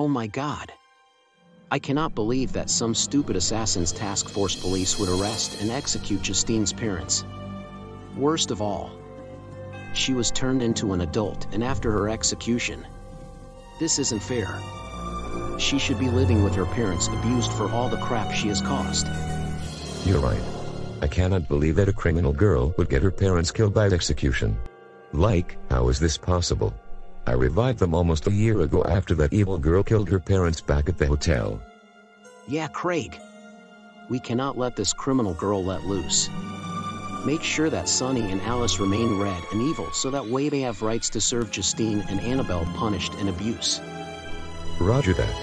Oh my God. I cannot believe that some stupid assassins task force police would arrest and execute Justine's parents. Worst of all, she was turned into an adult and after her execution. This isn't fair. She should be living with her parents abused for all the crap she has caused. You're right. I cannot believe that a criminal girl would get her parents killed by execution. Like, how is this possible? I revived them almost a year ago after that evil girl killed her parents back at the hotel. Yeah, Craig. We cannot let this criminal girl let loose. Make sure that Sonny and Alice remain red and evil so that way they have rights to serve Justine and Annabelle punished and abuse. Roger that.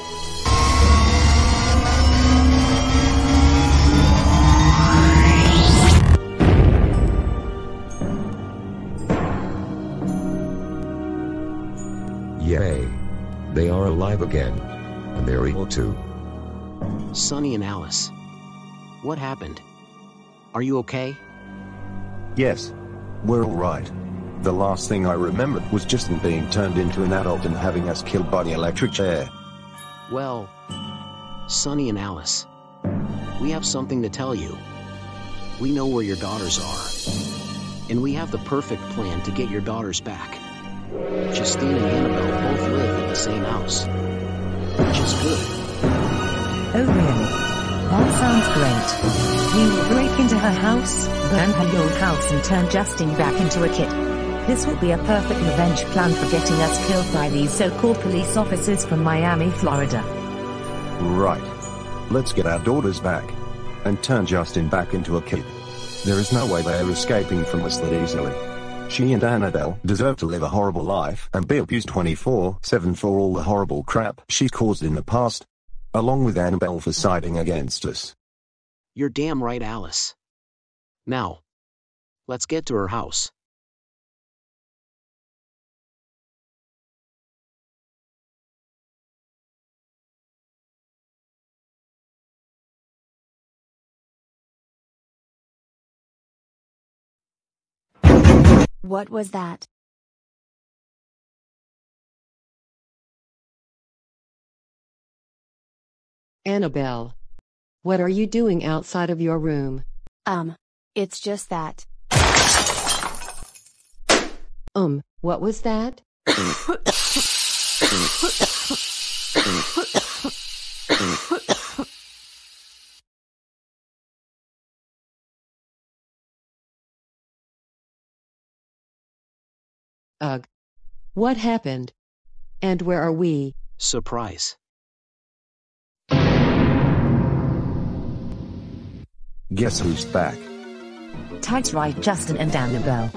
Yay. They are alive again. And they're evil too. Sonny and Alice. What happened? Are you okay? Yes. We're alright. The last thing I remembered was Justine being turned into an adult and having us killed by the electric chair. Well, Sonny and Alice, we have something to tell you. We know where your daughters are. And we have the perfect plan to get your daughters back. Justine and Annabelle both live in the same house. Which is good. Oh really? That sounds great. We will break into her house, burn her old house and turn Justine back into a kid. This will be a perfect revenge plan for getting us killed by these so-called police officers from Miami, Florida. Right. Let's get our daughters back. And turn Justine back into a kid. There is no way they are escaping from us that easily. She and Annabelle deserve to live a horrible life and be abused 24/7 for all the horrible crap she's caused in the past. Along with Annabelle for siding against us. You're damn right, Alice. Now, let's get to her house. What was that? Annabelle. What are you doing outside of your room? It's just that. What was that? Ugh. What happened? And where are we? Surprise. Guess who's back? That's right, Justine and Annabelle.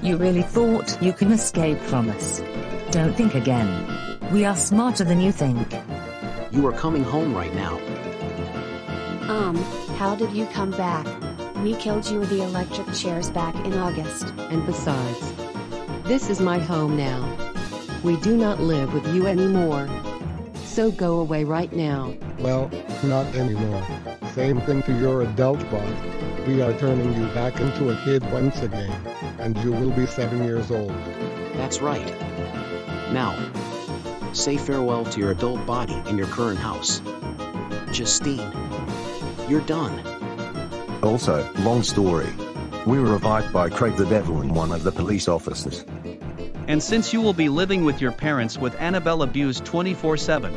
You really thought you can escape from us? Don't think again. We are smarter than you think. You are coming home right now. How did you come back? We killed you with the electric chairs back in August. And besides, this is my home now. We do not live with you anymore. So go away right now. Well, not anymore. Same thing to your adult boss. We are turning you back into a kid once again, and you will be 7 years old. That's right. Now, say farewell to your adult body in your current house. Justine, you're done. Also, long story. We were revived by Craig the Devil and one of the police officers. And since you will be living with your parents with Annabelle abused 24/7.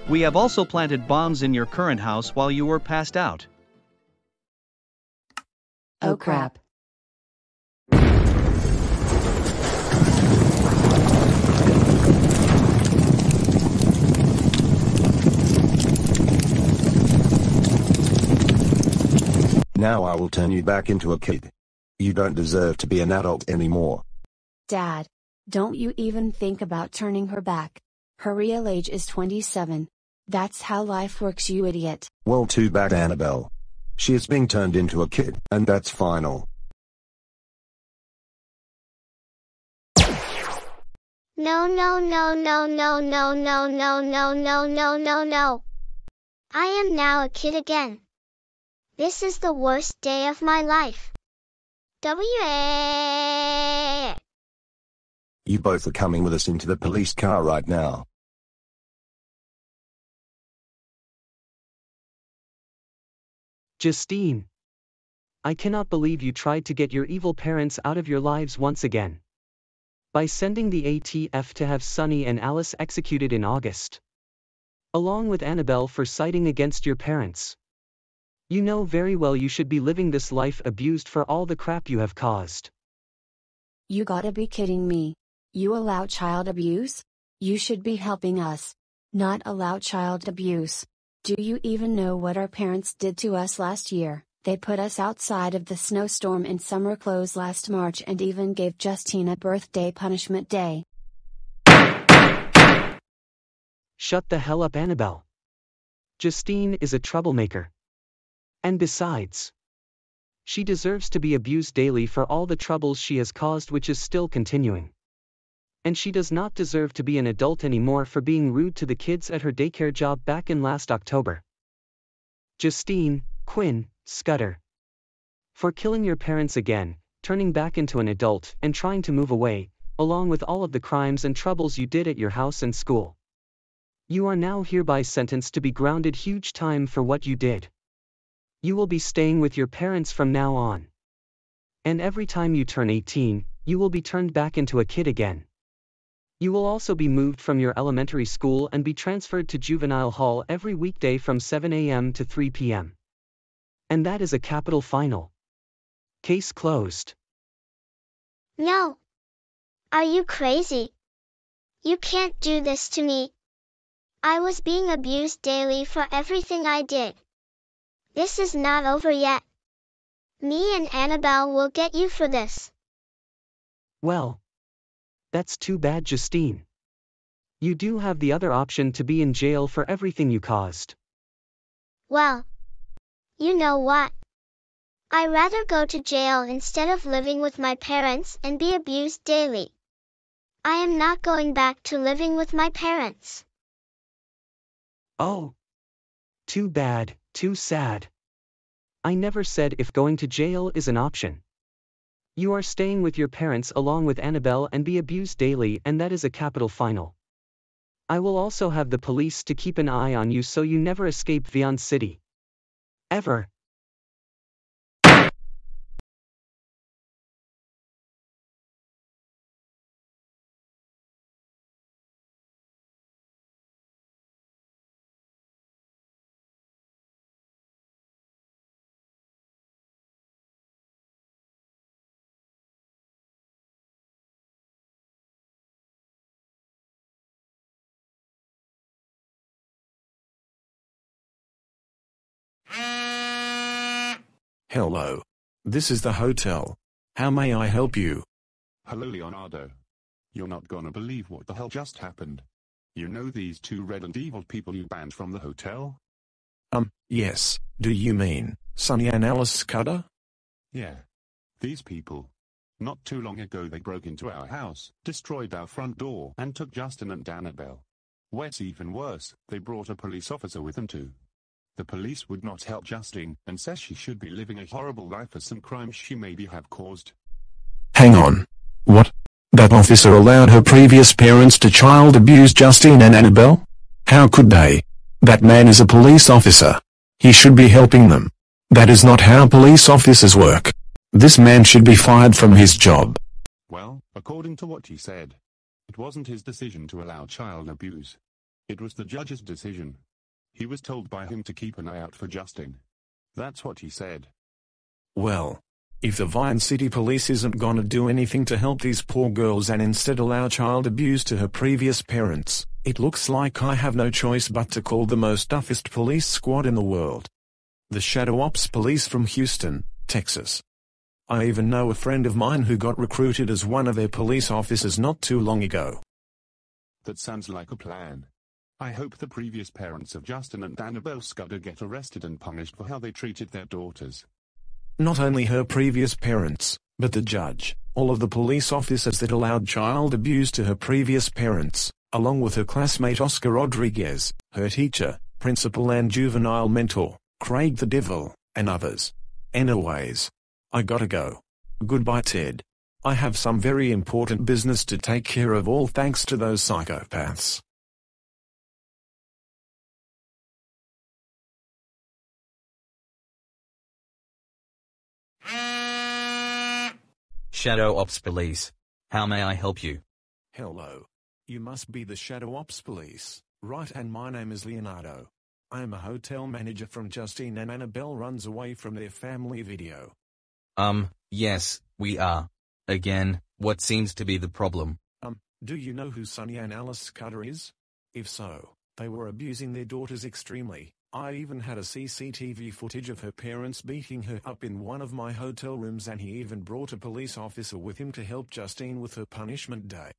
We have also planted bombs in your current house while you were passed out. Oh crap. Now I will turn you back into a kid. You don't deserve to be an adult anymore. Dad, don't you even think about turning her back. Her real age is 27. That's how life works, you idiot. Well, too bad, Annabelle. She is being turned into a kid, and that's final. No, no, no, no, no, no, no, no, no, no, no, no, no. I am now a kid again. This is the worst day of my life. You both are coming with us into the police car right now. Justine. I cannot believe you tried to get your evil parents out of your lives once again. By sending the ATF to have Sonny and Alice executed in August. Along with Annabelle for siding against your parents. You know very well you should be living this life abused for all the crap you have caused. You gotta be kidding me. You allow child abuse? You should be helping us. Not allow child abuse. Do you even know what our parents did to us last year? They put us outside of the snowstorm in summer clothes last March and even gave Justine a birthday punishment day. Shut the hell up, Annabelle. Justine is a troublemaker. And besides, she deserves to be abused daily for all the troubles she has caused, which is still continuing. And she does not deserve to be an adult anymore for being rude to the kids at her daycare job back in last October. Justine, Quinn, Scudder. For killing your parents again, turning back into an adult, and trying to move away, along with all of the crimes and troubles you did at your house and school. You are now hereby sentenced to be grounded huge time for what you did. You will be staying with your parents from now on. And every time you turn 18, you will be turned back into a kid again. You will also be moved from your elementary school and be transferred to juvenile hall every weekday from 7 a.m. to 3 p.m. And that is a capital final. Case closed. No. Are you crazy? You can't do this to me. I was being abused daily for everything I did. This is not over yet. Me and Annabelle will get you for this. Well, that's too bad, Justine. You do have the other option to be in jail for everything you caused. Well, you know what? I'd rather go to jail instead of living with my parents and be abused daily. I am not going back to living with my parents. Oh. Too bad, too sad. I never said if going to jail is an option. You are staying with your parents along with Annabelle and be abused daily, and that is a capital final. I will also have the police to keep an eye on you so you never escape Vyond City. Ever. Hello. This is the hotel. How may I help you? Hello, Leonardo. You're not gonna believe what the hell just happened. You know these two red and evil people you banned from the hotel? Yes. Do you mean Sonny and Alice Scudder? Yeah. These people. Not too long ago they broke into our house, destroyed our front door, and took Justine and Annabelle. What's even worse, they brought a police officer with them too. The police would not help Justine, and says she should be living a horrible life for some crimes she maybe have caused. Hang on. What? That officer allowed her previous parents to child abuse Justine and Annabelle? How could they? That man is a police officer. He should be helping them. That is not how police officers work. This man should be fired from his job. Well, according to what he said, it wasn't his decision to allow child abuse. It was the judge's decision. He was told by him to keep an eye out for Justine. That's what he said. Well, if the Vyond City Police isn't gonna do anything to help these poor girls and instead allow child abuse to her previous parents, it looks like I have no choice but to call the most toughest police squad in the world. The Shadow Ops Police from Houston, Texas. I even know a friend of mine who got recruited as one of their police officers not too long ago. That sounds like a plan. I hope the previous parents of Justine and Annabelle Scudder get arrested and punished for how they treated their daughters. Not only her previous parents, but the judge, all of the police officers that allowed child abuse to her previous parents, along with her classmate Oscar Rodriguez, her teacher, principal and juvenile mentor, Craig the Devil, and others. Anyways, I gotta go. Goodbye, Ted. I have some very important business to take care of, all thanks to those psychopaths. Shadow Ops Police. How may I help you? Hello. You must be the Shadow Ops Police, right? And my name is Leonardo. I am a hotel manager from Justine and Annabelle Runs Away from Their Family video. Yes, we are. Again, what seems to be the problem? Do you know who Sonny and Alice Scudder is? If so, they were abusing their daughters extremely. I even had a CCTV footage of her parents beating her up in one of my hotel rooms, and he even brought a police officer with him to help Justine with her punishment day.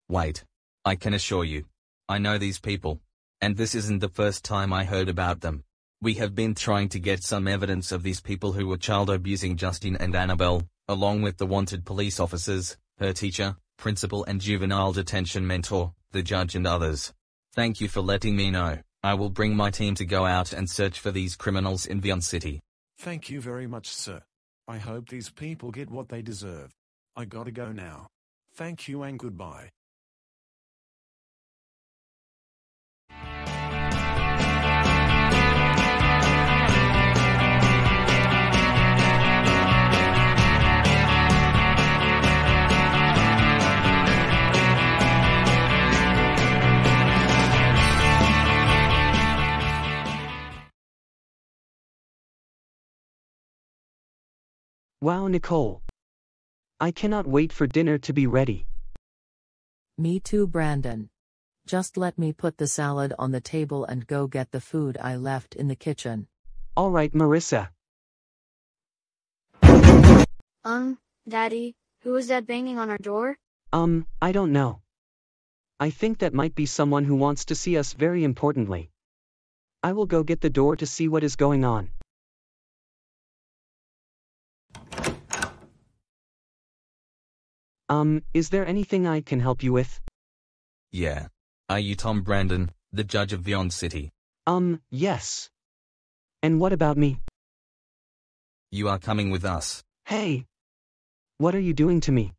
Wait. I can assure you. I know these people. And this isn't the first time I heard about them. We have been trying to get some evidence of these people who were child abusing Justine and Annabelle, along with the wanted police officers, her teacher, principal and juvenile detention mentor, the judge and others. Thank you for letting me know. I will bring my team to go out and search for these criminals in Vyond City. Thank you very much, sir. I hope these people get what they deserve. I gotta go now. Thank you and goodbye. Wow, Nicole. I cannot wait for dinner to be ready. Me too, Brandon. Just let me put the salad on the table and go get the food I left in the kitchen. All right, Marissa. Daddy, who is that banging on our door? I don't know. I think that might be someone who wants to see us very importantly. I will go get the door to see what is going on. Is there anything I can help you with? Yeah. Are you Tom Brandon, the judge of Vyond City? Yes. And what about me? You are coming with us. Hey! What are you doing to me?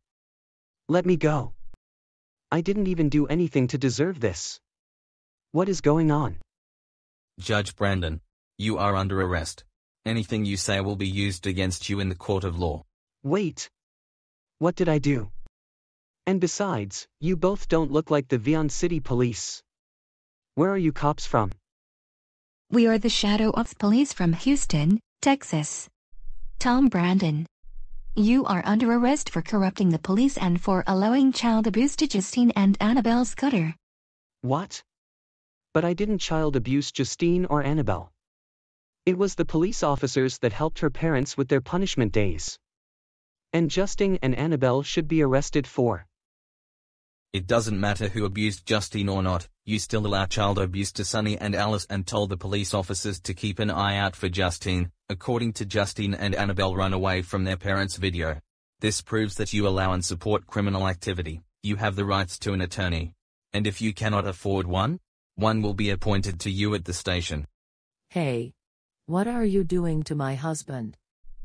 Let me go. I didn't even do anything to deserve this. What is going on? Judge Brandon, you are under arrest. Anything you say will be used against you in the court of law. Wait. What did I do? And besides, you both don't look like the Vyond City Police. Where are you cops from? We are the Shadow Ops Police from Houston, Texas. Tom Brandon. You are under arrest for corrupting the police and for allowing child abuse to Justine and Annabelle Scudder. What? But I didn't child abuse Justine or Annabelle. It was the police officers that helped her parents with their punishment days. And Justine and Annabelle should be arrested for. It doesn't matter who abused Justine or not, you still allow child abuse to Sonny and Alice and told the police officers to keep an eye out for Justine, according to Justine and Annabelle run away from their parents' video. This proves that you allow and support criminal activity. You have the rights to an attorney. And if you cannot afford one will be appointed to you at the station. Hey. What are you doing to my husband?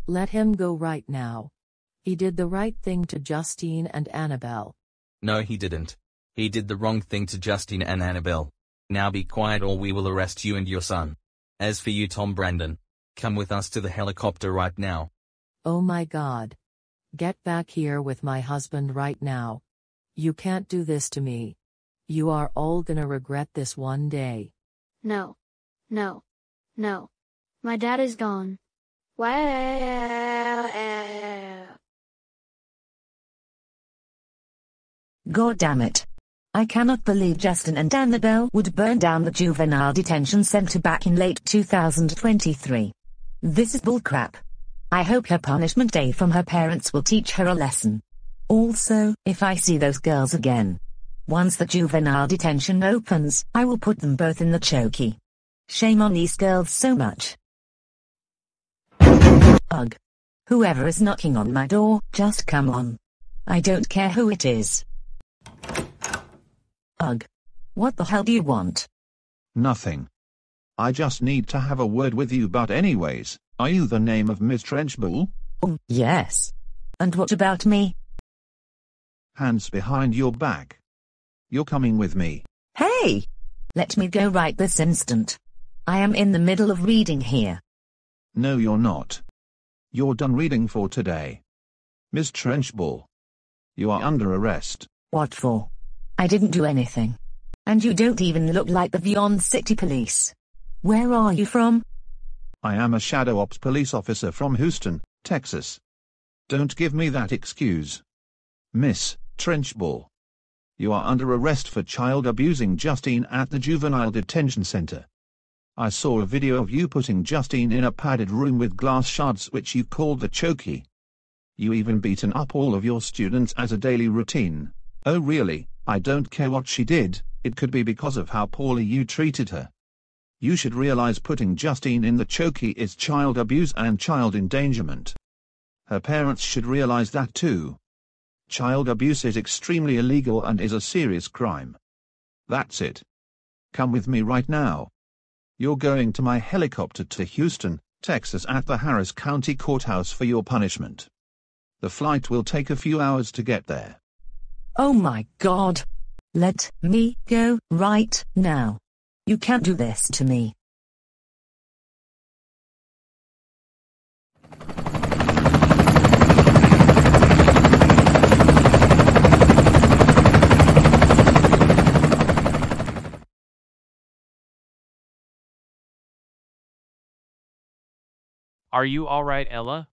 Let him go right now. He did the right thing to Justine and Annabelle. No, he didn't. He did the wrong thing to Justine and Annabelle. Now be quiet or we will arrest you and your son. As for you, Tom Brandon, come with us to the helicopter right now. Oh my God. Get back here with my husband right now. You can't do this to me. You are all gonna regret this one day. No. No. No. My dad is gone. Wow. God damn it. I cannot believe Justine and Annabelle would burn down the juvenile detention center back in late 2023. This is bullcrap. I hope her punishment day from her parents will teach her a lesson. Also, if I see those girls again, once the juvenile detention opens, I will put them both in the chokey. Shame on these girls so much. Ugh. Whoever is knocking on my door, just come on. I don't care who it is. Ugh. What the hell do you want? Nothing. I just need to have a word with you, but anyways, are you the name of Miss Trenchbull? Yes. And what about me? Hands behind your back. You're coming with me. Hey! Let me go right this instant. I am in the middle of reading here. No, you're not. You're done reading for today. Miss Trenchbull, you are under arrest. What for? I didn't do anything. And you don't even look like the Vyond City Police. Where are you from? I am a shadow ops police officer from Houston, Texas. Don't give me that excuse. Miss Trenchbull, you are under arrest for child abusing Justine at the juvenile detention center. I saw a video of you putting Justine in a padded room with glass shards which you called the chokey. You even beaten up all of your students as a daily routine. Oh really? I don't care what she did, it could be because of how poorly you treated her. You should realize putting Justine in the chokey is child abuse and child endangerment. Her parents should realize that too. Child abuse is extremely illegal and is a serious crime. That's it. Come with me right now. You're going to my helicopter to Houston, Texas at the Harris County Courthouse for your punishment. The flight will take a few hours to get there. Oh my God. Let me go right now. You can't do this to me. Are you alright, Ella?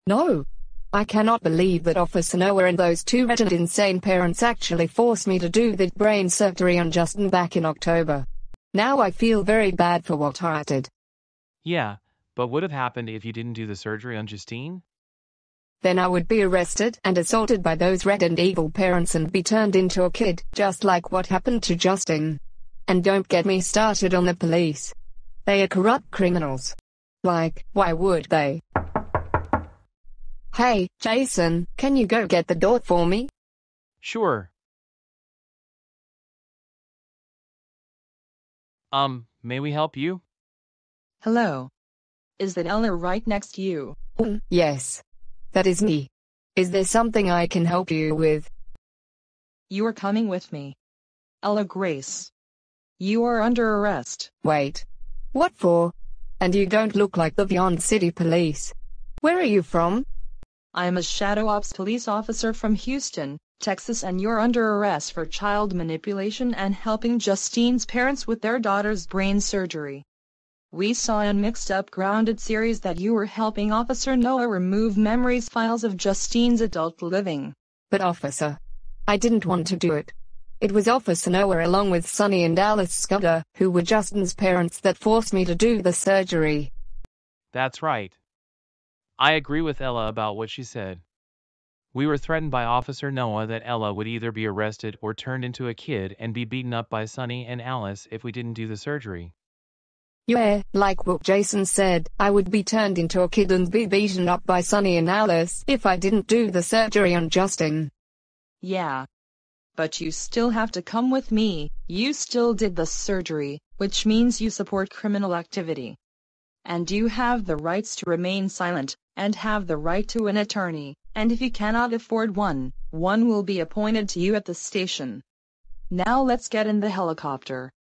No. I cannot believe that Officer Noah and those two wretched insane parents actually forced me to do the brain surgery on Justine back in October. Now I feel very bad for what I did. Yeah, but what would have happened if you didn't do the surgery on Justine? Then I would be arrested and assaulted by those red and evil parents and be turned into a kid, just like what happened to Justine. And don't get me started on the police. They are corrupt criminals. Like, why would they? Hey, Jason, can you go get the door for me? Sure. May we help you? Hello. Is that Ella right next to you? Yes. That is me. Is there something I can help you with? You are coming with me. Ella Grace. You are under arrest. Wait. What for? And you don't look like the Vyond City Police. Where are you from? I am a shadow ops police officer from Houston, Texas, and you're under arrest for child manipulation and helping Justine's parents with their daughter's brain surgery. We saw in Mixed Up Grounded series that you were helping Officer Noah remove memories files of Justine's adult living. But officer, I didn't want to do it. It was Officer Noah along with Sonny and Alice Scudder, who were Justine's parents, that forced me to do the surgery. That's right. I agree with Ella about what she said. We were threatened by Officer Noah that Ella would either be arrested or turned into a kid and be beaten up by Sonny and Alice if we didn't do the surgery. Yeah, like what Jason said, I would be turned into a kid and be beaten up by Sonny and Alice if I didn't do the surgery on Justine. Yeah. But you still have to come with me. You still did the surgery, which means you support criminal activity. And you have the rights to remain silent, and have the right to an attorney, and if you cannot afford one will be appointed to you at the station. Now let's get in the helicopter.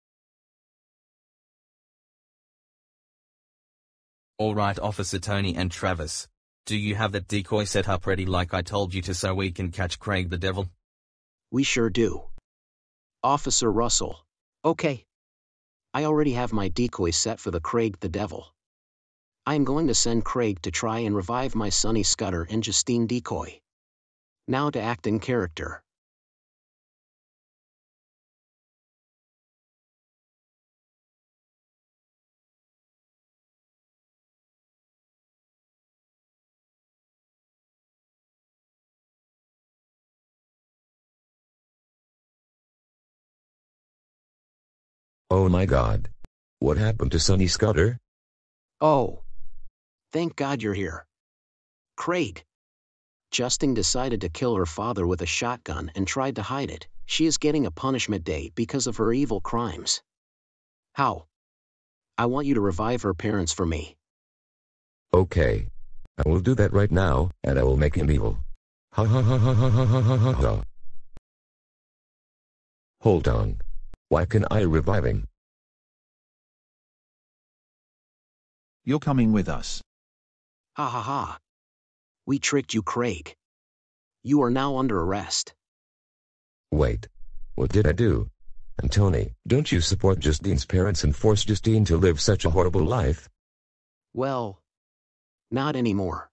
Alright, Officer Tony and Travis. Do you have that decoy set up ready like I told you to so we can catch Craig the Devil? We sure do. Officer Russell. Okay. I already have my decoy set for the Craig the Devil. I am going to send Craig to try and revive my Sonny Scudder and Justine decoy. Now to act in character. Oh my God. What happened to Sonny Scudder? Oh. Thank God you're here. Craig. Justine decided to kill her father with a shotgun and tried to hide it. She is getting a punishment day because of her evil crimes. How? I want you to revive her parents for me. Okay. I will do that right now, and I will make him evil. Ha ha ha ha ha ha ha ha ha ha. Hold on. Why can I revive him? You're coming with us. Ha ha ha. We tricked you, Craig. You are now under arrest. Wait. What did I do? And Tony, don't you support Justine's parents and force Justine to live such a horrible life? Well, not anymore.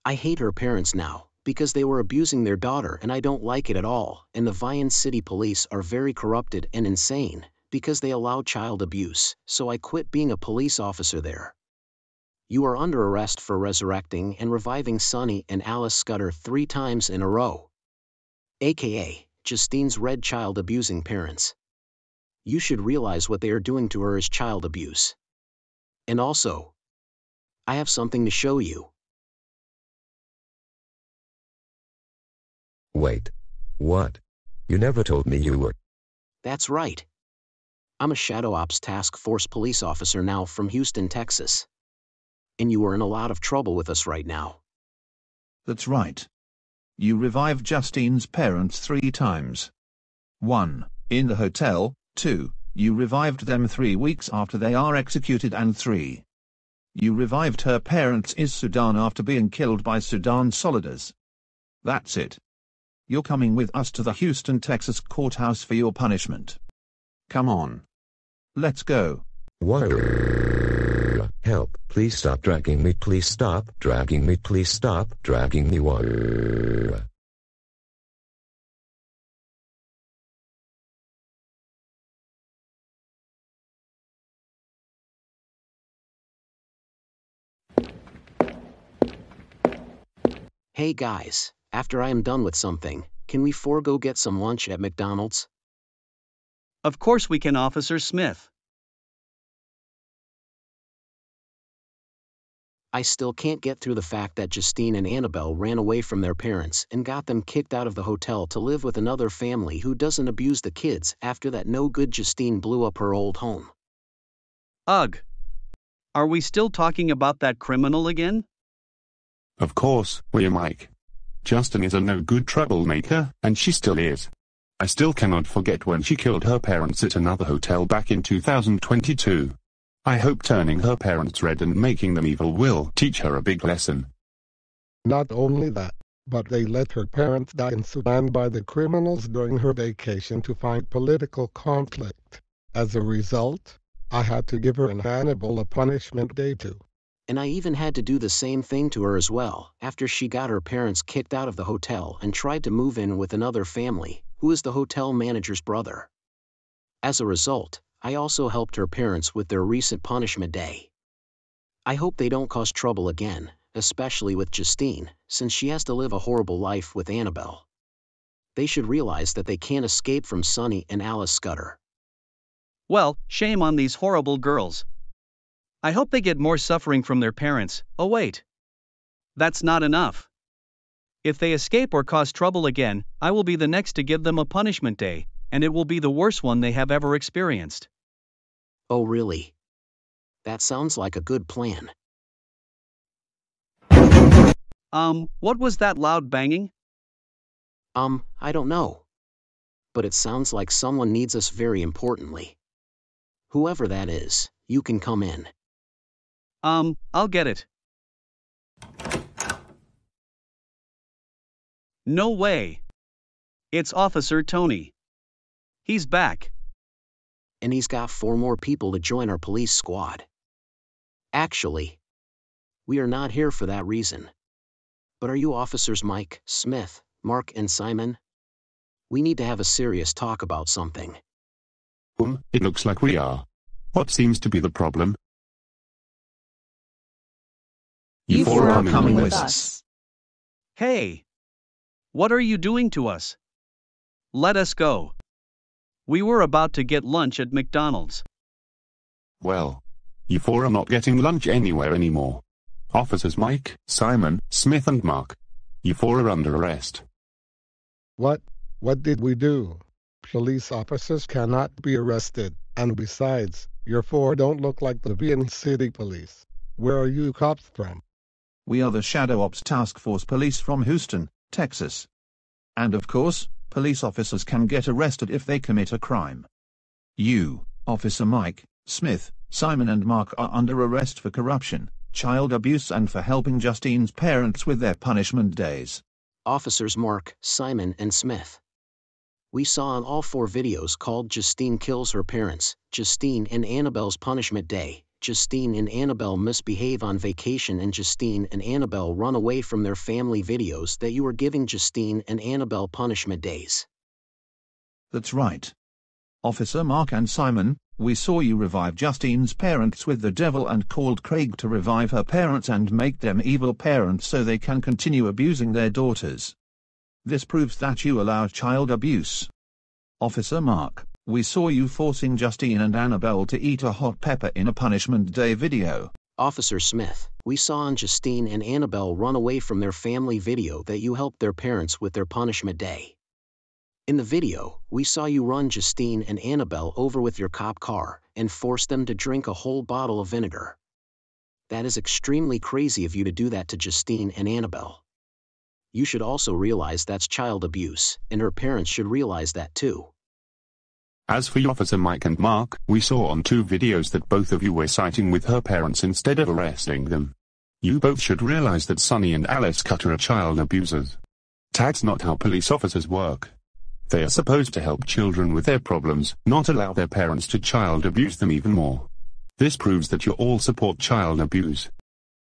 I hate her parents now, because they were abusing their daughter and I don't like it at all, and the Vyond City Police are very corrupted and insane, because they allow child abuse, so I quit being a police officer there. You are under arrest for resurrecting and reviving Sonny and Alice Scudder 3 times in a row. AKA, Justine's red child abusing parents. You should realize what they are doing to her is child abuse. And also, I have something to show you. Wait. What? You never told me you were. That's right. I'm a Shadow Ops Task Force police officer now from Houston, Texas. And you are in a lot of trouble with us right now. That's right. You revived Justine's parents 3 times. 1. In the hotel. 2. You revived them 3 weeks after they are executed, and 3. You revived her parents in Sudan after being killed by Sudan soldiers. That's it. You're coming with us to the Houston, Texas courthouse for your punishment. Come on. Let's go. What? Help, please stop dragging me, please stop dragging me, please stop dragging me. Hey guys, after I am done with something, can we go get some lunch at McDonald's? Of course we can, Officer Smith. I still can't get through the fact that Justine and Annabelle ran away from their parents and got them kicked out of the hotel to live with another family who doesn't abuse the kids after that no-good Justine blew up her old home. Ugh. Are we still talking about that criminal again? Of course, we're Mike. Justine is a no-good troublemaker, and she still is. I still cannot forget when she killed her parents at another hotel back in 2022. I hope turning her parents red and making them evil will teach her a big lesson. Not only that, but they let her parents die in Sudan by the criminals during her vacation to fight political conflict. As a result, I had to give her and Annabelle a punishment day too. And I even had to do the same thing to her as well, after she got her parents kicked out of the hotel and tried to move in with another family, who is the hotel manager's brother. As a result, I also helped her parents with their recent punishment day. I hope they don't cause trouble again, especially with Justine, since she has to live a horrible life with Annabelle. They should realize that they can't escape from Sonny and Alice Scudder. Well, shame on these horrible girls. I hope they get more suffering from their parents. Oh wait. That's not enough. If they escape or cause trouble again, I will be the next to give them a punishment day, and it will be the worst one they have ever experienced. Oh really? That sounds like a good plan. What was that loud banging? I don't know. But it sounds like someone needs us very importantly. Whoever that is, you can come in. I'll get it. No way. It's Officer Tony. He's back. And he's got 4 more people to join our police squad. Actually, we are not here for that reason. But are you officers Mike, Smith, Mark and Simon? We need to have a serious talk about something. It looks like we are. What seems to be the problem? You 4 are coming with us. Hey! What are you doing to us? Let us go. We were about to get lunch at McDonald's. Well, you 4 are not getting lunch anywhere anymore. Officers Mike, Simon, Smith and Mark. You 4 are under arrest. What did we do? Police officers cannot be arrested, and besides, your 4 don't look like the Vyond City Police. Where are you cops from? We are the Shadow Ops Task Force Police from Houston, Texas. And of course, police officers can get arrested if they commit a crime. You, Officer Mike, Smith, Simon and Mark are under arrest for corruption, child abuse and for helping Justine's parents with their punishment days. Officers Mark, Simon, and Smith. We saw on all 4 videos called Justine Kills Her Parents, Justine and Annabelle's Punishment Day, Justine and Annabelle Misbehave on Vacation, and Justine and Annabelle Run Away from Their Family videos that you were giving Justine and Annabelle punishment days. That's right. Officer Mark and Simon, we saw you revive Justine's parents with the devil and called Craig to revive her parents and make them evil parents so they can continue abusing their daughters. This proves that you allow child abuse. Officer Mark, we saw you forcing Justine and Annabelle to eat a hot pepper in a punishment day video. Officer Smith, we saw on Justine and Annabelle Run Away from Their Family video that you helped their parents with their punishment day. In the video, we saw you run Justine and Annabelle over with your cop car and force them to drink a whole bottle of vinegar. That is extremely crazy of you to do that to Justine and Annabelle. You should also realize that's child abuse, and her parents should realize that too. As for Officer Mike and Mark, we saw on 2 videos that both of you were siding with her parents instead of arresting them. You both should realize that Sonny and Alice Scudder are child abusers. That's not how police officers work. They are supposed to help children with their problems, not allow their parents to child abuse them even more. This proves that you all support child abuse.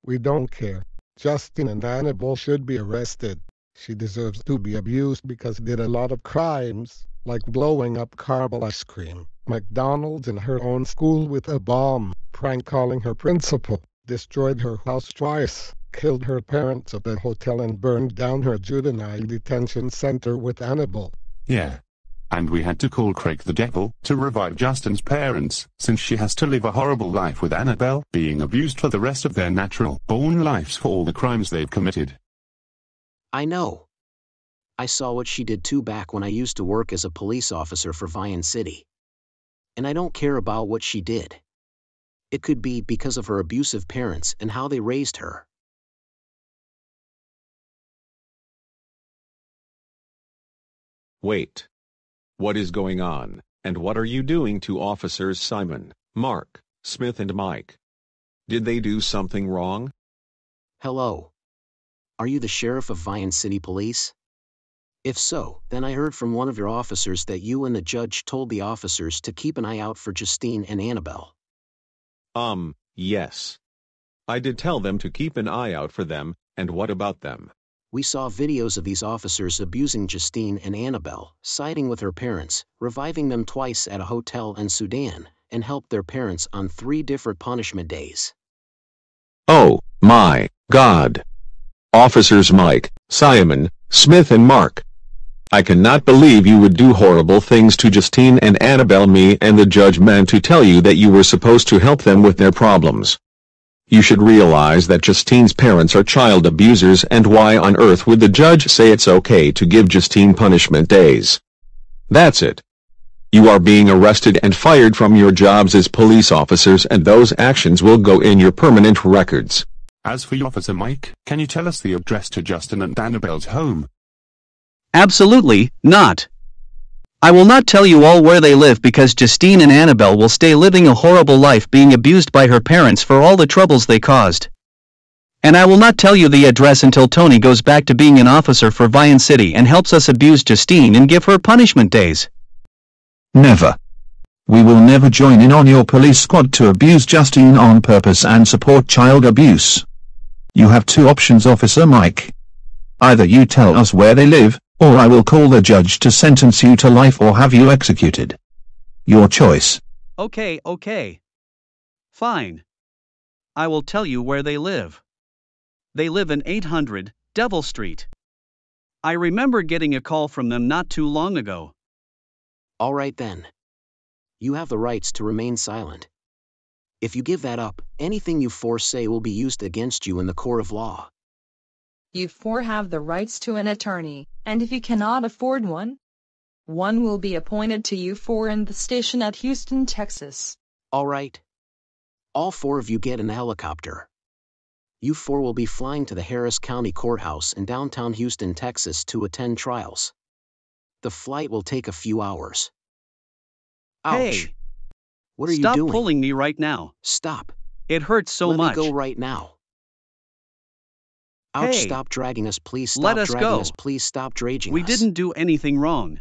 We don't care. Justine and Annabelle should be arrested. She deserves to be abused because did a lot of crimes, like blowing up caramel ice cream, McDonald's in her own school with a bomb, prank calling her principal, destroyed her house twice, killed her parents at the hotel and burned down her juvenile detention center with Annabelle. Yeah. And we had to call Craig the devil to revive Justine's parents, since she has to live a horrible life with Annabelle being abused for the rest of their natural-born lives for all the crimes they've committed. I know. I saw what she did too back when I used to work as a police officer for Vyond City. And I don't care about what she did. It could be because of her abusive parents and how they raised her. Wait. What is going on, and what are you doing to Officers Simon, Mark, Smith and Mike? Did they do something wrong? Hello. Are you the sheriff of Vyond City Police? If so, then I heard from one of your officers that you and the judge told the officers to keep an eye out for Justine and Annabelle. Yes. I did tell them to keep an eye out for them, and what about them? We saw videos of these officers abusing Justine and Annabelle, siding with her parents, reviving them twice at a hotel in Sudan, and helped their parents on 3 different punishment days. Oh, my God. Officers Mike, Simon, Smith and Mark. I cannot believe you would do horrible things to Justine and Annabelle. Me and the judge meant to tell you that you were supposed to help them with their problems. You should realize that Justine's parents are child abusers, and why on earth would the judge say it's okay to give Justine punishment days? That's it. You are being arrested and fired from your jobs as police officers, and those actions will go in your permanent records. As for Officer Mike, can you tell us the address to Justine and Annabelle's home? Absolutely not. I will not tell you all where they live because Justine and Annabelle will stay living a horrible life being abused by her parents for all the troubles they caused. And I will not tell you the address until Tony goes back to being an officer for Vyond City and helps us abuse Justine and give her punishment days. Never. We will never join in on your police squad to abuse Justine on purpose and support child abuse. You have 2 options, Officer Mike. Either you tell us where they live, or I will call the judge to sentence you to life or have you executed. Your choice. Okay. Fine. I will tell you where they live. They live in 800 Devil Street. I remember getting a call from them not too long ago. All right then. You have the rights to remain silent. If you give that up, anything you 4 say will be used against you in the court of law. You 4 have the rights to an attorney, and if you cannot afford one will be appointed to you 4 in the station at Houston, Texas. All right. All 4 of you get in the helicopter. You 4 will be flying to the Harris County Courthouse in downtown Houston, Texas to attend trials. The flight will take a few hours. Ouch. Hey! What are you Stop doing? pulling me right now. Stop. It hurts so Let much. me go right now. Ouch, Hey, stop dragging us, please stop let us dragging go. us, please stop dragging We us. didn't do anything wrong.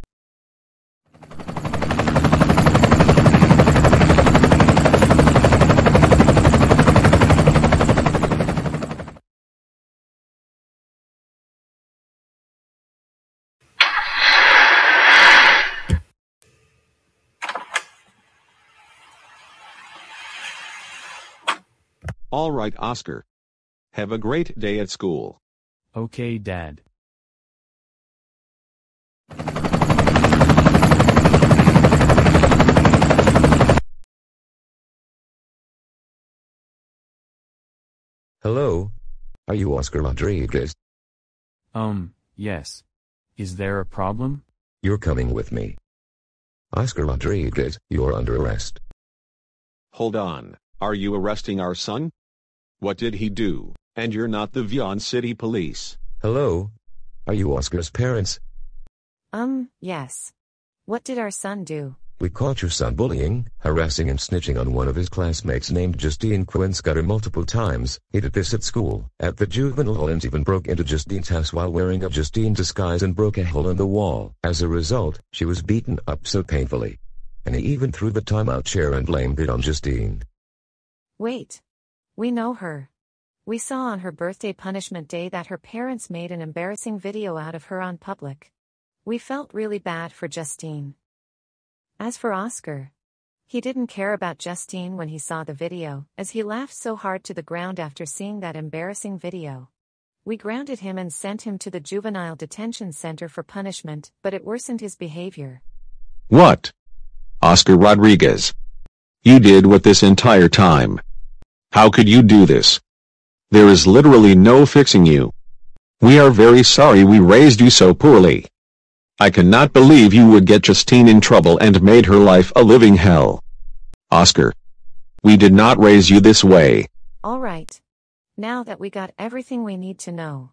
All right, Oscar. Have a great day at school. Okay, Dad. Hello? Are you Oscar Rodriguez? Yes. Is there a problem? You're coming with me. Oscar Rodriguez, you're under arrest. Hold on. Are you arresting our son? What did he do? And you're not the Vyond City Police. Hello? Are you Oscar's parents? Yes. What did our son do? We caught your son bullying, harassing and snitching on one of his classmates named Justine and Scudder multiple times. He did this at school, at the juvenile hall, and even broke into Justine's house while wearing a Justine disguise and broke a hole in the wall. As a result, she was beaten up so painfully. And he even threw the timeout chair and blamed it on Justine. Wait. We know her. We saw on her birthday punishment day that her parents made an embarrassing video out of her on public. We felt really bad for Justine. As for Oscar, he didn't care about Justine when he saw the video, as he laughed so hard to the ground after seeing that embarrassing video. We grounded him and sent him to the juvenile detention center for punishment, but it worsened his behavior. What? Oscar Rodriguez. You did what this entire time? How could you do this? There is literally no fixing you. We are very sorry we raised you so poorly. I cannot believe you would get Justine in trouble and made her life a living hell. Oscar. We did not raise you this way. All right. Now that we got everything we need to know,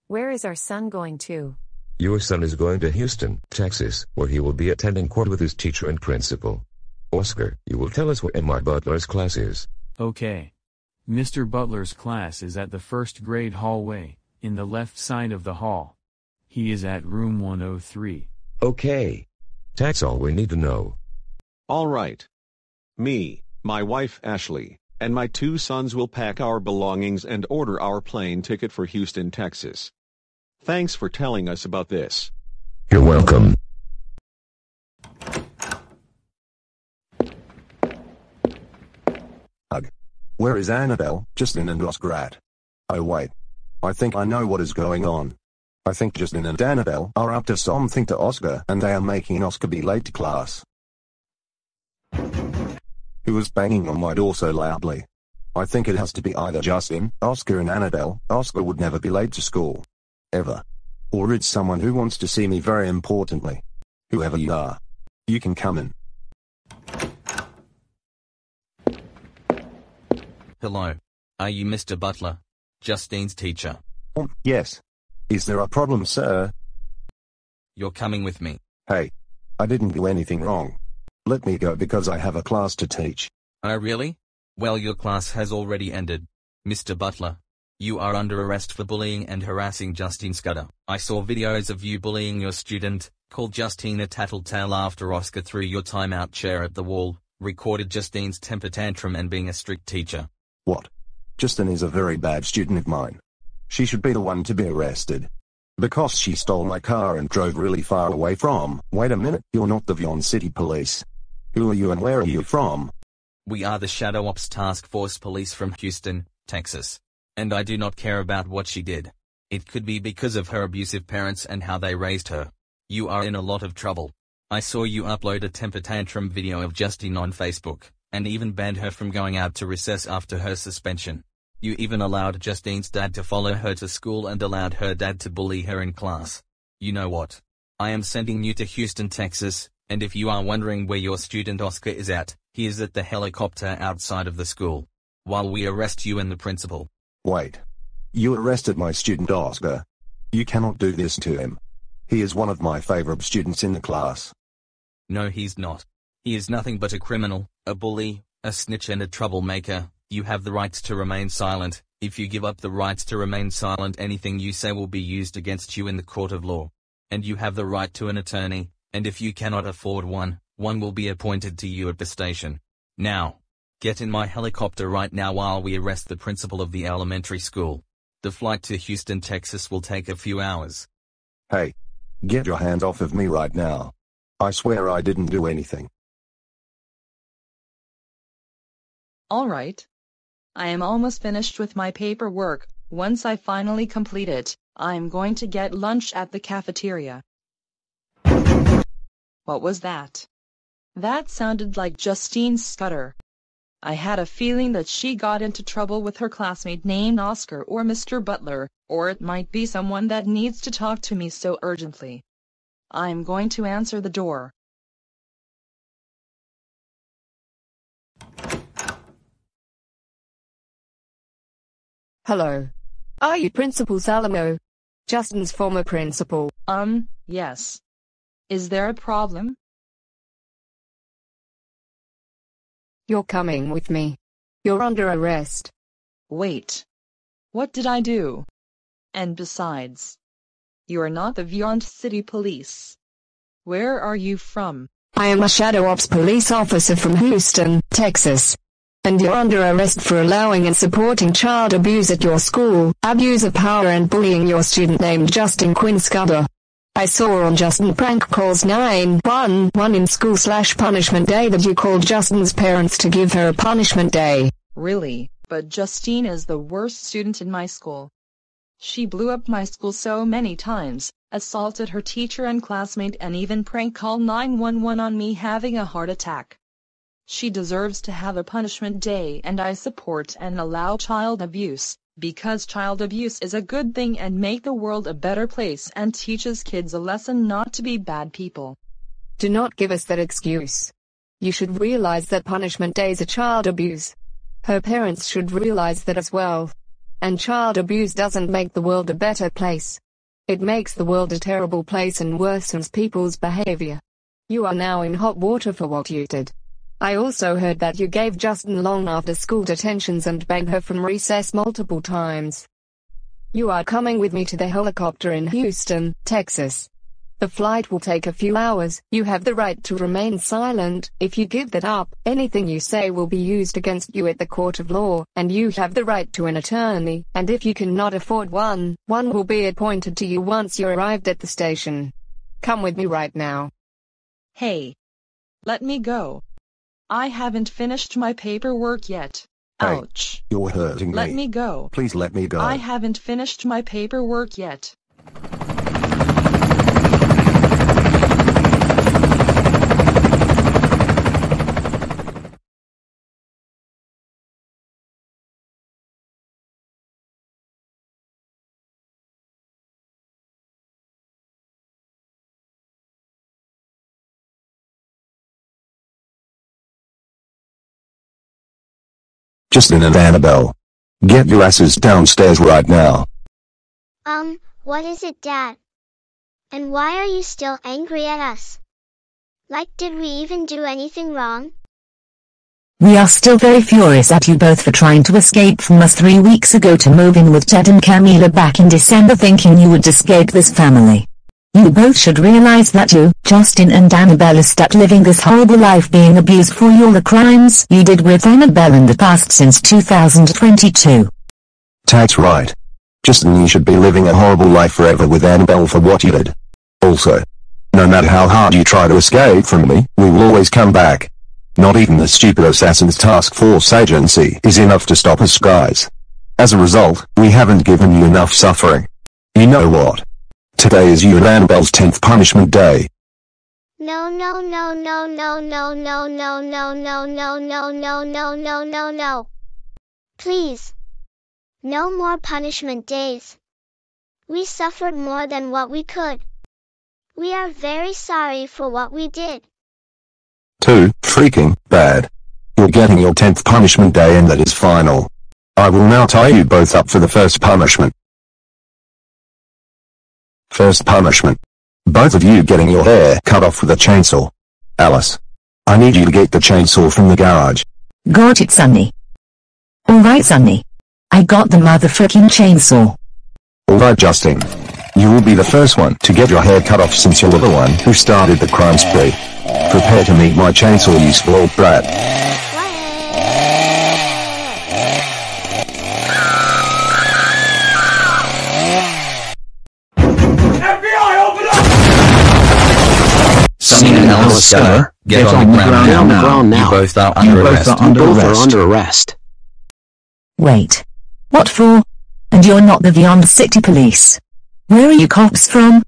where is our son going to? Your son is going to Houston, Texas, where he will be attending court with his teacher and principal. Oscar, you will tell us where Mr. Butler's class is. Okay. Mr. Butler's class is at the first grade hallway, in the left side of the hall. He is at room 103. Okay. That's all we need to know. All right. Me, my wife Ashley, and my 2 sons will pack our belongings and order our plane ticket for Houston, Texas. Thanks for telling us about this. You're welcome. Ugh. Where is Annabelle, Justine and Oscar at? Oh wait. I think I know what is going on. I think Justine and Annabelle are up to something to Oscar and they are making Oscar be late to class. Who was banging on my door so loudly? I think it has to be either Justine, Oscar and Annabelle. Oscar would never be late to school. Ever. Or it's someone who wants to see me very importantly. Whoever you are. You can come in. Hello. Are you Mr. Butler, Justine's teacher? Yes. Is there a problem, sir? You're coming with me. Hey. I didn't do anything wrong. Let me go because I have a class to teach. Oh really? Well, your class has already ended. Mr. Butler. You are under arrest for bullying and harassing Justine Scudder. I saw videos of you bullying your student, called Justine a tattletale after Oscar threw your timeout chair at the wall, recorded Justine's temper tantrum and being a strict teacher. What? Justine is a very bad student of mine. She should be the one to be arrested. Because she stole my car and drove really far away from— Wait a minute, you're not the Vyond City Police. Who are you and where are you from? We are the Shadow Ops Task Force Police from Houston, Texas. And I do not care about what she did. It could be because of her abusive parents and how they raised her. You are in a lot of trouble. I saw you upload a temper tantrum video of Justine on Facebook, and even banned her from going out to recess after her suspension. You even allowed Justine's dad to follow her to school and allowed her dad to bully her in class. You know what? I am sending you to Houston, Texas, and if you are wondering where your student Oscar is at, he is at the helicopter outside of the school. While we arrest you and the principal. Wait. You arrested my student Oscar. You cannot do this to him. He is one of my favorite students in the class. No, he's not. He is nothing but a criminal, a bully, a snitch and a troublemaker, You have the rights to remain silent. If you give up the rights to remain silent, anything you say will be used against you in the court of law. And you have the right to an attorney, and if you cannot afford one, one will be appointed to you at the station. Now, get in my helicopter right now while we arrest the principal of the elementary school. The flight to Houston, Texas will take a few hours. Hey, get your hands off of me right now. I swear I didn't do anything. All right. I am almost finished with my paperwork. Once I finally complete it, I'm going to get lunch at the cafeteria. What was that? That sounded like Justine Scudder. I had a feeling that she got into trouble with her classmate named Oscar or Mr. Butler, or it might be someone that needs to talk to me so urgently. I'm going to answer the door. Hello. Are you Principal Salamo? Justine's former principal. Yes. Is there a problem? You're coming with me. You're under arrest. Wait. What did I do? And besides, you are not the Vyond City Police. Where are you from? I am a Shadow Ops police officer from Houston, Texas. And you're under arrest for allowing and supporting child abuse at your school, abuse of power and bullying your student named Justine Scudder. I saw on Justine prank calls 911 in school/punishment day that you called Justine's parents to give her a punishment day. Really, but Justine is the worst student in my school. She blew up my school so many times, assaulted her teacher and classmate, and even prank called 911 on me having a heart attack. She deserves to have a punishment day, and I support and allow child abuse, because child abuse is a good thing and make the world a better place and teaches kids a lesson not to be bad people. Do not give us that excuse. You should realize that punishment days are child abuse. Her parents should realize that as well. And child abuse doesn't make the world a better place. It makes the world a terrible place and worsens people's behavior. You are now in hot water for what you did. I also heard that you gave Justine long after school detentions and banged her from recess multiple times. You are coming with me to the helicopter in Houston, Texas. The flight will take a few hours. You have the right to remain silent. If you give that up, anything you say will be used against you at the court of law, and you have the right to an attorney, and if you cannot afford one, one will be appointed to you once you arrived at the station. Come with me right now. Hey. Let me go. I haven't finished my paperwork yet. Hey, ouch. You're hurting me. Let me go. Please let me go. I haven't finished my paperwork yet. Justine and Annabelle. Get your asses downstairs right now. What is it, Dad? And why are you still angry at us? Like, did we even do anything wrong? We are still very furious at you both for trying to escape from us 3 weeks ago to move in with Ted and Camilla back in December, thinking you would escape this family. You both should realize that you, Justine and Annabelle, are stuck living this horrible life being abused for all the crimes you did with Annabelle in the past since 2022. That's right. Justine, you should be living a horrible life forever with Annabelle for what you did. Also, no matter how hard you try to escape from me, we will always come back. Not even the stupid Assassin's Task Force agency is enough to stop us, guys. As a result, we haven't given you enough suffering. You know what? Today is you and Annabelle's 10th punishment day. No. Please. No more punishment days. We suffered more than what we could. We are very sorry for what we did. Too freaking bad. You're getting your 10th punishment day, and that is final. I will now tie you both up for the first punishment. First punishment. Both of you getting your hair cut off with a chainsaw. Alice, I need you to get the chainsaw from the garage. Got it, Sonny. Alright, Sonny. I got the motherfucking chainsaw. Alright, Justine. You will be the first one to get your hair cut off since you're the one who started the crime spree. Prepare to meet my chainsaw, you spoiled brat. Sonny and Alice Scudder, get on the ground now. You both are under arrest. Wait. What for? And you're not the Vyond City Police. Where are you cops from?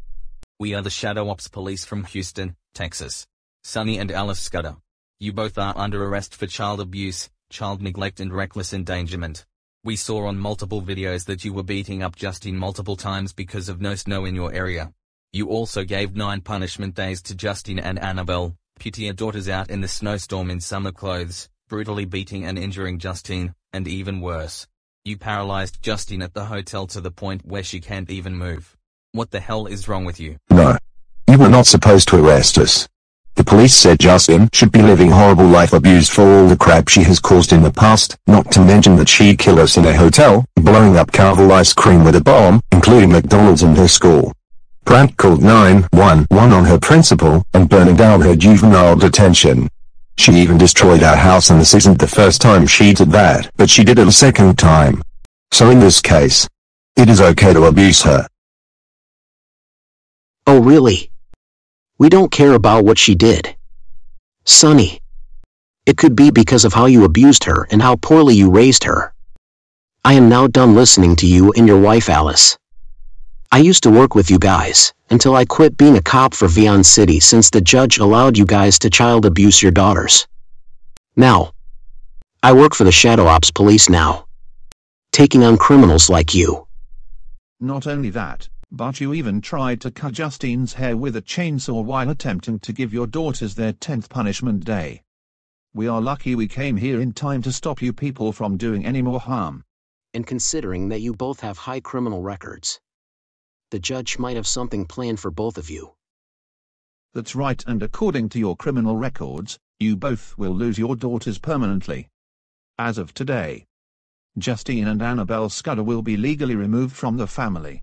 We are the Shadow Ops Police from Houston, Texas. Sonny and Alice Scudder. You both are under arrest for child abuse, child neglect and reckless endangerment. We saw on multiple videos that you were beating up Justine multiple times because of no snow in your area. You also gave 9 punishment days to Justine and Annabelle, putting your daughters out in the snowstorm in summer clothes, brutally beating and injuring Justine, and even worse. You paralyzed Justine at the hotel to the point where she can't even move. What the hell is wrong with you? No. You were not supposed to arrest us. The police said Justine should be living horrible life abused for all the crap she has caused in the past, not to mention that she'd kill us in a hotel, blowing up Carvel ice cream with a bomb, including McDonald's and her school. Prank called 911 on her principal, and burning down her juvenile detention. She even destroyed our house, and this isn't the first time she did that, but she did it a second time. So in this case, it is okay to abuse her. Oh really? We don't care about what she did. Sonny. It could be because of how you abused her and how poorly you raised her. I am now done listening to you and your wife Alice. I used to work with you guys, until I quit being a cop for Vyond City since the judge allowed you guys to child abuse your daughters. Now, I work for the Shadow Ops Police now. Taking on criminals like you. Not only that, but you even tried to cut Justine's hair with a chainsaw while attempting to give your daughters their 10th punishment day. We are lucky we came here in time to stop you people from doing any more harm. And considering that you both have high criminal records, the judge might have something planned for both of you. That's right, and according to your criminal records, you both will lose your daughters permanently. As of today, Justine and Annabelle Scudder will be legally removed from the family.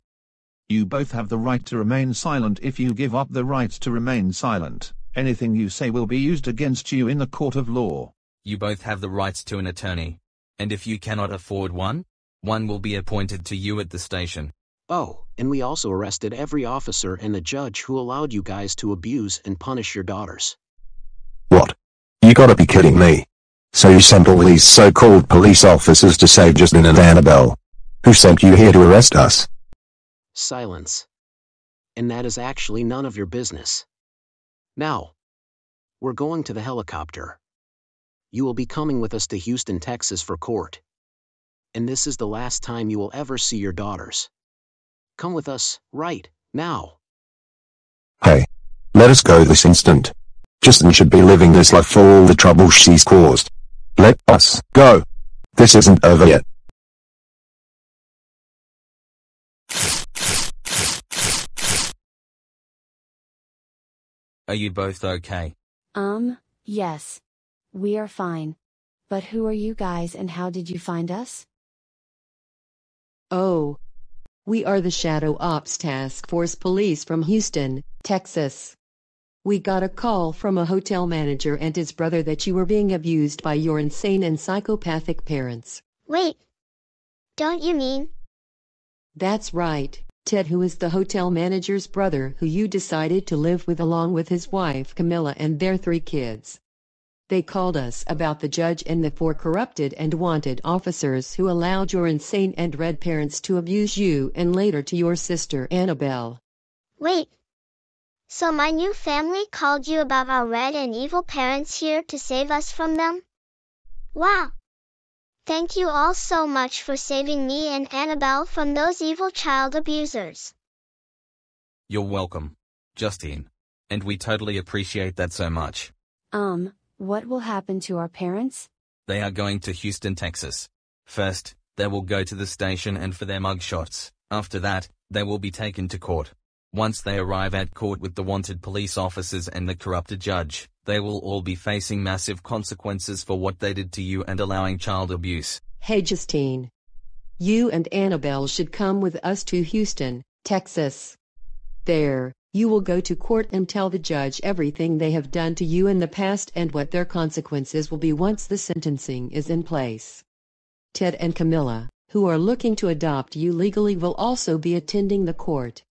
You both have the right to remain silent. If you give up the right to remain silent, anything you say will be used against you in the court of law. You both have the rights to an attorney. And if you cannot afford one will be appointed to you at the station. Oh, and we also arrested every officer and the judge who allowed you guys to abuse and punish your daughters. What? You gotta be kidding me. So you sent all these so-called police officers to save Justine and Annabelle? Who sent you here to arrest us? Silence. And that is actually none of your business. Now, we're going to the helicopter. You will be coming with us to Houston, Texas for court. And this is the last time you will ever see your daughters. Come with us, right, now. Hey. Let us go this instant. Justine should be living this life for all the trouble she's caused. Let us go. This isn't over yet. Are you both okay? Yes. We are fine. But who are you guys and how did you find us? Oh. We are the Shadow Ops Task Force Police from Houston, Texas. We got a call from a hotel manager and his brother that you were being abused by your insane and psychopathic parents. Wait. Don't you mean? That's right, Ted, who is the hotel manager's brother who you decided to live with along with his wife Camilla and their 3 kids. They called us about the judge and the 4 corrupted and wanted officers who allowed your insane and red parents to abuse you and later to your sister Annabelle. Wait. So my new family called you about our red and evil parents here to save us from them? Wow. Thank you all so much for saving me and Annabelle from those evil child abusers. You're welcome, Justine. And we totally appreciate that so much. What will happen to our parents? They are going to Houston, Texas. First, they will go to the station and for their mugshots. After that, they will be taken to court. Once they arrive at court with the wanted police officers and the corrupted judge, they will all be facing massive consequences for what they did to you and allowing child abuse. Hey Justine. You and Annabelle should come with us to Houston, Texas. There, you will go to court and tell the judge everything they have done to you in the past and what their consequences will be once the sentencing is in place. Ted and Camilla, who are looking to adopt you legally, will also be attending the court.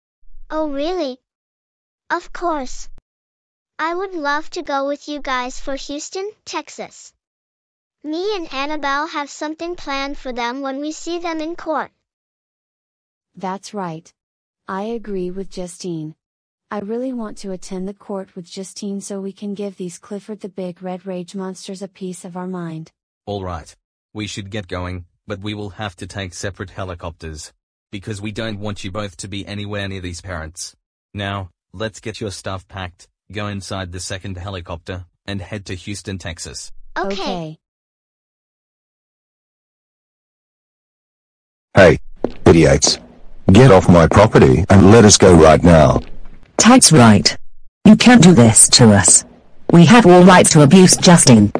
Oh really? Of course. I would love to go with you guys for Houston, Texas. Me and Annabelle have something planned for them when we see them in court. That's right. I agree with Justine. I really want to attend the court with Justine so we can give these Clifford the Big Red Rage monsters a piece of our mind. Alright. We should get going, but we will have to take separate helicopters. Because we don't want you both to be anywhere near these parents. Now, let's get your stuff packed, go inside the second helicopter, and head to Houston, Texas. Okay. Hey, idiots. Get off my property and let us go right now. That's right. You can't do this to us. We have all rights to abuse Justine.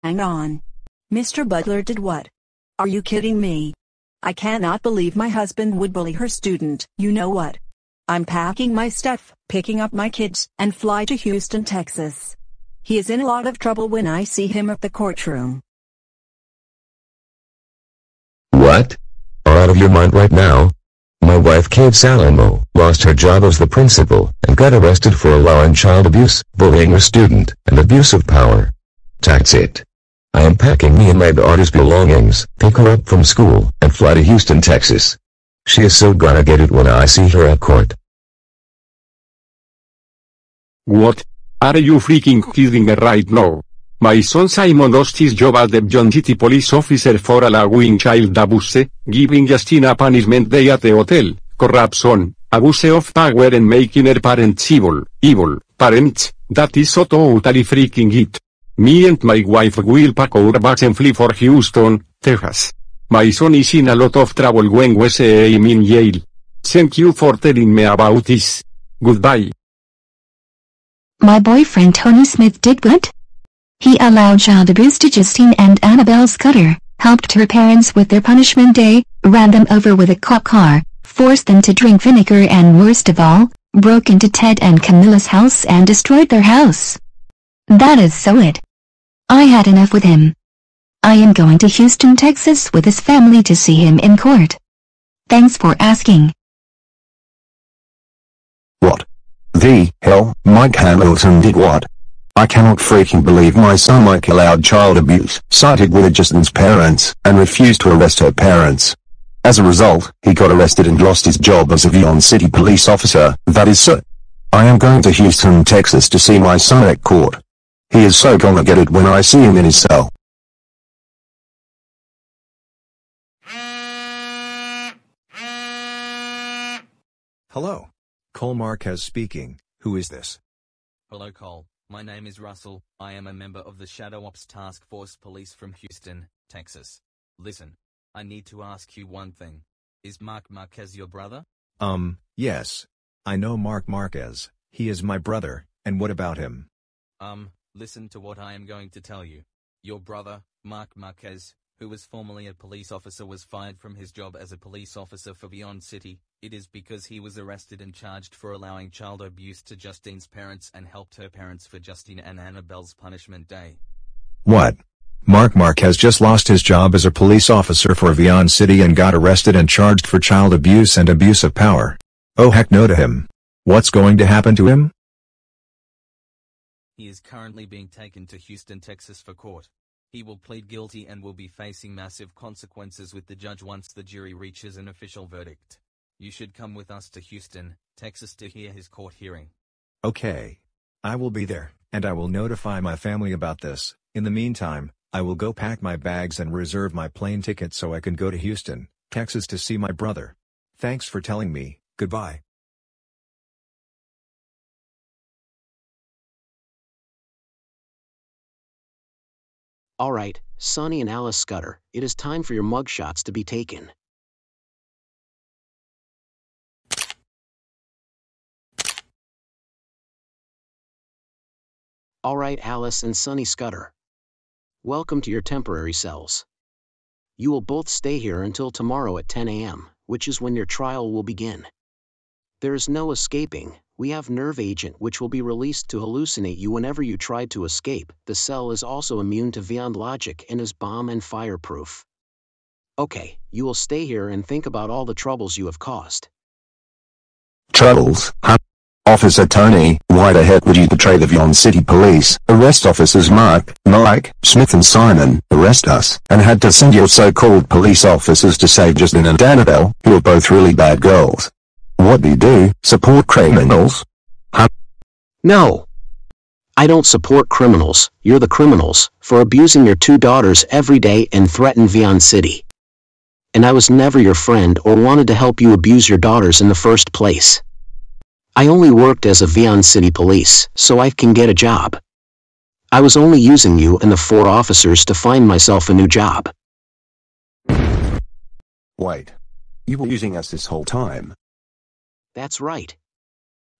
Hang on. Mr. Butler did what? Are you kidding me? I cannot believe my husband would bully her student. You know what? I'm packing my stuff, picking up my kids, and fly to Houston, Texas. He is in a lot of trouble when I see him at the courtroom. What? Are out of your mind right now? My wife Kate Salamo lost her job as the principal and got arrested for allowing child abuse, bullying her student, and abuse of power. That's it. I am packing me and my daughter's belongings, pick her up from school, and fly to Houston, Texas. She is so gonna get it when I see her at court. What? Are you freaking kidding me right now? My son Simon lost his job as the Vyond City Police officer for allowing child abuse, giving Justine a punishment day at the hotel, corruption, abuse of power and making her parents evil parents, that is so totally freaking it. Me and my wife will pack our bags and flee for Houston, Texas. My son is in a lot of trouble when we see him in jail. Thank you for telling me about this. Goodbye. My boyfriend Tony Smith did what? He allowed child abuse to Justine and Annabelle Scudder, helped her parents with their punishment day, ran them over with a cop car, forced them to drink vinegar, and worst of all, broke into Ted and Camilla's house and destroyed their house. That is so it. I had enough with him. I am going to Houston, Texas with his family to see him in court. Thanks for asking. What the hell? Mike Hamilton did what? I cannot freaking believe my son Mike allowed child abuse, sided with Justine's parents, and refused to arrest her parents. As a result, he got arrested and lost his job as a Vyond City Police officer. That is so. I am going to Houston, Texas to see my son at court. He is so gonna get it when I see him in his cell. Hello. Cole Marquez speaking. Who is this? Hello Cole, my name is Russell. I am a member of the Shadow Ops Task Force Police from Houston, Texas. Listen, I need to ask you one thing. Is Mark Marquez your brother? Yes. I know Mark Marquez. He is my brother, and what about him? Listen to what I am going to tell you. Your brother, Mark Marquez, who was formerly a police officer, was fired from his job as a police officer for Vyond City. It is because he was arrested and charged for allowing child abuse to Justine's parents and helped her parents for Justine and Annabelle's punishment day. What? Mark Marquez just lost his job as a police officer for Vyond City and got arrested and charged for child abuse and abuse of power. Oh heck no to him. What's going to happen to him? He is currently being taken to Houston, Texas for court. He will plead guilty and will be facing massive consequences with the judge once the jury reaches an official verdict. You should come with us to Houston, Texas to hear his court hearing. Okay. I will be there, and I will notify my family about this. In the meantime, I will go pack my bags and reserve my plane ticket so I can go to Houston, Texas to see my brother. Thanks for telling me. Goodbye. Alright, Sonny and Alice Scudder, it is time for your mugshots to be taken. Alright, Alice and Sonny Scudder. Welcome to your temporary cells. You will both stay here until tomorrow at 10 a.m., which is when your trial will begin. There is no escaping. We have nerve agent which will be released to hallucinate you whenever you try to escape. The cell is also immune to Vyond logic and is bomb and fireproof. Okay, you will stay here and think about all the troubles you have caused. Troubles, huh? Officer Tony, why the heck would you betray the Vyond City Police? Arrest officers Mark, Mike, Smith and Simon, arrest us, and had to send your so-called police officers to save Justine and Annabelle, who are both really bad girls. What do you do? Support criminals? Huh? No. I don't support criminals, you're the criminals, for abusing your two daughters every day and threaten Vyond City. And I was never your friend or wanted to help you abuse your daughters in the first place. I only worked as a Vyond City Police, so I can get a job. I was only using you and the 4 officers to find myself a new job. Wait. You were using us this whole time? That's right.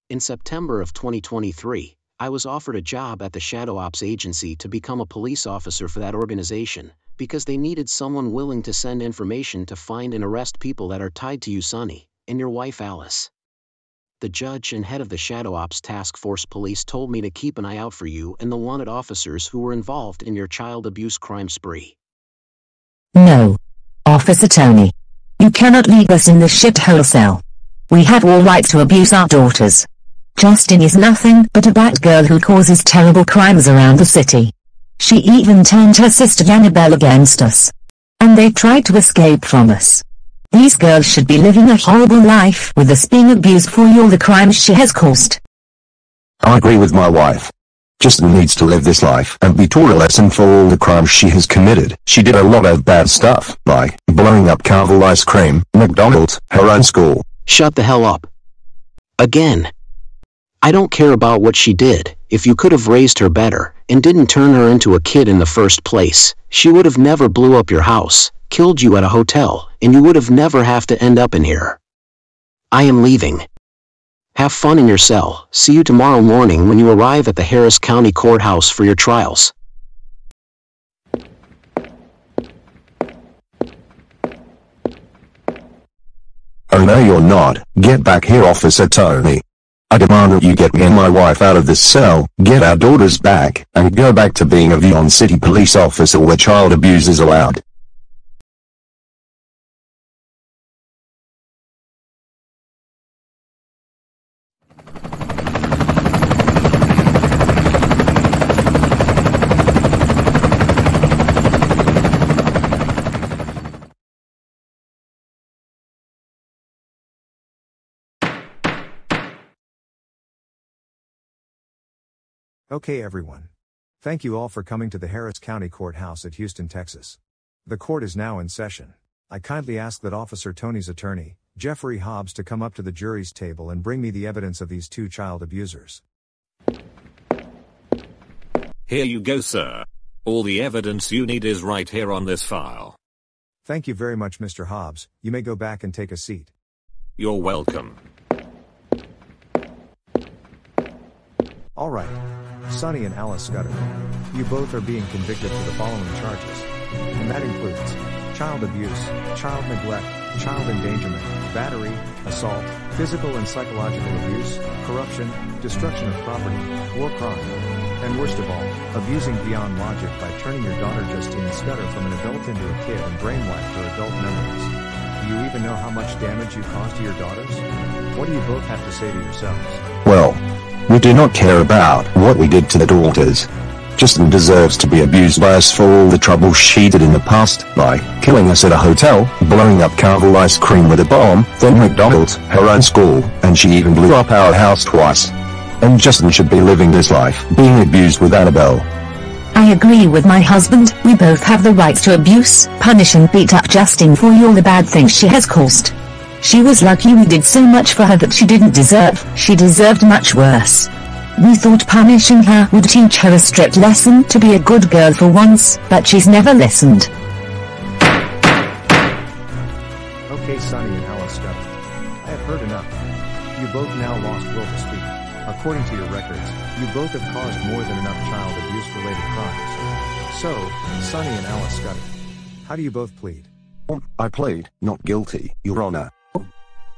In September of 2023, I was offered a job at the Shadow Ops Agency to become a police officer for that organization, because they needed someone willing to send information to find and arrest people that are tied to you, Sonny, and your wife Alice. The judge and head of the Shadow Ops Task Force Police told me to keep an eye out for you and the wanted officers who were involved in your child abuse crime spree. No. Officer Tony. You cannot leave us in this shithole cell. We have all rights to abuse our daughters. Justine is nothing but a bad girl who causes terrible crimes around the city. She even turned her sister Annabelle against us. And they tried to escape from us. These girls should be living a horrible life with us being abused for all the crimes she has caused. I agree with my wife. Justine needs to live this life and be taught a lesson for all the crimes she has committed. She did a lot of bad stuff, like blowing up Carvel ice cream, McDonald's, her own school. Shut the hell up. Again. I don't care about what she did. If you could have raised her better, and didn't turn her into a kid in the first place, she would have never blew up your house, killed you at a hotel, and you would have never have to end up in here. I am leaving. Have fun in your cell. See you tomorrow morning when you arrive at the Harris County Courthouse for your trials. Oh no you're not. Get back here, Officer Tony. I demand that you get me and my wife out of this cell, get our daughters back, and go back to being a Vyond City police officer where child abuse is allowed. Okay everyone. Thank you all for coming to the Harris County Courthouse at Houston, Texas. The court is now in session. I kindly ask that Officer Tony's attorney, Jeffrey Hobbs, to come up to the jury's table and bring me the evidence of these 2 child abusers. Here you go, sir. All the evidence you need is right here on this file. Thank you very much, Mr. Hobbs. You may go back and take a seat. You're welcome. All right. Sonny and Alice Scudder. You both are being convicted for the following charges. And that includes child abuse, child neglect, child endangerment, battery, assault, physical and psychological abuse, corruption, destruction of property, war crime, and worst of all, abusing beyond logic by turning your daughter Justine Scudder from an adult into a kid and brainwashed her adult memories. Do you even know how much damage you caused to your daughters? What do you both have to say to yourselves? Well, we do not care about what we did to the daughters. Justine deserves to be abused by us for all the trouble she did in the past, like killing us at a hotel, blowing up Carvel ice cream with a bomb, then McDonald's, her own school, and she even blew up our house twice. And Justine should be living this life, being abused with Annabelle. I agree with my husband. We both have the rights to abuse, punish and beat up Justine for all the bad things she has caused. She was lucky we did so much for her that she didn't deserve. She deserved much worse. We thought punishing her would teach her a strict lesson to be a good girl for once, but she's never listened. Okay, Sonny and Alice Scudder. I have heard enough. You both now lost will to speak. According to your records, you both have caused more than enough child abuse-related crimes. So, Sonny and Alice Scudder, how do you both plead? I plead not guilty, Your Honor.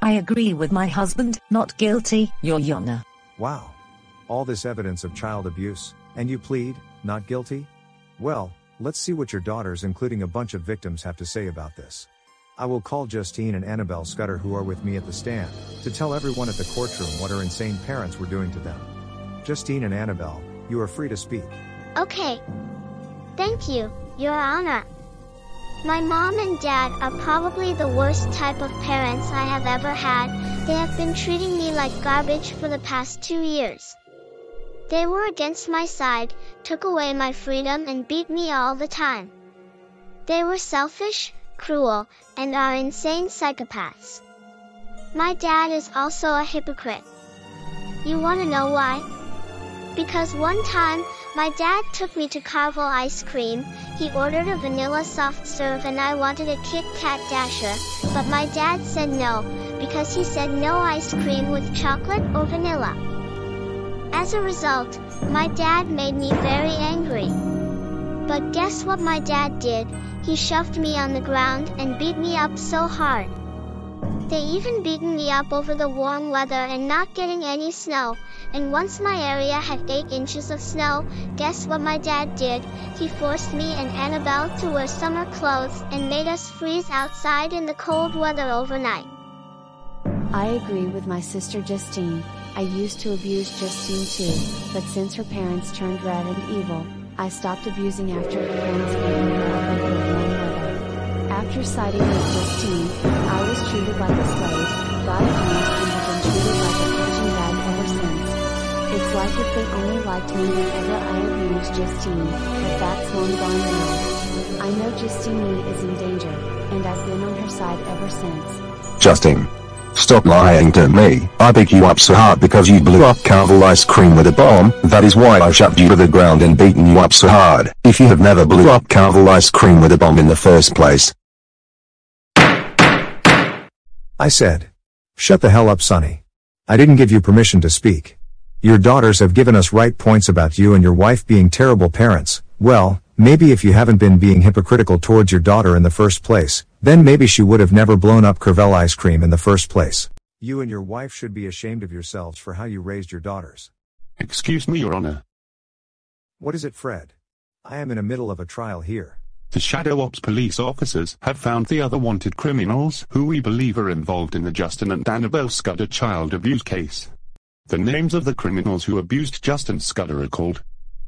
I agree with my husband, not guilty, Your Honor. Wow. All this evidence of child abuse, and you plead not guilty? Well, let's see what your daughters, including a bunch of victims, have to say about this. I will call Justine and Annabelle Scudder, who are with me at the stand, to tell everyone at the courtroom what her insane parents were doing to them. Justine and Annabelle, you are free to speak. Okay. Thank you, Your Honor. My mom and dad are probably the worst type of parents I have ever had. They have been treating me like garbage for the past 2 years. They were against my side, took away my freedom and beat me all the time. They were selfish, cruel, and are insane psychopaths. My dad is also a hypocrite. You want to know why? Because one time, my dad took me to Carvel ice cream. He ordered a vanilla soft serve and I wanted a Kit Kat Dasher, but my dad said no, because he said no ice cream with chocolate or vanilla. As a result, my dad made me very angry. But guess what my dad did? He shoved me on the ground and beat me up so hard. They even beaten me up over the warm weather and not getting any snow. And once my area had 8 inches of snow, guess what my dad did? He forced me and Annabelle to wear summer clothes and made us freeze outside in the cold weather overnight. I agree with my sister Justine. I used to abuse Justine too, but since her parents turned red and evil, I stopped abusing after her parents beating her up over the warm weather. After siding with Justine, I was treated like a slave, got abused and have been treated like a punching bag ever since. It's like if they only liked me whenever I abused Justine, but that's long gone now. I know Justine is in danger, and I've been on her side ever since. Justine. Stop lying to me. I picked you up so hard because you blew up Carvel ice cream with a bomb. That is why I shoved you to the ground and beaten you up so hard. If you have never blew up Carvel ice cream with a bomb in the first place. I said. Shut the hell up, Sonny. I didn't give you permission to speak. Your daughters have given us right points about you and your wife being terrible parents. Well, maybe if you haven't been being hypocritical towards your daughter in the first place, then maybe she would have never blown up Carvel ice cream in the first place. You and your wife should be ashamed of yourselves for how you raised your daughters. Excuse me, Your Honor. What is it, Fred? I am in the middle of a trial here. The Shadow Ops police officers have found the other wanted criminals who we believe are involved in the Justine and Annabelle Scudder child abuse case. The names of the criminals who abused Justine Scudder are called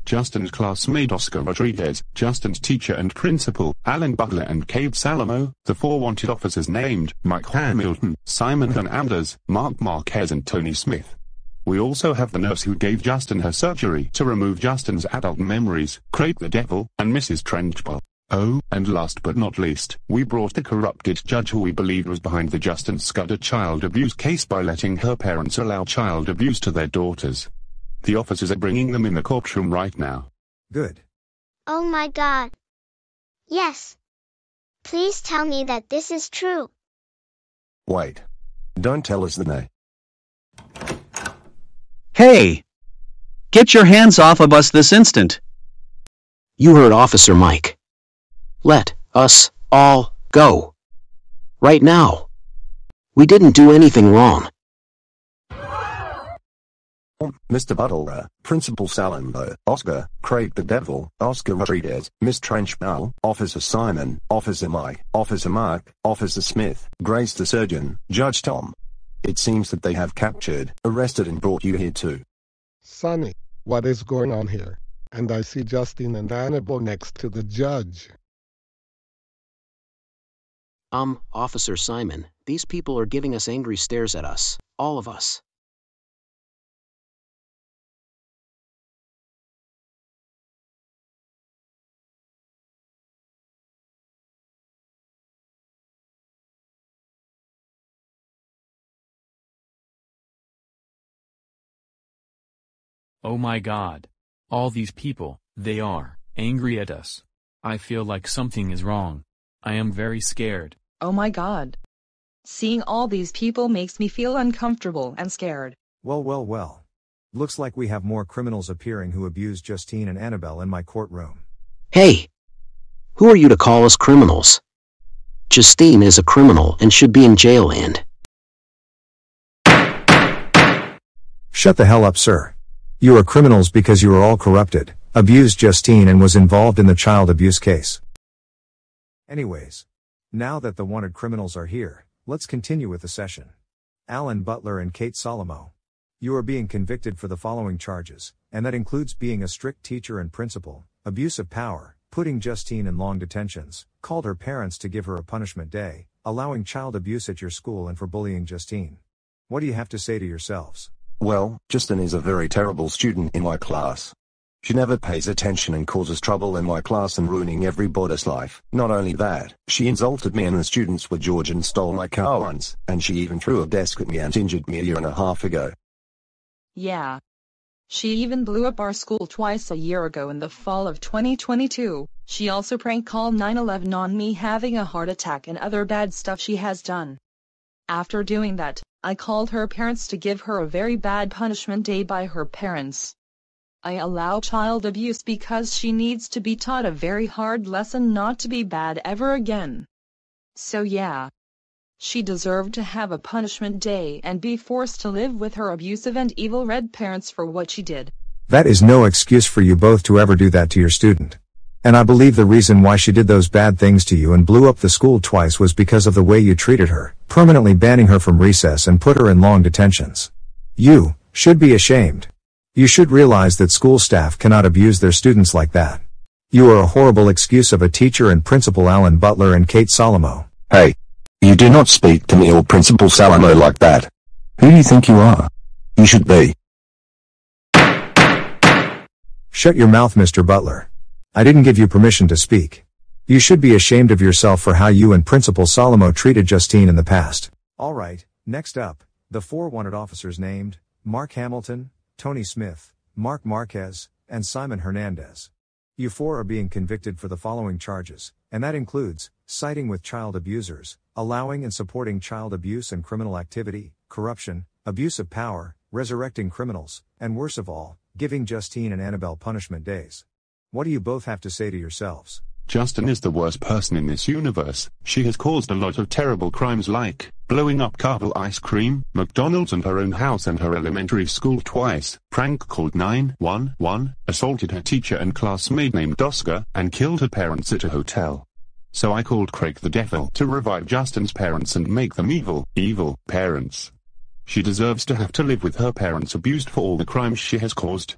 Justine's classmate Oscar Rodriguez, Justine's teacher and principal, Alan Butler and Cade Salamo, the 4 wanted officers named Mike Hamilton, Simon Hernandez, Mark Marquez and Tony Smith. We also have the nurse who gave Justine her surgery to remove Justine's adult memories, Craig the Devil, and Mrs. Trenchbull. Oh, and last but not least, we brought the corrupted judge who we believed was behind the Justine Scudder child abuse case by letting her parents allow child abuse to their daughters. The officers are bringing them in the courtroom right now. Good. Oh my God. Yes. Please tell me that this is true. Wait. Don't tell us the name. Hey! Get your hands off of us this instant! You heard Officer Mike. Let us all go. Right now. We didn't do anything wrong. Mr. Butler, Principal Salamo, Oscar, Craig the Devil, Oscar Rodriguez, Miss Trenchbull, Officer Simon, Officer Mike, Officer Mark, Officer Smith, Grace the Surgeon, Judge Tom. It seems that they have captured, arrested and brought you here too. Sonny, what is going on here? And I see Justine and Annabelle next to the judge. Officer Simon, these people are giving us angry stares at us, all of us. Oh my God. All these people, they are angry at us. I feel like something is wrong. I am very scared. Oh my God. Seeing all these people makes me feel uncomfortable and scared. Well. Looks like we have more criminals appearing who abused Justine and Annabelle in my courtroom. Hey! Who are you to call us criminals? Justine is a criminal and should be in jail and... Shut the hell up, sir. You are criminals because you are all corrupted, abused Justine and was involved in the child abuse case. Anyways. Now that the wanted criminals are here, let's continue with the session. Alan Butler and Kate Salamo. You are being convicted for the following charges, and that includes being a strict teacher and principal, abuse of power, putting Justine in long detentions, called her parents to give her a punishment day, allowing child abuse at your school and for bullying Justine. What do you have to say to yourselves? Well, Justine is a very terrible student in my class. She never pays attention and causes trouble in my class and ruining everybody's life. Not only that, she insulted me and the students with George and stole my car once, and she even threw a desk at me and injured me a year and a half ago. Yeah. She even blew up our school twice a year ago in the fall of 2022. She also prank called 9/11 on me having a heart attack and other bad stuff she has done. After doing that, I called her parents to give her a very bad punishment day by her parents. I allow child abuse because she needs to be taught a very hard lesson not to be bad ever again. So yeah. She deserved to have a punishment day and be forced to live with her abusive and evil red parents for what she did. That is no excuse for you both to ever do that to your student. And I believe the reason why she did those bad things to you and blew up the school twice was because of the way you treated her, permanently banning her from recess and put her in long detentions. You should be ashamed. You should realize that school staff cannot abuse their students like that. You are a horrible excuse of a teacher and Principal Alan Butler and Kate Salamo. Hey! You do not speak to me or Principal Salamo like that. Who do you think you are? You should be. Shut your mouth, Mr. Butler. I didn't give you permission to speak. You should be ashamed of yourself for how you and Principal Salamo treated Justine in the past. Alright, next up, the 4 wanted officers named Mark Hamilton, Tony Smith, Mark Marquez, and Simon Hernandez. You 4 are being convicted for the following charges, and that includes siding with child abusers, allowing and supporting child abuse and criminal activity, corruption, abuse of power, resurrecting criminals, and worst of all, giving Justine and Annabelle punishment days. What do you both have to say to yourselves? Justine is the worst person in this universe. She has caused a lot of terrible crimes like blowing up Carvel ice cream, McDonald's and her own house and her elementary school twice, prank called 911, assaulted her teacher and classmate named Oscar, and killed her parents at a hotel. So I called Craig the Devil to revive Justine's parents and make them evil parents. She deserves to have to live with her parents abused for all the crimes she has caused.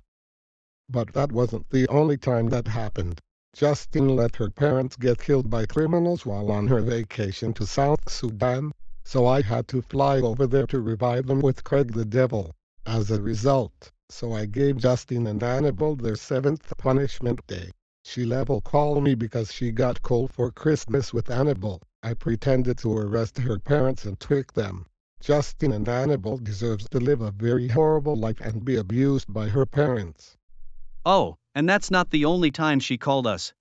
But that wasn't the only time that happened. Justine let her parents get killed by criminals while on her vacation to South Sudan, so I had to fly over there to revive them with Craig the Devil. As a result, so I gave Justine and Annabelle their 7th punishment day. She level called me because she got cold for Christmas with Annabelle. I pretended to arrest her parents and trick them. Justine and Annabelle deserves to live a very horrible life and be abused by her parents. Oh, and that's not the only time she called us.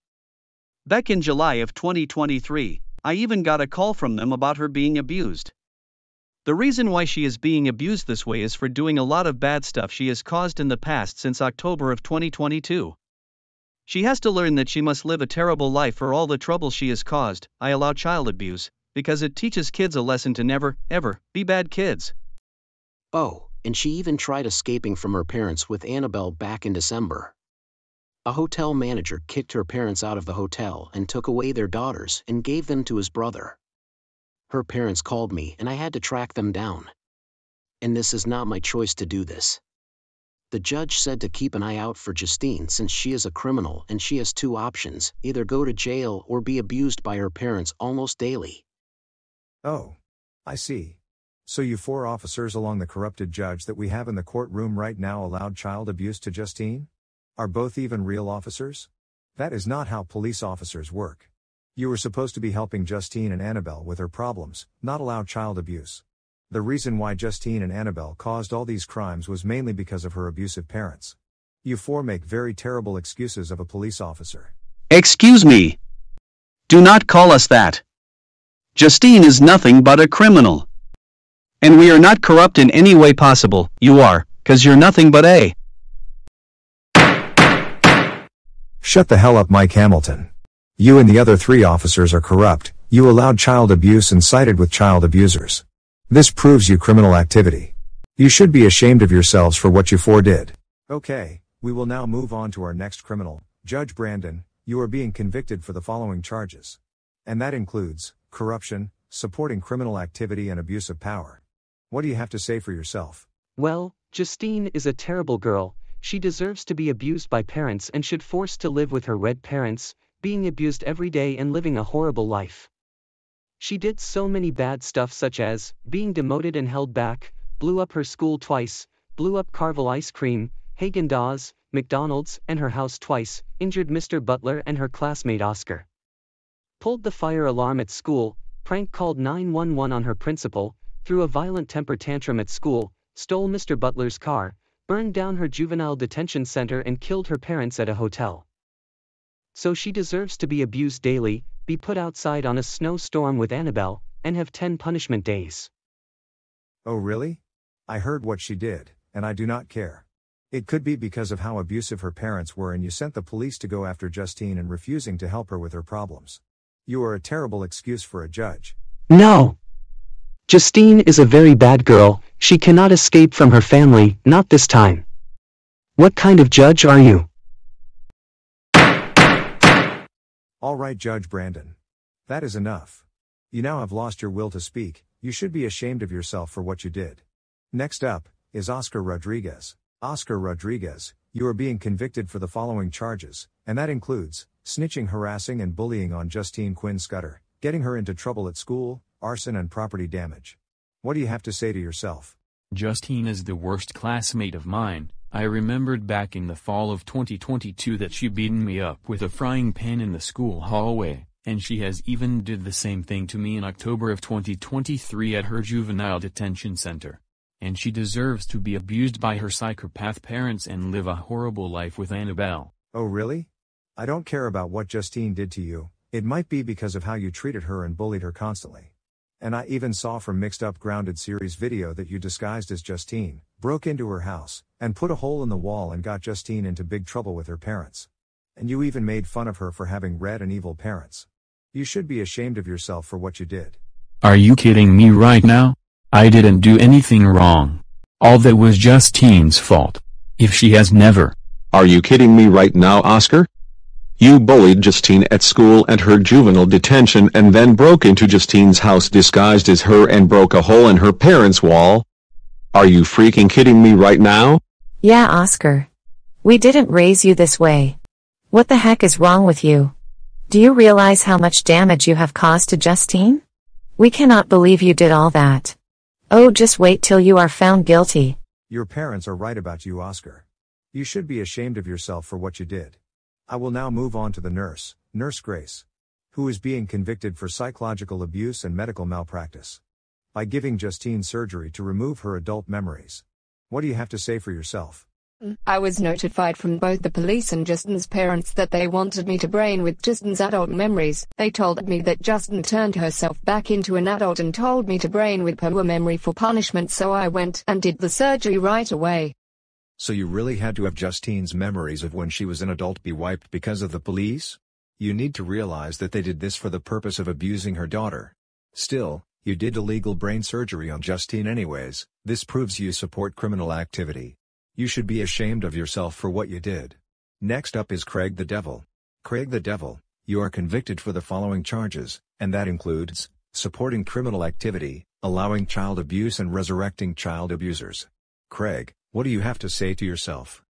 Back in July of 2023, I even got a call from them about her being abused. The reason why she is being abused this way is for doing a lot of bad stuff she has caused in the past since October of 2022. She has to learn that she must live a terrible life for all the trouble she has caused. I allow child abuse, because it teaches kids a lesson to never, ever, be bad kids. Oh, and she even tried escaping from her parents with Annabelle back in December. A hotel manager kicked her parents out of the hotel and took away their daughters and gave them to his brother. Her parents called me and I had to track them down. And this is not my choice to do this. The judge said to keep an eye out for Justine since she is a criminal and she has 2 options, either go to jail or be abused by her parents almost daily. Oh. I see. So you 4 officers along the corrupted judge that we have in the courtroom right now allowed child abuse to Justine? Are both even real officers? That is not how police officers work. You were supposed to be helping Justine and Annabelle with her problems, not allow child abuse. The reason why Justine and Annabelle caused all these crimes was mainly because of her abusive parents. You four make very terrible excuses of a police officer. Excuse me. Do not call us that. Justine is nothing but a criminal. And we are not corrupt in any way possible. You are, 'cause you're nothing but a... Shut the hell up, Mike Hamilton. You and the other 3 officers are corrupt. You allowed child abuse and sided with child abusers. This proves you criminal activity. You should be ashamed of yourselves for what you four did. Okay, we will now move on to our next criminal. Judge Brandon, you are being convicted for the following charges. And that includes corruption, supporting criminal activity and abuse of power. What do you have to say for yourself? Well, Justine is a terrible girl. She deserves to be abused by parents and should forced to live with her red parents, being abused every day and living a horrible life. She did so many bad stuff such as being demoted and held back, blew up her school twice, blew up Carvel ice cream, Haagen-Dazs, McDonald's, and her house twice, injured Mr. Butler and her classmate Oscar. Pulled the fire alarm at school, prank called 911 on her principal, threw a violent temper tantrum at school, stole Mr. Butler's car, burned down her juvenile detention center and killed her parents at a hotel. So she deserves to be abused daily, be put outside on a snowstorm with Annabelle, and have 10 punishment days. Oh really? I heard what she did, and I do not care. It could be because of how abusive her parents were and you sent the police to go after Justine and refusing to help her with her problems. You are a terrible excuse for a judge. No! Justine is a very bad girl. She cannot escape from her family, not this time. What kind of judge are you? Alright, Judge Brandon. That is enough. You now have lost your will to speak. You should be ashamed of yourself for what you did. Next up is Oscar Rodriguez. Oscar Rodriguez, you are being convicted for the following charges, and that includes snitching, harassing and bullying on Justine Quinn Scudder, getting her into trouble at school, arson and property damage. What do you have to say to yourself? Justine is the worst classmate of mine. I remembered back in the fall of 2022 that she beaten me up with a frying pan in the school hallway, and she has even did the same thing to me in October of 2023 at her juvenile detention center. And she deserves to be abused by her psychopath parents and live a horrible life with Annabelle. Oh really? I don't care about what Justine did to you. It might be because of how you treated her and bullied her constantly. And I even saw from Mixed Up Grounded series video that you disguised as Justine, broke into her house, and put a hole in the wall and got Justine into big trouble with her parents. And you even made fun of her for having red and evil parents. You should be ashamed of yourself for what you did. Are you kidding me right now? I didn't do anything wrong. All that was Justine's fault. If she has never... Are you kidding me right now, Oscar? You bullied Justine at school and her juvenile detention and then broke into Justine's house disguised as her and broke a hole in her parents' wall? Are you freaking kidding me right now? Yeah, Oscar. We didn't raise you this way. What the heck is wrong with you? Do you realize how much damage you have caused to Justine? We cannot believe you did all that. Oh, just wait till you are found guilty. Your parents are right about you, Oscar. You should be ashamed of yourself for what you did. I will now move on to the nurse, Nurse Grace, who is being convicted for psychological abuse and medical malpractice by giving Justine surgery to remove her adult memories. What do you have to say for yourself? I was notified from both the police and Justine's parents that they wanted me to brain with Justine's adult memories. They told me that Justine turned herself back into an adult and told me to brain with her memory for punishment, so I went and did the surgery right away. So you really had to have Justine's memories of when she was an adult be wiped because of the police? You need to realize that they did this for the purpose of abusing her daughter. Still, you did illegal brain surgery on Justine anyways. This proves you support criminal activity. You should be ashamed of yourself for what you did. Next up is Craig the Devil. Craig the Devil, you are convicted for the following charges, and that includes supporting criminal activity, allowing child abuse and resurrecting child abusers. Craig, what do you have to say to yourself?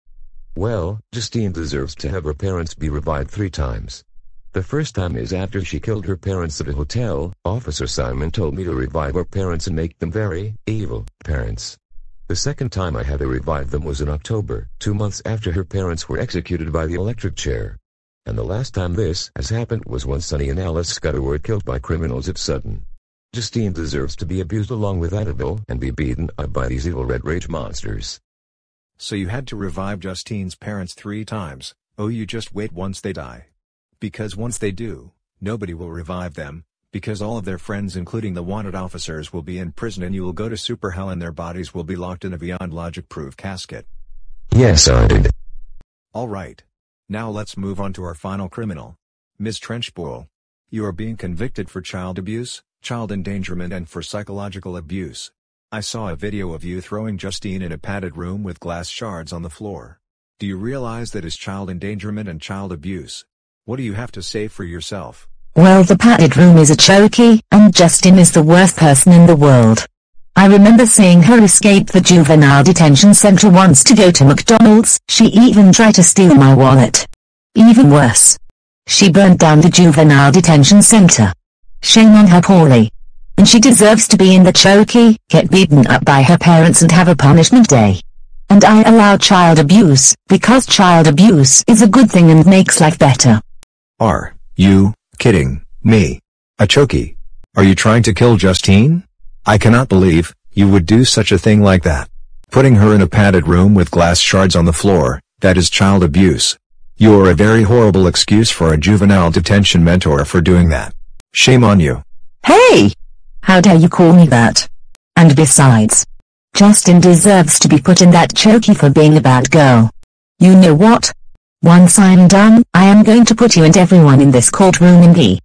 Well, Justine deserves to have her parents be revived 3 times. The first time is after she killed her parents at a hotel. Officer Simon told me to revive her parents and make them very evil parents. The second time I had to revive them was in October, 2 months after her parents were executed by the electric chair. And the last time this has happened was when Sonny and Alice Scudder were killed by criminals at Sutton. Justine deserves to be abused along with Annabelle and be beaten up by these evil red rage monsters. So you had to revive Justine's parents 3 times. Oh, you just wait once they die. Because once they do, nobody will revive them, because all of their friends including the wanted officers will be in prison and you will go to super hell and their bodies will be locked in a beyond logic-proof casket. Yes, I did. Alright. Now let's move on to our final criminal. Ms. Trenchbull. You are being convicted for child abuse, child endangerment and for psychological abuse. I saw a video of you throwing Justine in a padded room with glass shards on the floor. Do you realize that is child endangerment and child abuse? What do you have to say for yourself? Well, the padded room is a chokey, and Justine is the worst person in the world. I remember seeing her escape the juvenile detention center once to go to McDonald's. She even tried to steal my wallet. Even worse. She burned down the juvenile detention center. Shame on her, Paulie. And she deserves to be in the chokey, get beaten up by her parents and have a punishment day. And I allow child abuse, because child abuse is a good thing and makes life better. Are you kidding me? A chokey? Are you trying to kill Justine? I cannot believe you would do such a thing like that. Putting her in a padded room with glass shards on the floor, that is child abuse. You are a very horrible excuse for a juvenile detention mentor for doing that. Shame on you. Hey! How dare you call me that? And besides, Justine deserves to be put in that chokey for being a bad girl. You know what? Once I'm done, I am going to put you and everyone in this courtroom in the...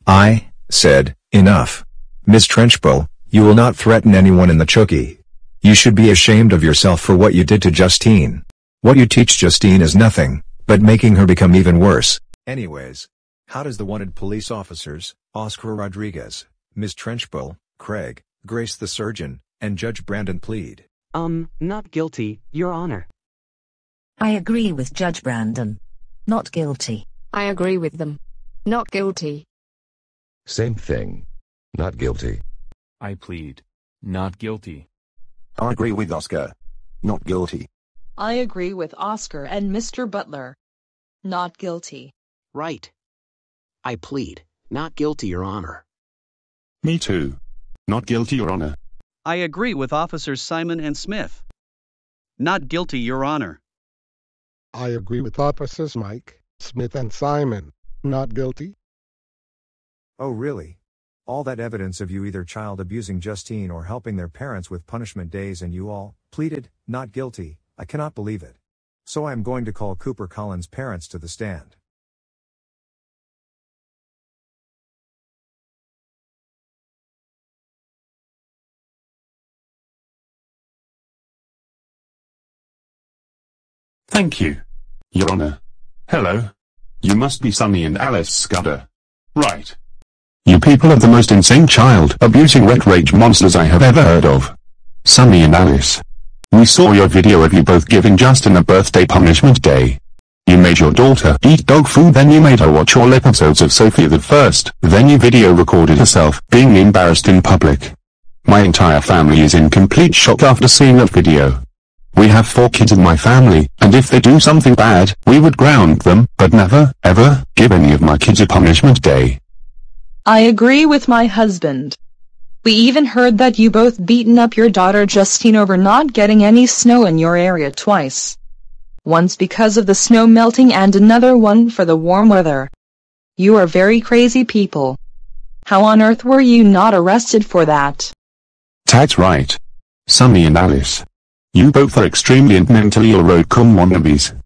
I said, enough. Ms. Trenchbull, you will not threaten anyone in the chokey. You should be ashamed of yourself for what you did to Justine. What you teach Justine is nothing, but making her become even worse. Anyways, how does the wanted police officers, Oscar Rodriguez, Ms. Trenchbull, Craig, Grace the surgeon, and Judge Brandon plead? Not guilty, Your Honor. I agree with Judge Brandon. Not guilty. I agree with them. Not guilty. Same thing. Not guilty. I plead. Not guilty. I agree with Oscar. Not guilty. I agree with Oscar and Mr. Butler. Not guilty. Right. I plead. Not guilty, Your Honor. Me too. Not guilty, Your Honor. I agree with Officers Simon and Smith. Not guilty, Your Honor. I agree with Officers Mike, Smith and Simon. Not guilty. Oh really? All that evidence of you either child abusing Justine or helping their parents with punishment days and you all pleaded, not guilty. I cannot believe it. So I am going to call Cooper Collins' parents to the stand. Thank you, Your Honor. Hello. You must be Sonny and Alice Scudder. Right. You people are the most insane child-abusing red rage monsters I have ever heard of. Sonny and Alice. We saw your video of you both giving Justine a birthday punishment day. You made your daughter eat dog food, then you made her watch all episodes of Sophia the First, then you video recorded herself being embarrassed in public. My entire family is in complete shock after seeing that video. We have 4 kids in my family, and if they do something bad, we would ground them, but never, ever, give any of my kids a punishment day. I agree with my husband. We even heard that you both beaten up your daughter Justine over not getting any snow in your area twice. Once because of the snow melting and another one for the warm weather. You are very crazy people. How on earth were you not arrested for that? That's right. Sonny and Alice. You both are extremely and mentally ill road-cum wannabes.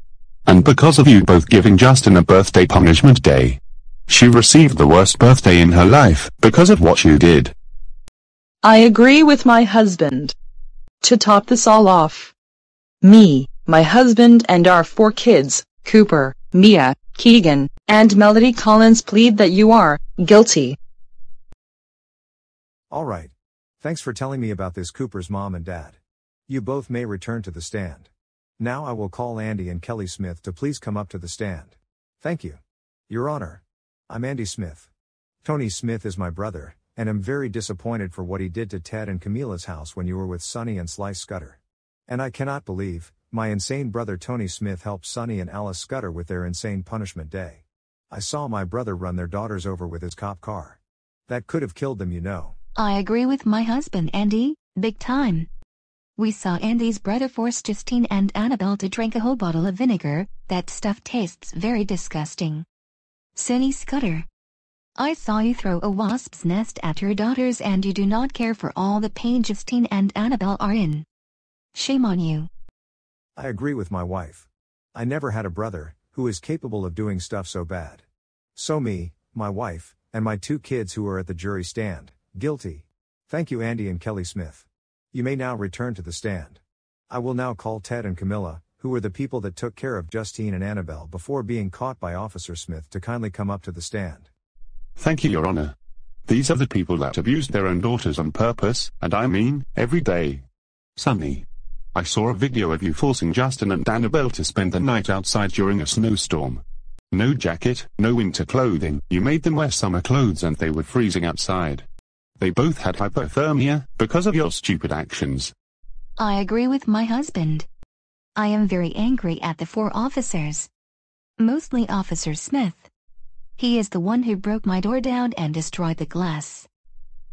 And because of you both giving Justine a birthday punishment day, she received the worst birthday in her life because of what you did. I agree with my husband. To top this all off, me, my husband and our 4 kids, Cooper, Mia, Keegan, and Melody Collins plead that you are guilty. Alright. Thanks for telling me about this Cooper's mom and dad. You both may return to the stand. Now I will call Andy and Kelly Smith to please come up to the stand. Thank you. Your Honor. I'm Andy Smith. Tony Smith is my brother, and I'm very disappointed for what he did to Ted and Camilla's house when you were with Sonny and Slice Scudder. And I cannot believe, my insane brother Tony Smith helped Sonny and Alice Scudder with their insane punishment day. I saw my brother run their daughters over with his cop car. That could have killed them, you know. I agree with my husband Andy, big time. We saw Andy's brother force Justine and Annabelle to drink a whole bottle of vinegar. That stuff tastes very disgusting. Sonny Scudder. I saw you throw a wasp's nest at your daughters and you do not care for all the pain Justine and Annabelle are in. Shame on you. I agree with my wife. I never had a brother who is capable of doing stuff so bad. So me, my wife, and my 2 kids who are at the jury stand, guilty. Thank you, Andy and Kelly Smith. You may now return to the stand. I will now call Ted and Camilla, who were the people that took care of Justine and Annabelle before being caught by Officer Smith, to kindly come up to the stand. Thank you, Your Honor. These are the people that abused their own daughters on purpose, and I mean, every day. Sonny, I saw a video of you forcing Justine and Annabelle to spend the night outside during a snowstorm. No jacket, no winter clothing, you made them wear summer clothes and they were freezing outside. They both had hypothermia because of your stupid actions. I agree with my husband. I am very angry at the 4 officers. Mostly Officer Smith. He is the one who broke my door down and destroyed the glass.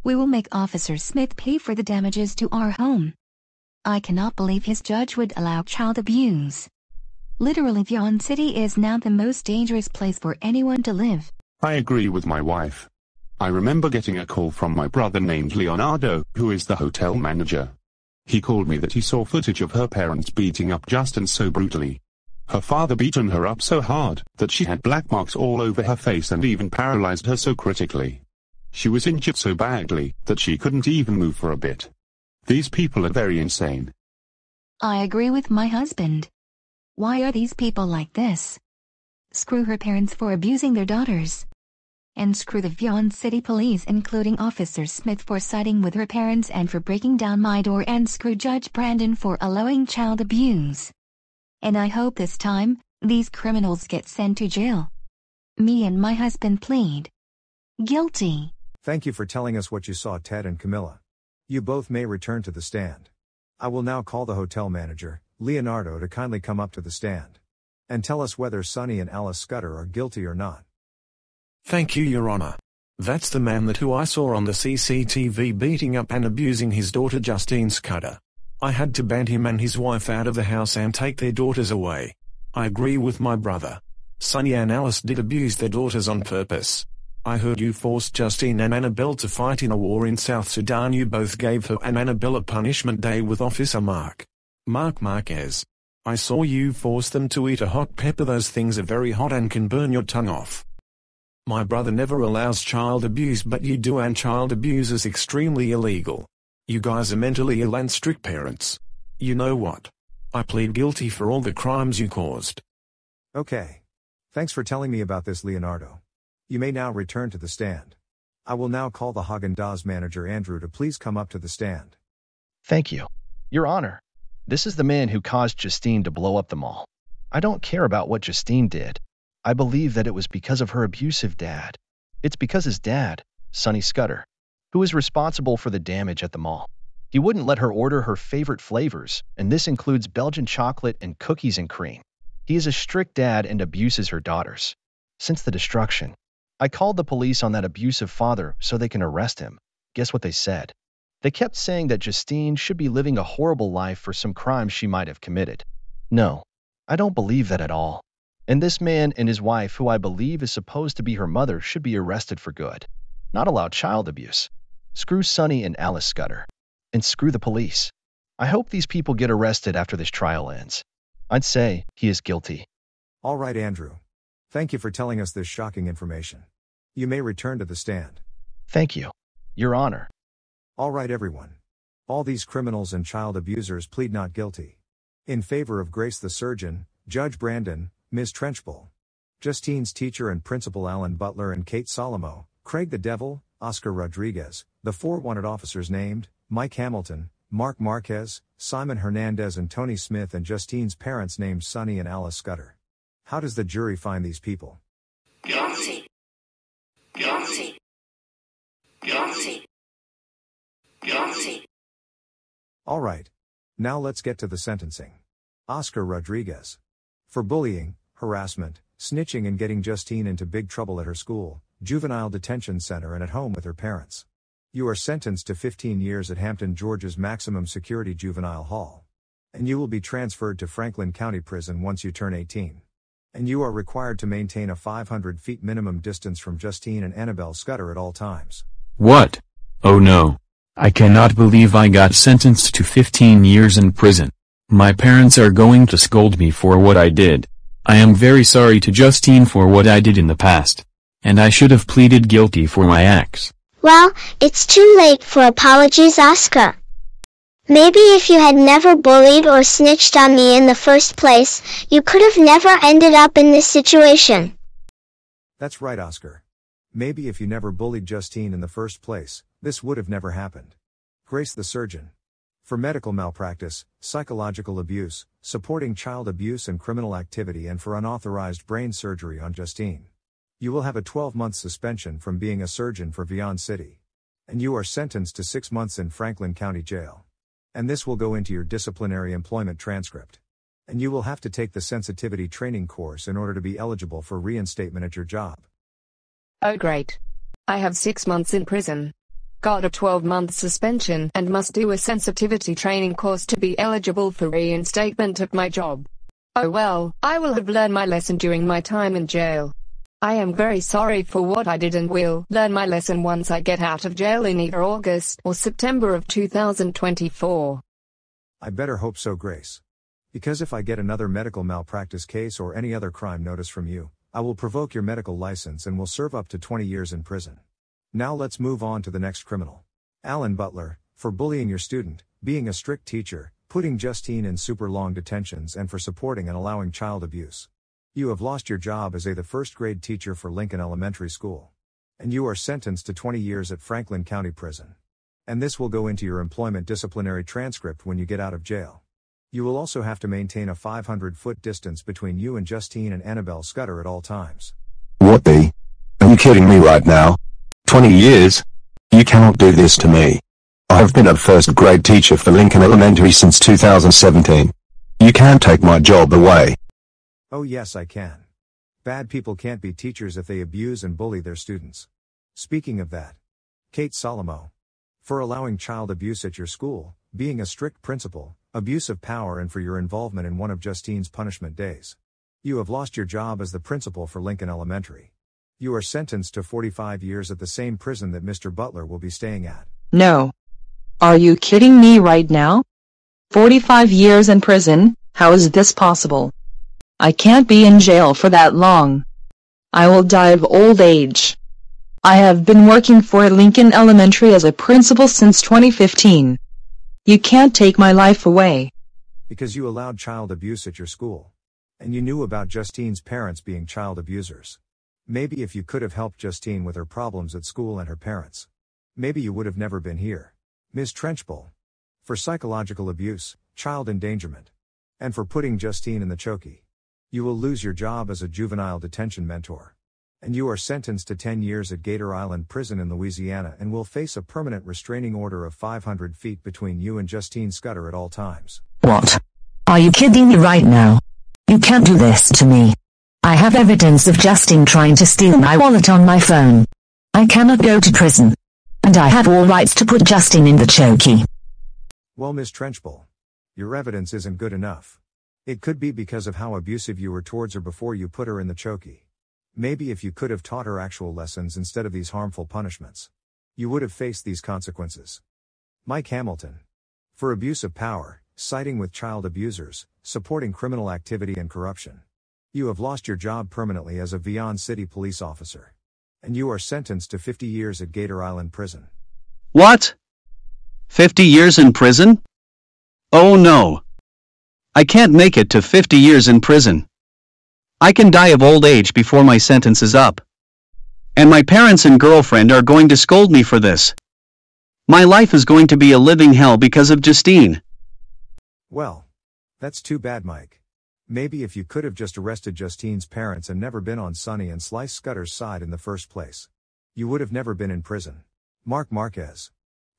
We will make Officer Smith pay for the damages to our home. I cannot believe his judge would allow child abuse. Literally, Vyond City is now the most dangerous place for anyone to live. I agree with my wife. I remember getting a call from my brother named Leonardo, who is the hotel manager. He called me that he saw footage of her parents beating up Justine so brutally. Her father beaten her up so hard that she had black marks all over her face and even paralyzed her so critically. She was injured so badly that she couldn't even move for a bit. These people are very insane. I agree with my husband. Why are these people like this? Screw her parents for abusing their daughters. And screw the Vyond City Police, including Officer Smith, for siding with her parents and for breaking down my door, and screw Judge Brandon for allowing child abuse. And I hope this time, these criminals get sent to jail. Me and my husband plead guilty. Thank you for telling us what you saw, Ted and Camilla. You both may return to the stand. I will now call the hotel manager, Leonardo, to kindly come up to the stand and tell us whether Sonny and Alice Scudder are guilty or not. Thank you, Your Honor. That's the man who I saw on the CCTV beating up and abusing his daughter Justine Scudder. I had to ban him and his wife out of the house and take their daughters away. I agree with my brother. Sonny and Alice did abuse their daughters on purpose. I heard you forced Justine and Annabelle to fight in a war in South Sudan. You both gave her and Annabelle a punishment day with Officer Mark Marquez. I saw you force them to eat a hot pepper. Those things are very hot and can burn your tongue off. My brother never allows child abuse, but you do, and child abuse is extremely illegal. You guys are mentally ill and strict parents. You know what? I plead guilty for all the crimes you caused. Okay. Thanks for telling me about this, Leonardo. You may now return to the stand. I will now call the Haagen-Dazs manager, Andrew, to please come up to the stand. Thank you, Your Honor. This is the man who caused Justine to blow up the mall. I don't care about what Justine did. I believe that it was because of her abusive dad. It's because his dad, Sonny Scudder, who is responsible for the damage at the mall. He wouldn't let her order her favorite flavors, and this includes Belgian chocolate and cookies and cream. He is a strict dad and abuses her daughters. Since the destruction, I called the police on that abusive father so they can arrest him. Guess what they said? They kept saying that Justine should be living a horrible life for some crimes she might have committed. No, I don't believe that at all. And this man and his wife, who I believe is supposed to be her mother, should be arrested for good. Not allow child abuse. Screw Sonny and Alice Scudder. And screw the police. I hope these people get arrested after this trial ends. I'd say he is guilty. All right, Andrew. Thank you for telling us this shocking information. You may return to the stand. Thank you, Your Honor. All right, everyone. All these criminals and child abusers plead not guilty. In favor of Grace the surgeon, Judge Brandon, Ms. Trenchbull, Justine's teacher and principal Alan Butler and Kate Salamo, Craig the Devil, Oscar Rodriguez, the 4 wanted officers named, Mike Hamilton, Mark Marquez, Simon Hernandez and Tony Smith, and Justine's parents named Sonny and Alice Scudder. How does the jury find these people? Guilty. Guilty. Guilty. Guilty. All right. Now let's get to the sentencing. Oscar Rodriguez. For bullying, harassment, snitching and getting Justine into big trouble at her school, juvenile detention center and at home with her parents. You are sentenced to 15 years at Hampton, Georgia's maximum security juvenile hall. And you will be transferred to Franklin County Prison once you turn 18. And you are required to maintain a 500 feet minimum distance from Justine and Annabelles Scudder at all times. What? Oh no. I cannot believe I got sentenced to 15 years in prison. My parents are going to scold me for what I did. I am very sorry to Justine for what I did in the past. And I should have pleaded guilty for my acts. Well, it's too late for apologies, Oscar. Maybe if you had never bullied or snitched on me in the first place, you could have never ended up in this situation. That's right, Oscar. Maybe if you never bullied Justine in the first place, this would have never happened. Grace the surgeon. For medical malpractice, psychological abuse, supporting child abuse and criminal activity, and for unauthorized brain surgery on Justine. You will have a 12-month suspension from being a surgeon for Vyond City. And you are sentenced to 6 months in Franklin County Jail. And this will go into your disciplinary employment transcript. And you will have to take the sensitivity training course in order to be eligible for reinstatement at your job. Oh great. I have 6 months in prison. Got a 12-month suspension and must do a sensitivity training course to be eligible for reinstatement at my job. Oh well, I will have learned my lesson during my time in jail. I am very sorry for what I did and will learn my lesson once I get out of jail in either August or September of 2024. I better hope so, Grace. Because if I get another medical malpractice case or any other crime notice from you, I will revoke your medical license and will serve up to 20 years in prison. Now let's move on to the next criminal. Alan Butler, for bullying your student, being a strict teacher, putting Justine in super long detentions, and for supporting and allowing child abuse. You have lost your job as the first grade teacher for Lincoln Elementary School. And you are sentenced to 20 years at Franklin County Prison. And this will go into your employment disciplinary transcript when you get out of jail. You will also have to maintain a 500-foot distance between you and Justine and Annabelles Scudder at all times. What the? Are you kidding me right now? 20 years? You cannot do this to me. I have been a first grade teacher for Lincoln Elementary since 2017. You can't take my job away. Oh yes, I can. Bad people can't be teachers if they abuse and bully their students. Speaking of that, Kate Salamo. For allowing child abuse at your school, being a strict principal, abuse of power, and for your involvement in one of Justine's punishment days. You have lost your job as the principal for Lincoln Elementary. You are sentenced to 45 years at the same prison that Mr. Butler will be staying at. No. Are you kidding me right now? 45 years in prison, how is this possible? I can't be in jail for that long. I will die of old age. I have been working for Lincoln Elementary as a principal since 2015. You can't take my life away. Because you allowed child abuse at your school. And you knew about Justine's parents being child abusers. Maybe if you could have helped Justine with her problems at school and her parents. Maybe you would have never been here. Ms. Trenchbull. For psychological abuse, child endangerment. And for putting Justine in the chokey. You will lose your job as a juvenile detention mentor. And you are sentenced to 10 years at Gator Island Prison in Louisiana and will face a permanent restraining order of 500 feet between you and Justine Scudder at all times. What? Are you kidding me right now? You can't do this to me. I have evidence of Justine trying to steal my wallet on my phone. I cannot go to prison. And I have all rights to put Justine in the chokey. Well, Miss Trenchbull, your evidence isn't good enough. It could be because of how abusive you were towards her before you put her in the chokey. Maybe if you could have taught her actual lessons instead of these harmful punishments, you would have faced these consequences. Mike Hamilton. For abuse of power, siding with child abusers, supporting criminal activity and corruption. You have lost your job permanently as a Vyond City Police officer. And you are sentenced to 50 years at Gator Island Prison. What? 50 years in prison? Oh no. I can't make it to 50 years in prison. I can die of old age before my sentence is up. And my parents and girlfriend are going to scold me for this. My life is going to be a living hell because of Justine. Well, that's too bad, Mike. Maybe if you could have just arrested Justine's parents and never been on Sonny and Alice Scudder's side in the first place, you would have never been in prison. Mark Marquez.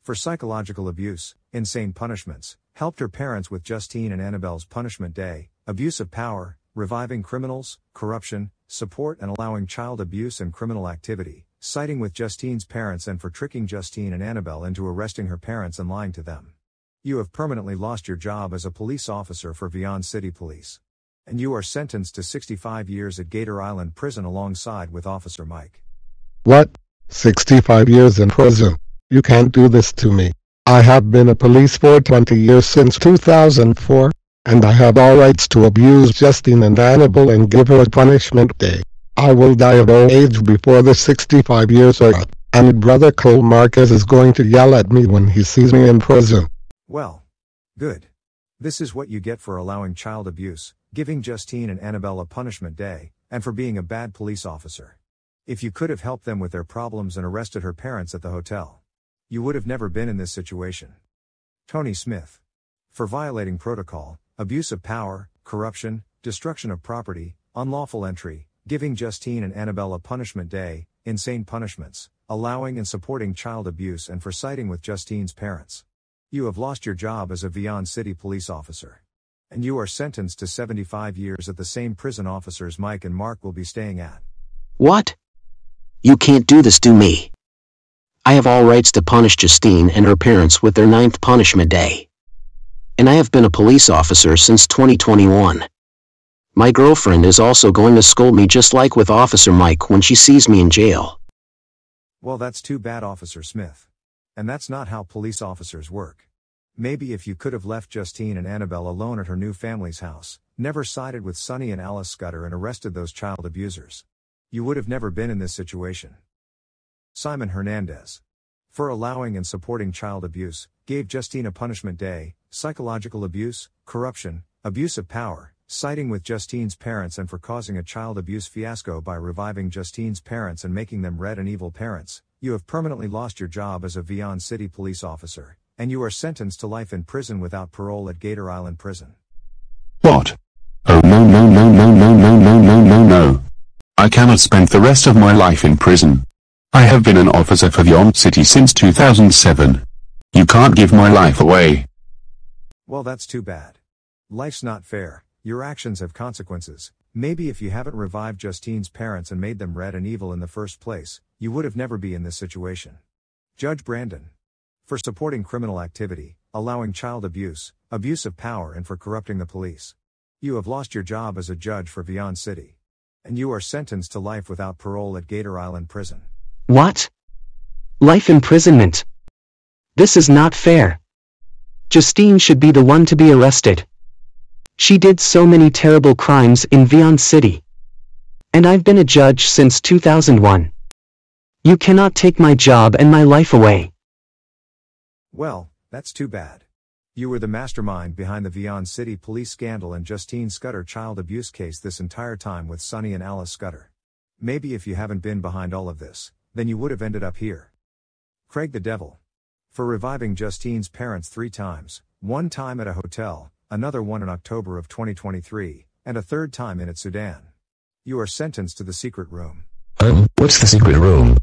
For psychological abuse, insane punishments, helped her parents with Justine and Annabelle's punishment day, abuse of power, reviving criminals, corruption, support and allowing child abuse and criminal activity, siding with Justine's parents and for tricking Justine and Annabelle into arresting her parents and lying to them. You have permanently lost your job as a police officer for Vyond City Police. And you are sentenced to 65 years at Gator Island Prison alongside with Officer Mike. What? 65 years in prison? You can't do this to me. I have been a police for 20 years since 2004, and I have all rights to abuse Justine and Annabelle and give her a punishment day. I will die of old age before the 65 years are up, and Brother Cole Marquez is going to yell at me when he sees me in prison. Well, good. This is what you get for allowing child abuse, giving Justine and Annabelle a punishment day, and for being a bad police officer. If you could have helped them with their problems and arrested her parents at the hotel, you would have never been in this situation. Tony Smith. For violating protocol, abuse of power, corruption, destruction of property, unlawful entry, giving Justine and Annabelle a punishment day, insane punishments, allowing and supporting child abuse, and for siding with Justine's parents. You have lost your job as a Vyond City police officer. And you are sentenced to 75 years at the same prison officers Mike and Mark will be staying at. What? You can't do this to me. I have all rights to punish Justine and her parents with their 9th punishment day. And I have been a police officer since 2021. My girlfriend is also going to scold me just like with Officer Mike when she sees me in jail. Well, that's too bad, Officer Smith. And that's not how police officers work. Maybe if you could have left Justine and Annabelle alone at her new family's house, never sided with Sonny and Alice Scudder and arrested those child abusers, you would have never been in this situation. Simon Hernandez. For allowing and supporting child abuse, gave Justine a punishment day, psychological abuse, corruption, abuse of power, siding with Justine's parents, and for causing a child abuse fiasco by reviving Justine's parents and making them red and evil parents. You have permanently lost your job as a Vyond City police officer, and you are sentenced to life in prison without parole at Gator Island Prison. What? Oh no no no no no no no no no no. I cannot spend the rest of my life in prison. I have been an officer for Vyond City since 2007. You can't give my life away. Well, that's too bad. Life's not fair. Your actions have consequences. Maybe if you haven't revived Justine's parents and made them red and evil in the first place, you would have never be in this situation. Judge Brandon. For supporting criminal activity, allowing child abuse, abuse of power, and for corrupting the police. You have lost your job as a judge for Vyond City. And you are sentenced to life without parole at Gator Island Prison. What? Life imprisonment? This is not fair. Justine should be the one to be arrested. She did so many terrible crimes in Vyond City. And I've been a judge since 2001. You cannot take my job and my life away. Well, that's too bad. You were the mastermind behind the Vyond City Police scandal and Justine Scudder child abuse case this entire time with Sonny and Alice Scudder. Maybe if you haven't been behind all of this, then you would have ended up here. Craig the Devil. For reviving Justine's parents 3 times, one time at a hotel, another one in October of 2023, and a third time in Sudan. You are sentenced to the secret room. What's the secret room?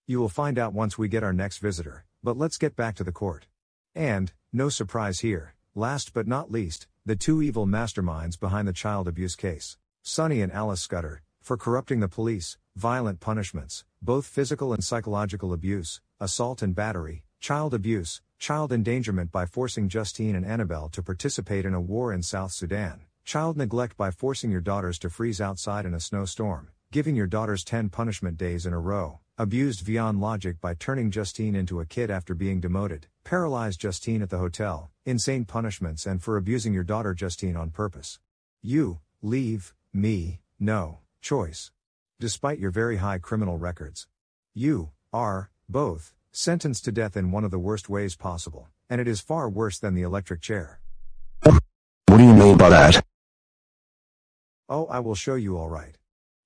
You will find out once we get our next visitor, but let's get back to the court. And, no surprise here, last but not least, the 2 evil masterminds behind the child abuse case. Sonny and Alice Scudder, for corrupting the police, violent punishments, both physical and psychological abuse, assault and battery, child abuse, child endangerment by forcing Justine and Annabelle to participate in a war in South Sudan, child neglect by forcing your daughters to freeze outside in a snowstorm, giving your daughters 10 punishment days in a row, abused Vyond logic by turning Justine into a kid after being demoted, paralyzed Justine at the hotel, insane punishments, and for abusing your daughter Justine on purpose. You leave me no choice. Despite your very high criminal records, you are both sentenced to death in one of the worst ways possible, and it is far worse than the electric chair. What do you mean by that? Oh, I will show you all right.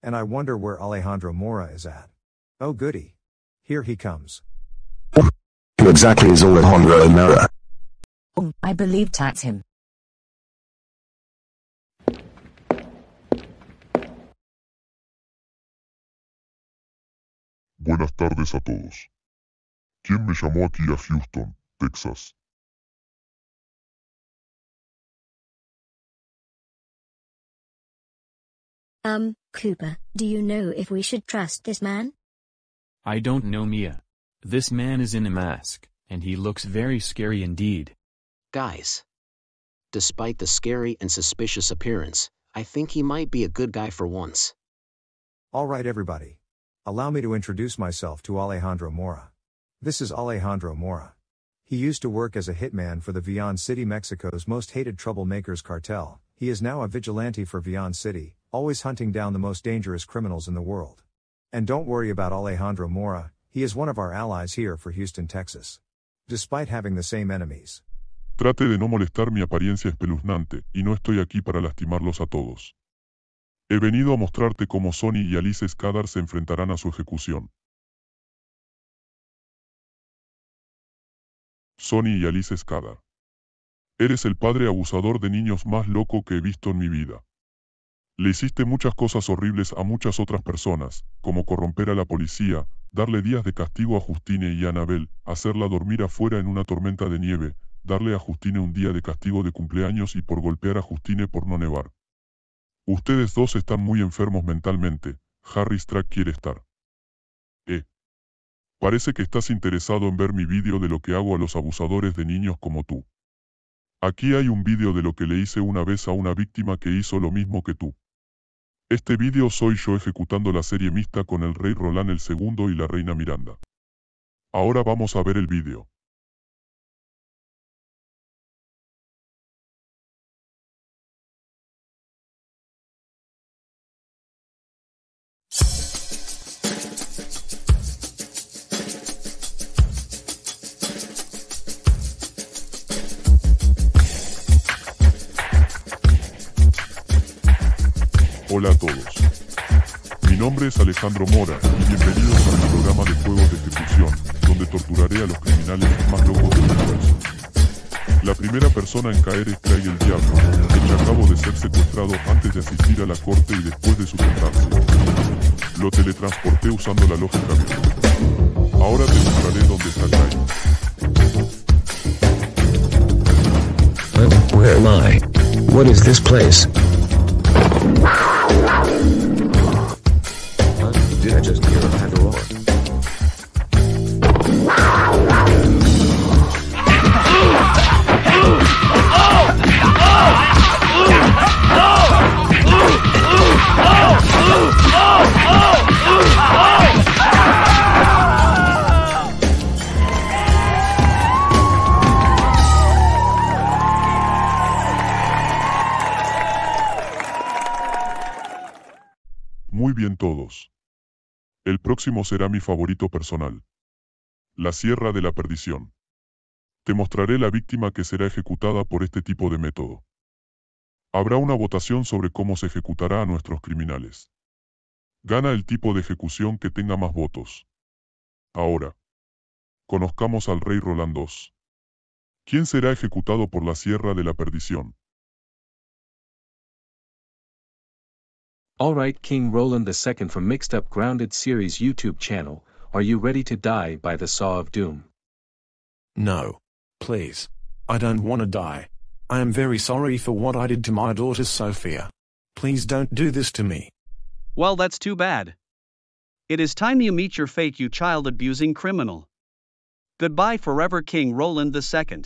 And I wonder where Alejandro Mora is at. Oh goody. Here he comes. Who exactly is Alejandro Mora? I believe that's him. Buenas tardes a todos. ¿Quién me llamó aquí a Houston, Texas? Cooper, do you know if we should trust this man? I don't know Mia. This man is in a mask, and he looks very scary indeed. Guys. Despite the scary and suspicious appearance, I think he might be a good guy for once. Alright everybody. Allow me to introduce myself to Alejandro Mora. This is Alejandro Mora. He used to work as a hitman for the Vyond City, Mexico's most hated troublemakers cartel. He is now a vigilante for Vyond City, always hunting down the most dangerous criminals in the world. And don't worry about Alejandro Mora, he is one of our allies here for Houston, Texas. Despite having the same enemies. Trate de no molestar mi apariencia espeluznante, y no estoy aquí para lastimarlos a todos. He venido a mostrarte cómo Sonny y Alice Scudder se enfrentarán a su ejecución. Sonny y Alice Scudder. Eres el padre abusador de niños más loco que he visto en mi vida. Le hiciste muchas cosas horribles a muchas otras personas, como corromper a la policía, darle días de castigo a Justine y Annabelle, hacerla dormir afuera en una tormenta de nieve, darle a Justine un día de castigo de cumpleaños y por golpear a Justine por no nevar. Ustedes dos están muy enfermos mentalmente, Harry Strack quiere estar. Parece que estás interesado en ver mi vídeo de lo que hago a los abusadores de niños como tú. Aquí hay un vídeo de lo que le hice una vez a una víctima que hizo lo mismo que tú. Este vídeo soy yo ejecutando la serie mixta con el rey Roland II y la reina Miranda. Ahora vamos a ver el vídeo. Hola a todos. Mi nombre es Alejandro Mora, y bienvenidos a mi programa de juegos de ejecución, donde torturaré a los criminales más locos del universo. La primera persona en caer es Craig el Diablo, quien acabó de ser secuestrado antes de asistir a la corte y después de sujetarse. Lo teletransporté usando la lógica virtual. Ahora te mostraré dónde está Craig. Where am I? What is this place? Did I just hear a panther roar? Muy bien todos. El próximo será mi favorito personal. La Sierra de la Perdición. Te mostraré la víctima que será ejecutada por este tipo de método. Habrá una votación sobre cómo se ejecutará a nuestros criminales. Gana el tipo de ejecución que tenga más votos. Ahora, conozcamos al rey Roland II. ¿Quién será ejecutado por la Sierra de la Perdición? Alright, King Roland II from Mixed Up Grounded Series YouTube channel, are you ready to die by the Saw of Doom? No. Please. I don't want to die. I am very sorry for what I did to my daughter Sophia. Please don't do this to me. Well, that's too bad. It is time you meet your fate, you child-abusing criminal. Goodbye forever, King Roland II.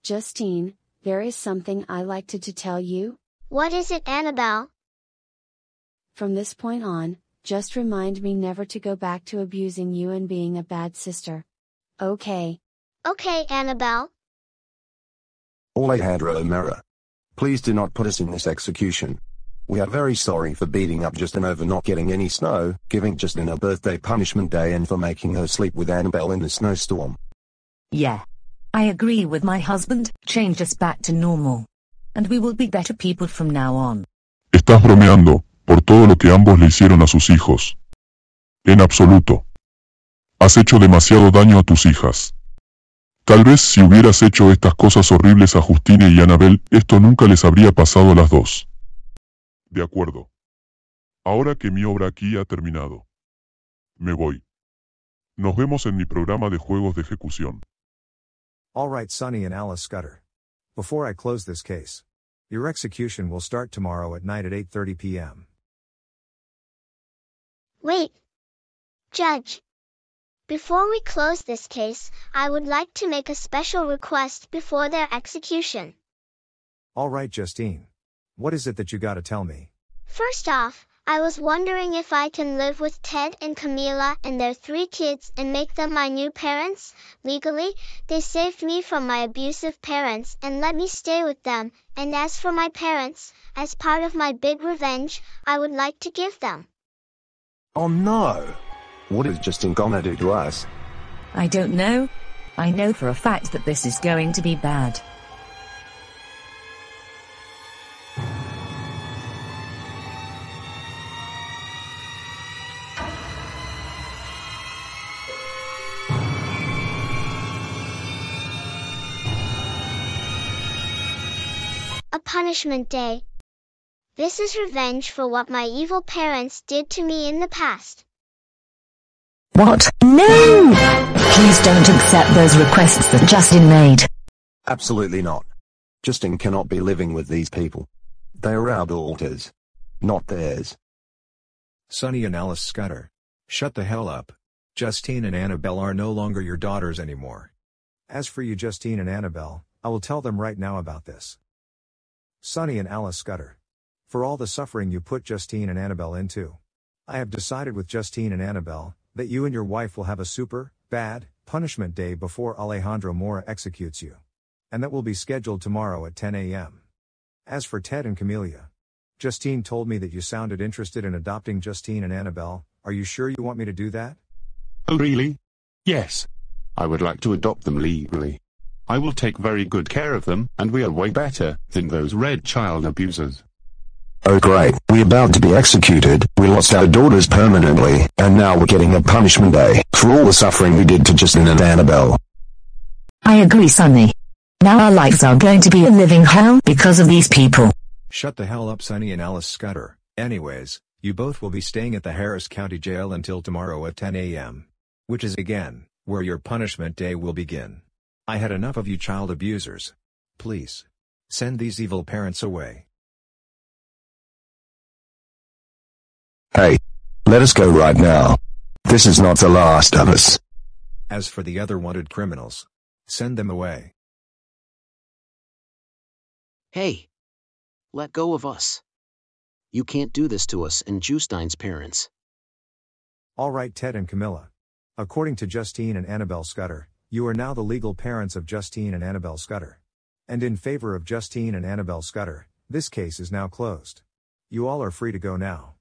Justine, there is something I like to tell you. What is it, Annabelle? From this point on, just remind me never to go back to abusing you and being a bad sister. Okay. Okay, Annabelle. Alejandro Mora. Please do not put us in this execution. We are very sorry for beating up Justine over not getting any snow, giving Justine a birthday punishment day, and for making her sleep with Annabelle in the snowstorm. Yeah. I agree with my husband, change us back to normal. And we will be better people from now on. Estás bromeando, por todo lo que ambos le hicieron a sus hijos. En absoluto. Has hecho demasiado daño a tus hijas. Tal vez si hubieras hecho estas cosas horribles a Justine y Annabelle, esto nunca les habría pasado a las dos. De acuerdo. Ahora que mi obra aquí ha terminado. Me voy. Nos vemos en mi programa de juegos de ejecución. All right, Sonny and Alice Scudder. Before I close this case, your execution will start tomorrow at night at 8:30 p.m. Wait. Judge. Before we close this case, I would like to make a special request before their execution. All right, Justine. What is it that you gotta tell me? First off, I was wondering if I can live with Ted and Camilla and their 3 kids and make them my new parents. Legally, they saved me from my abusive parents and let me stay with them, and as for my parents, as part of my big revenge, I would like to give them. Oh no! What is Justine gonna do to us? I don't know. I know for a fact that this is going to be bad. A punishment day. This is revenge for what my evil parents did to me in the past. What? No! Please don't accept those requests that Justine made. Absolutely not. Justine cannot be living with these people. They are our daughters, not theirs. Sonny and Alice Scudder. Shut the hell up. Justine and Annabelle are no longer your daughters anymore. As for you, Justine and Annabelle, I will tell them right now about this. Sonny and Alice Scudder. For all the suffering you put Justine and Annabelle into, I have decided with Justine and Annabelle that you and your wife will have a super bad punishment day before Alejandro Mora executes you. And that will be scheduled tomorrow at 10 a.m. As for Ted and Camilla, Justine told me that you sounded interested in adopting Justine and Annabelle. Are you sure you want me to do that? Oh really? Yes. I would like to adopt them legally. I will take very good care of them, and we are way better than those red child abusers. Oh great, we're about to be executed, we lost our daughters permanently, and now we're getting a punishment day, for all the suffering we did to Justine and Annabelle. I agree, Sonny. Now our lives are going to be a living hell because of these people. Shut the hell up, Sonny and Alice Scudder. Anyways, you both will be staying at the Harris County Jail until tomorrow at 10 a.m. Which is again, where your punishment day will begin. I had enough of you child abusers. Please. Send these evil parents away. Hey. Let us go right now. This is not the last of us. As for the other wanted criminals, send them away. Hey. Let go of us. You can't do this to us and Justine's parents. All right, Ted and Camilla. According to Justine and Annabelle Scudder, you are now the legal parents of Justine and Annabelle Scudder. And in favor of Justine and Annabelle Scudder, this case is now closed. You all are free to go now.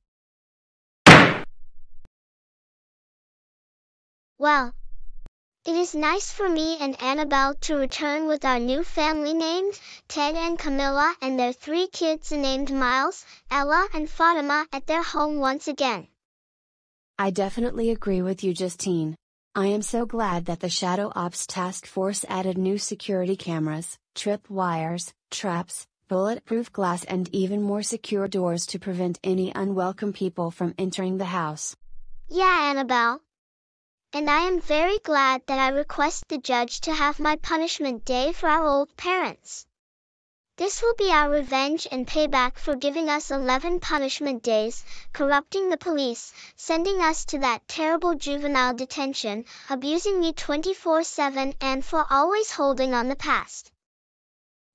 Well, it is nice for me and Annabelle to return with our new family names, Ted and Camilla, and their 3 kids named Miles, Ella, and Fatima at their home once again. I definitely agree with you, Justine. I am so glad that the Shadow Ops Task Force added new security cameras, trip wires, traps, bulletproof glass, and even more secure doors to prevent any unwelcome people from entering the house. Yeah, Annabelle. And I am very glad that I request the judge to have my punishment day for our old parents. This will be our revenge and payback for giving us 11 punishment days, corrupting the police, sending us to that terrible juvenile detention, abusing me 24/7, and for always holding on the past.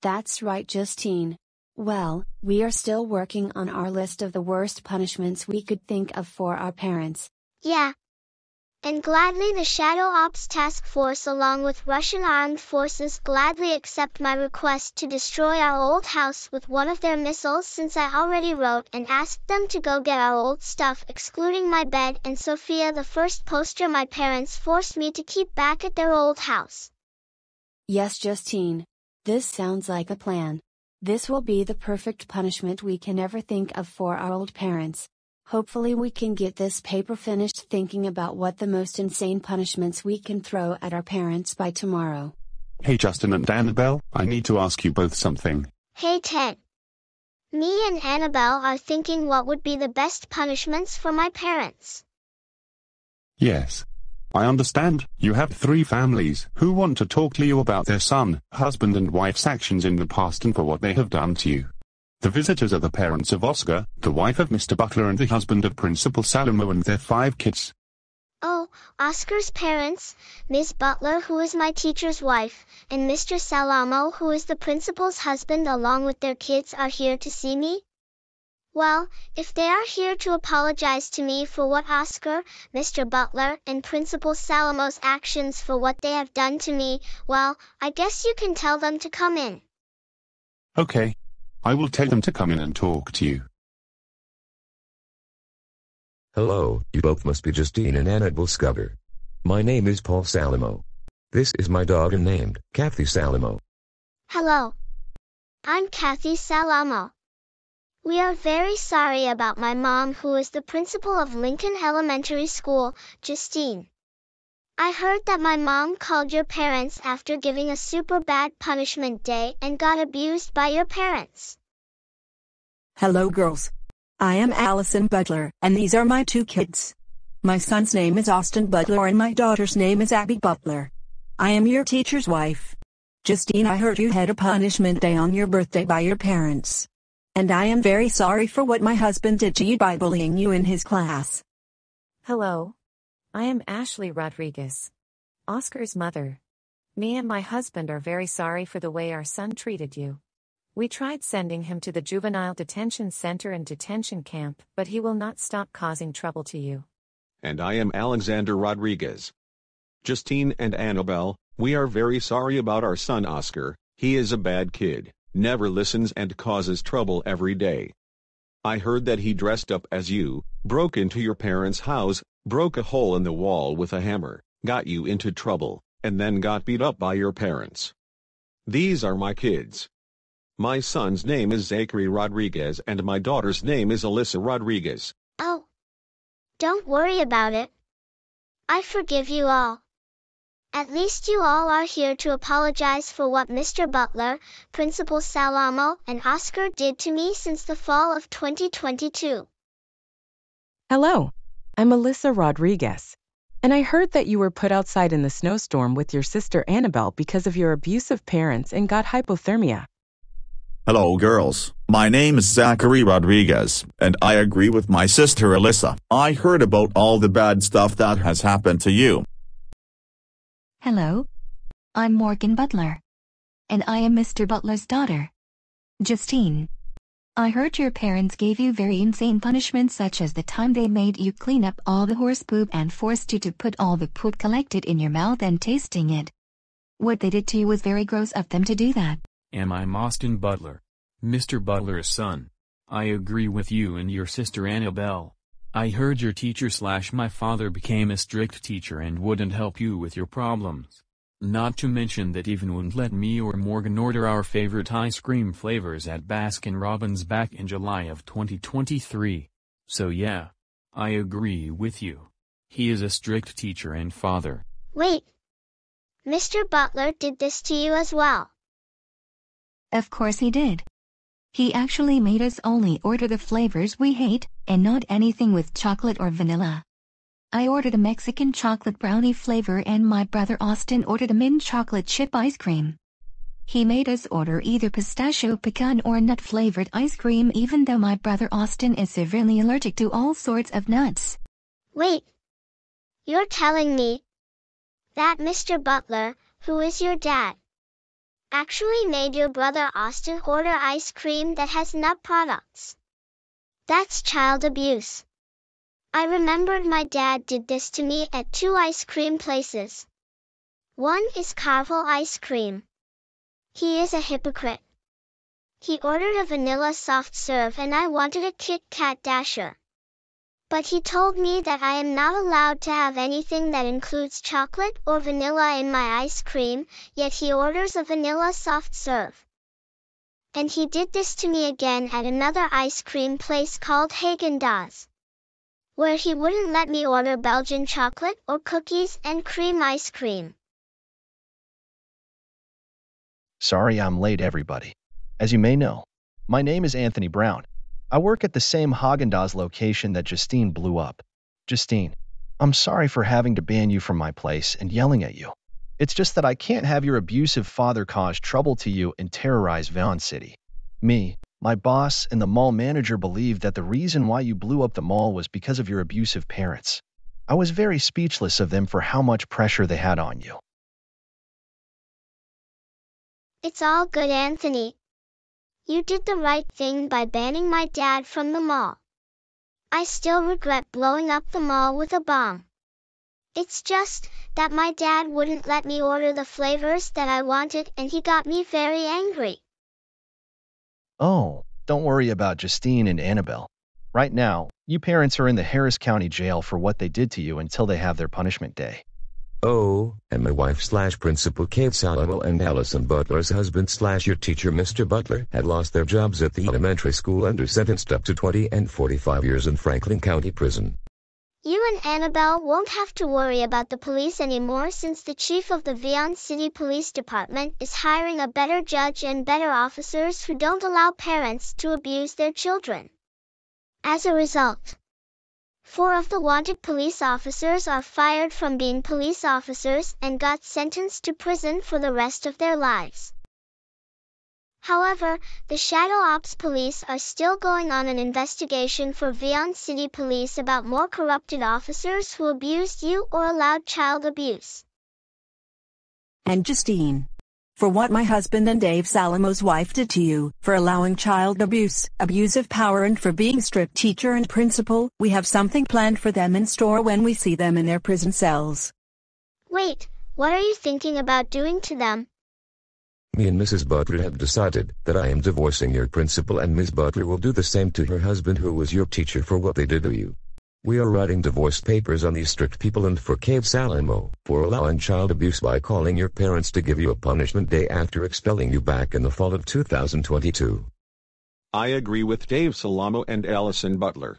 That's right, Justine. Well, we are still working on our list of the worst punishments we could think of for our parents. Yeah. And gladly the Shadow Ops Task Force along with Russian armed forces gladly accept my request to destroy our old house with one of their missiles, since I already wrote and asked them to go get our old stuff excluding my bed and Sophia, the first poster my parents forced me to keep back at their old house. Yes, Justine. This sounds like a plan. This will be the perfect punishment we can ever think of for our old parents. Hopefully we can get this paper finished thinking about what the most insane punishments we can throw at our parents by tomorrow. Hey Justine and Annabelle, I need to ask you both something. Hey Ted. Me and Annabelle are thinking what would be the best punishments for my parents. Yes. I understand, you have 3 families who want to talk to you about their son, husband and wife's actions in the past and for what they have done to you. The visitors are the parents of Oscar, the wife of Mr. Butler and the husband of Principal Salamo and their 5 kids. Oh, Oscar's parents, Ms. Butler who is my teacher's wife, and Mr. Salamo who is the principal's husband along with their kids are here to see me? Well, if they are here to apologize to me for what Oscar, Mr. Butler, and Principal Salamo's actions for what they have done to me, well, I guess you can tell them to come in. Okay. I will tell them to come in and talk to you. Hello, you both must be Justine and Annabelles Scudder. My name is Paul Salamo. This is my daughter named Kathy Salamo. Hello. I'm Kathy Salamo. We are very sorry about my mom who is the principal of Lincoln Elementary School, Justine. I heard that my mom called your parents after giving a super bad punishment day and got abused by your parents. Hello girls. I am Allison Butler, and these are my 2 kids. My son's name is Austin Butler and my daughter's name is Abby Butler. I am your teacher's wife. Justine, I heard you had a punishment day on your birthday by your parents. And I am very sorry for what my husband did to you by bullying you in his class. Hello. I am Ashley Rodriguez, Oscar's mother. Me and my husband are very sorry for the way our son treated you. We tried sending him to the juvenile detention center and detention camp, but he will not stop causing trouble to you. And I am Alexander Rodriguez. Justine and Annabelle, we are very sorry about our son Oscar. He is a bad kid, never listens and causes trouble every day. I heard that he dressed up as you, broke into your parents' house, broke a hole in the wall with a hammer, got you into trouble, and then got beat up by your parents. These are my kids. My son's name is Zachary Rodriguez and my daughter's name is Alyssa Rodriguez. Oh. Don't worry about it. I forgive you all. At least you all are here to apologize for what Mr. Butler, Principal Salamo, and Oscar did to me since the fall of 2022. Hello, I'm Alyssa Rodriguez. And I heard that you were put outside in the snowstorm with your sister Annabelle because of your abusive parents and got hypothermia. Hello girls, my name is Zachary Rodriguez, and I agree with my sister Alyssa. I heard about all the bad stuff that has happened to you. Hello. I'm Morgan Butler. And I am Mr. Butler's daughter, Justine. I heard your parents gave you very insane punishments such as the time they made you clean up all the horse poop and forced you to put all the poop collected in your mouth and tasting it. What they did to you was very gross of them to do that. And I'm Austin Butler, Mr. Butler's son. I agree with you and your sister Annabelle. I heard your teacher/my father became a strict teacher and wouldn't help you with your problems. Not to mention that even wouldn't let me or Morgan order our favorite ice cream flavors at Baskin-Robbins back in July of 2023. So yeah, I agree with you. He is a strict teacher and father. Wait. Mr. Butler did this to you as well. Of course he did. He actually made us only order the flavors we hate, and not anything with chocolate or vanilla. I ordered a Mexican chocolate brownie flavor and my brother Austin ordered a mint chocolate chip ice cream. He made us order either pistachio, pecan or nut flavored ice cream even though my brother Austin is severely allergic to all sorts of nuts. Wait. You're telling me that Mr. Butler, who is your dad, actually made your brother Austin order ice cream that has nut products? That's child abuse. I remembered my dad did this to me at 2 ice cream places. One is Carvel ice cream. He is a hypocrite. He ordered a vanilla soft serve and I wanted a Kit Kat Dasher. But he told me that I am not allowed to have anything that includes chocolate or vanilla in my ice cream, yet he orders a vanilla soft serve. And he did this to me again at another ice cream place called Häagen-Dazs, where he wouldn't let me order Belgian chocolate or cookies and cream ice cream. Sorry I'm late, everybody. As you may know, my name is Anthony Brown. I work at the same Häagen-Dazs location that Justine blew up. Justine, I'm sorry for having to ban you from my place and yelling at you. It's just that I can't have your abusive father cause trouble to you and terrorize Vyond City. Me, my boss, and the mall manager believed that the reason why you blew up the mall was because of your abusive parents. I was very speechless of them for how much pressure they had on you. It's all good, Anthony. You did the right thing by banning my dad from the mall. I still regret blowing up the mall with a bomb. It's just that my dad wouldn't let me order the flavors that I wanted and he got me very angry. Oh, don't worry about Justine and Annabelle. Right now, you parents are in the Harris County Jail for what they did to you until they have their punishment day. Oh, and my wife/principal Kate Salamo and Allison Butler's husband/your teacher Mr. Butler had lost their jobs at the elementary school and are sentenced up to 20 and 45 years in Franklin County Prison. You and Annabelle won't have to worry about the police anymore since the chief of the Vyond City Police Department is hiring a better judge and better officers who don't allow parents to abuse their children. As a result, 4 of the wanted police officers are fired from being police officers and got sentenced to prison for the rest of their lives. However, the Shadow Ops Police are still going on an investigation for Vyond City Police about more corrupted officers who abused you or allowed child abuse. And Justine, for what my husband and Dave Salamo's wife did to you, for allowing child abuse, abusive power, and for being strict teacher and principal, we have something planned for them in store when we see them in their prison cells. Wait, what are you thinking about doing to them? Me and Mrs. Butler have decided that I am divorcing your principal and Ms. Butler will do the same to her husband who was your teacher for what they did to you. We are writing divorce papers on these strict people and for Kate Salamo for allowing child abuse by calling your parents to give you a punishment day after expelling you back in the fall of 2022. I agree with Dave Salamo and Allison Butler.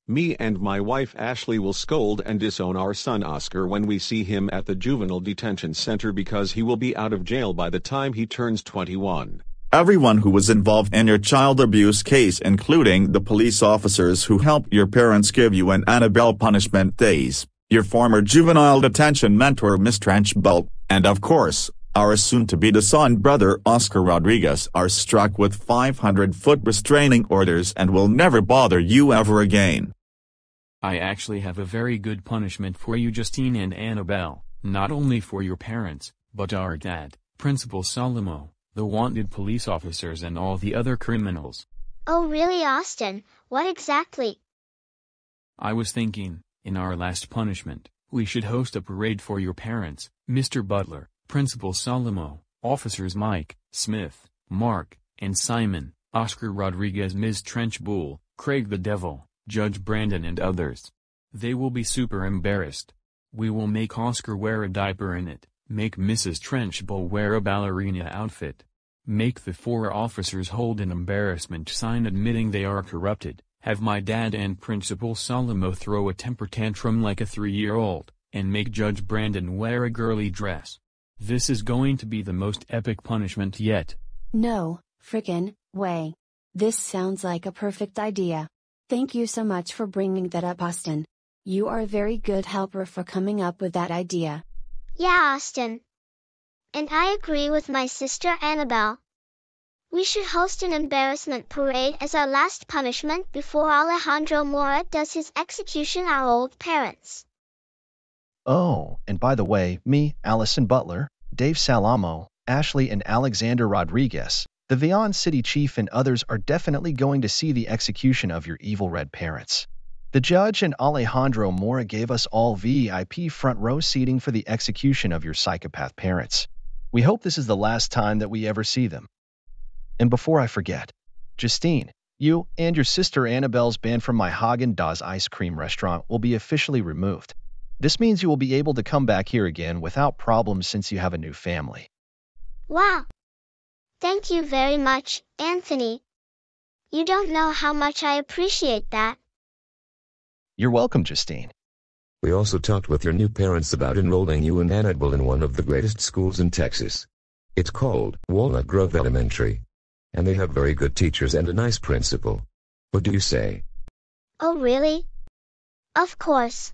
Me and my wife Ashley will scold and disown our son Oscar when we see him at the juvenile detention center because he will be out of jail by the time he turns 21. Everyone who was involved in your child abuse case, including the police officers who helped your parents give you and Annabelle punishment days, your former juvenile detention mentor Miss Trenchbull, and of course, our soon-to-be son brother Oscar Rodriguez are struck with 500-foot restraining orders and will never bother you ever again. I actually have a very good punishment for you, Justine and Annabelle, not only for your parents, but our dad, Principal Salamo, the wanted police officers and all the other criminals. Oh really, Austin? What exactly? I was thinking, in our last punishment, we should host a parade for your parents, Mr. Butler, Principal Salamo, Officers Mike, Smith, Mark, and Simon, Oscar Rodriguez, Ms. Trenchbull, Craig the Devil, Judge Brandon and others. They will be super embarrassed. We will make Oscar wear a diaper in it, make Mrs. Trenchbull wear a ballerina outfit. Make the 4 officers hold an embarrassment sign admitting they are corrupted, have my dad and Principal Salamo throw a temper tantrum like a 3-year-old, and make Judge Brandon wear a girly dress. This is going to be the most epic punishment yet. No, frickin' way. This sounds like a perfect idea. Thank you so much for bringing that up, Austin. You are a very good helper for coming up with that idea. Yeah, Austin. And I agree with my sister Annabelle. We should host an embarrassment parade as our last punishment before Alejandro Mora does his execution our old parents. Oh, and by the way, me, Allison Butler, Dave Salamo, Ashley and Alexander Rodriguez, the Vyond City Chief and others are definitely going to see the execution of your evil red parents. The judge and Alejandro Mora gave us all VIP front row seating for the execution of your psychopath parents. We hope this is the last time that we ever see them. And before I forget, Justine, you and your sister Annabelle's ban from my Häagen-Dazs ice cream restaurant will be officially removed. This means you will be able to come back here again without problems since you have a new family. Wow! Thank you very much, Anthony. You don't know how much I appreciate that. You're welcome, Justine. We also talked with your new parents about enrolling you and Annabelle in one of the greatest schools in Texas. It's called Walnut Grove Elementary. And they have very good teachers and a nice principal. What do you say? Oh really? Of course.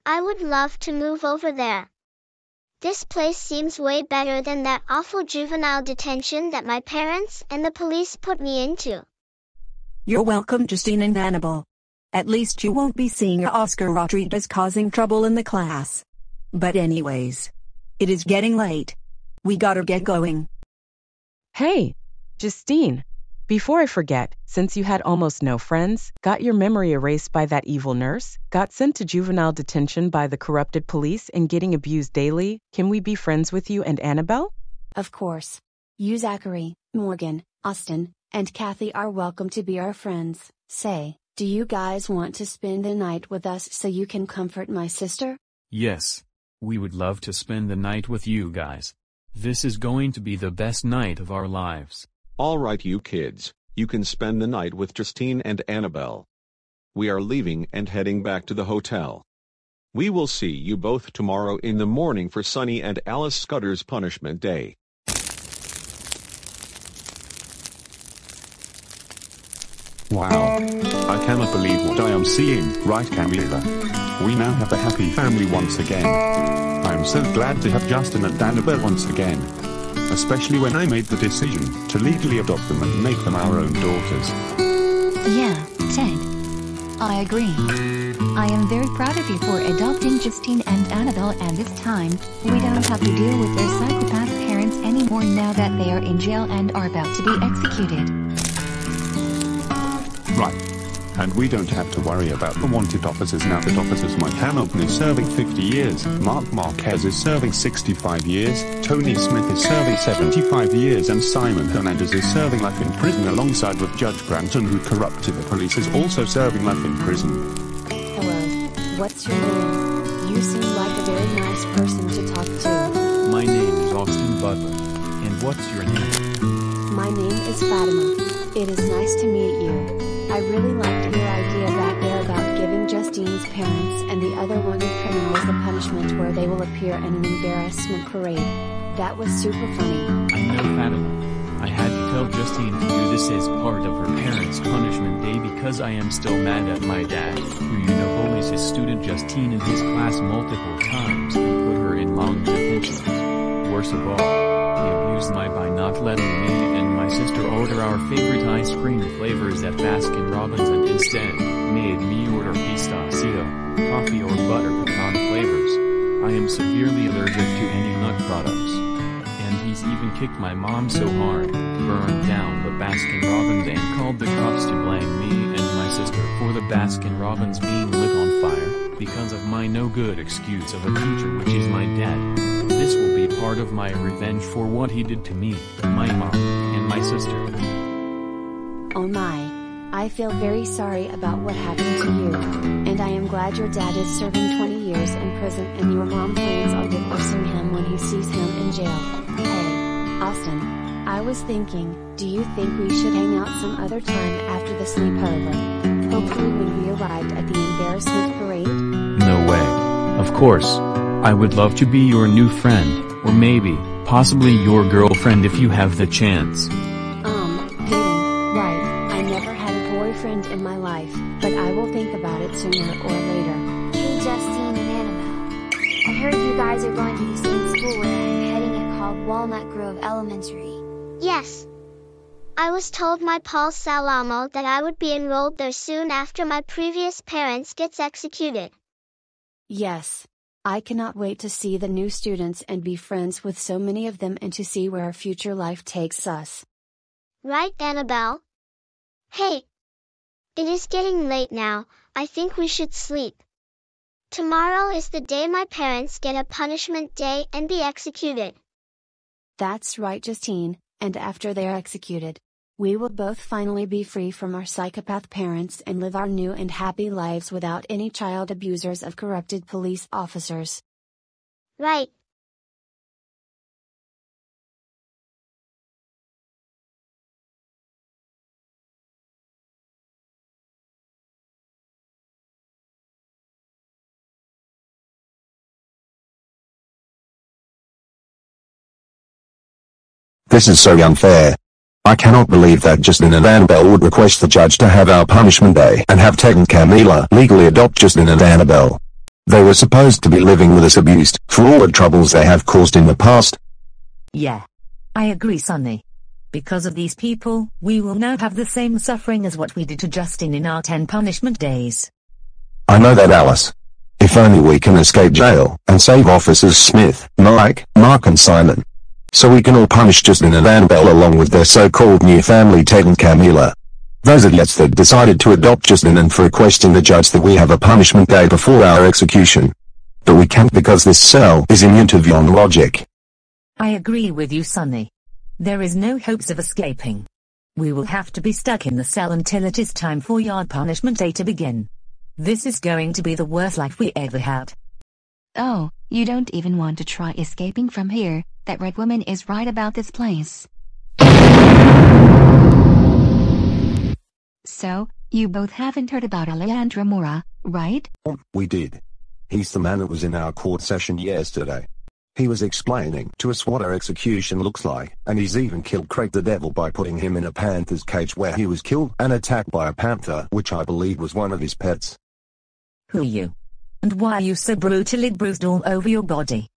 I would love to move over there. This place seems way better than that awful juvenile detention that my parents and the police put me into. You're welcome, Justine and Annabelle. At least you won't be seeing Oscar Rodriguez causing trouble in the class. But anyways, it is getting late. We gotta get going. Hey, Justine. Before I forget, since you had almost no friends, got your memory erased by that evil nurse, got sent to juvenile detention by the corrupted police and getting abused daily, can we be friends with you and Annabelle? Of course. You, Zachary, Morgan, Austin, and Kathy are welcome to be our friends. Say, do you guys want to spend the night with us so you can comfort my sister? Yes. We would love to spend the night with you guys. This is going to be the best night of our lives. All right, you kids, you can spend the night with Justine and Annabelle. We are leaving and heading back to the hotel. We will see you both tomorrow in the morning for Sonny and Alice Scudder's punishment day. Wow. I cannot believe what I am seeing, right Camilla? We now have a happy family once again. I am so glad to have Justine and Annabelle once again. Especially when I made the decision to legally adopt them and make them our own daughters. Yeah, Ted. I agree. I am very proud of you for adopting Justine and Annabelle, and this time, we don't have to deal with their psychopath parents anymore now that they are in jail and are about to be executed. Right. And we don't have to worry about the wanted officers now that officers Mike Hamilton is serving 50 years, Mark Marquez is serving 65 years, Tony Smith is serving 75 years and Simon Hernandez is serving life in prison alongside with Judge Branton who corrupted the police is also serving life in prison. Hello, what's your name? You seem like a very nice person to talk to. My name is Austin Butler. And what's your name? My name is Fatima. It is nice to meet you. I really liked your idea back there about giving Justine's parents and the other wanted criminals the punishment where they will appear in an embarrassment parade. That was super funny. I know, Fatima. I had to tell Justine to do this as part of her parents' punishment day because I am still mad at my dad, who you know bullies his student Justine in his class multiple times and put her in long detention. Worst of all, he abused my by not letting me and my sister order our favorite ice cream flavors at Baskin-Robbins and instead made me order pistachio, coffee or butter pecan flavors. I am severely allergic to any nut products. And he's even kicked my mom so hard, burned down the Baskin-Robbins and called the cops to blame me and my sister for the Baskin-Robbins being lit on fire because of my no good excuse of a teacher which is my dad. This will be part of my revenge for what he did to me, my mom, and my sister. Oh my. I feel very sorry about what happened to you. And I am glad your dad is serving 20 years in prison and your mom plans on divorcing him when he sees him in jail. Hey, Austin. I was thinking, do you think we should hang out some other time after the sleepover? Hopefully when we arrived at the embarrassment parade? No way. Of course. I would love to be your new friend, or maybe, possibly your girlfriend if you have the chance. Dating, right. I never had a boyfriend in my life, but I will think about it sooner or later. Hey Justine and Annabelle. I heard you guys are going to the same school where I'm heading it called Walnut Grove Elementary. Yes. I was told my Paul Salamo that I would be enrolled there soon after my previous parents gets executed. Yes. I cannot wait to see the new students and be friends with so many of them and to see where our future life takes us. Right, Annabelle? Hey. It is getting late now, I think we should sleep. Tomorrow is the day my parents get a punishment day and be executed. That's right, Justine, and after they're executed, we will both finally be free from our psychopath parents and live our new and happy lives without any child abusers of corrupted police officers. Right. This is so unfair. I cannot believe that Justine and Annabelle would request the judge to have our punishment day and have Ted and Camilla legally adopt Justine and Annabelle. They were supposed to be living with us abused for all the troubles they have caused in the past. Yeah. I agree, Sonny. Because of these people, we will now have the same suffering as what we did to Justine in our 10 punishment days. I know that, Alice. If only we can escape jail and save officers Smith, Mike, Mark and Simon. So we can all punish Justine and Annabelle along with their so-called new family Ted and Camilla. Those idiots that decided to adopt Justine and for requesting the judge that we have a punishment day before our execution. But we can't because this cell is immune to Vyond logic. I agree with you, Sonny. There is no hopes of escaping. We will have to be stuck in the cell until it is time for your punishment day to begin. This is going to be the worst life we ever had. Oh, you don't even want to try escaping from here. That red woman is right about this place. So, you both haven't heard about Alejandro Mora, right? We did. He's the man that was in our court session yesterday. He was explaining to us what our execution looks like, and he's even killed Craig the Devil by putting him in a panther's cage where he was killed and attacked by a panther, which I believe was one of his pets. Who are you? And why are you so brutally bruised all over your body?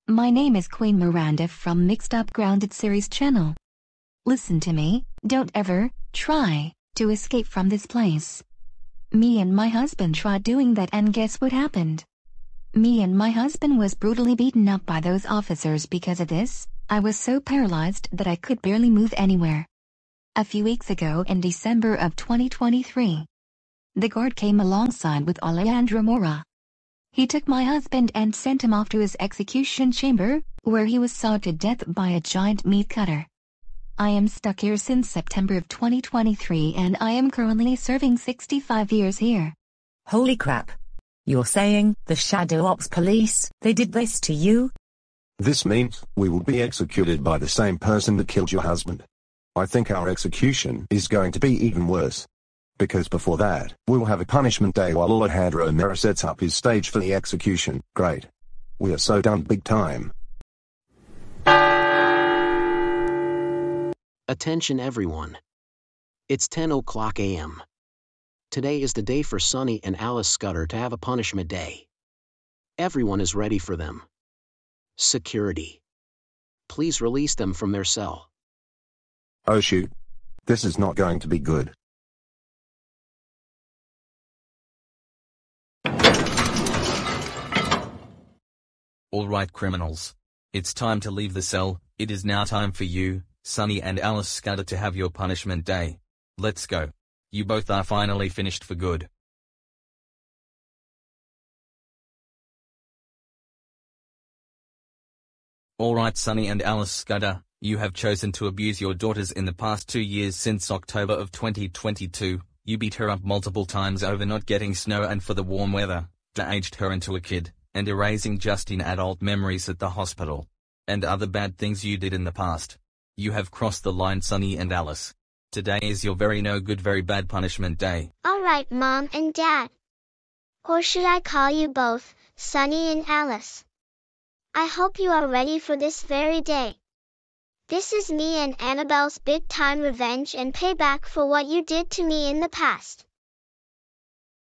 My name is Queen Miranda from Mixed Up Grounded series channel. Listen to me, don't ever try to escape from this place. Me and my husband tried doing that and guess what happened? Me and my husband was brutally beaten up by those officers because of this. I was so paralyzed that I could barely move anywhere. A few weeks ago in December of 2023, the guard came alongside with Alejandro Mora. He took my husband and sent him off to his execution chamber, where he was sawed to death by a giant meat cutter. I am stuck here since September of 2023 and I am currently serving 65 years here. Holy crap. You're saying, the Shadow Ops Police, they did this to you? This means we will be executed by the same person that killed your husband. I think our execution is going to be even worse. Because before that, we'll have a punishment day while Alejandro Mora sets up his stage for the execution. Great. We are so done big time. Attention everyone. It's 10:00 a.m. Today is the day for Sonny and Alice Scudder to have a punishment day. Everyone is ready for them. Security. Please release them from their cell. Oh shoot. This is not going to be good. All right, criminals. It's time to leave the cell. It is now time for you, Sonny and Alice Scudder, to have your punishment day. Let's go. You both are finally finished for good. Alright, Sonny and Alice Scudder, you have chosen to abuse your daughters in the past 2 years since October of 2022. You beat her up multiple times over not getting snow and for the warm weather, de-aged her into a kid, and erasing Justine adult memories at the hospital. And other bad things you did in the past. You have crossed the line, Sonny and Alice. Today is your very no good, very bad punishment day. Alright, Mom and Dad. Or should I call you both, Sonny and Alice? I hope you are ready for this very day. This is me and Annabelle's big-time revenge and payback for what you did to me in the past.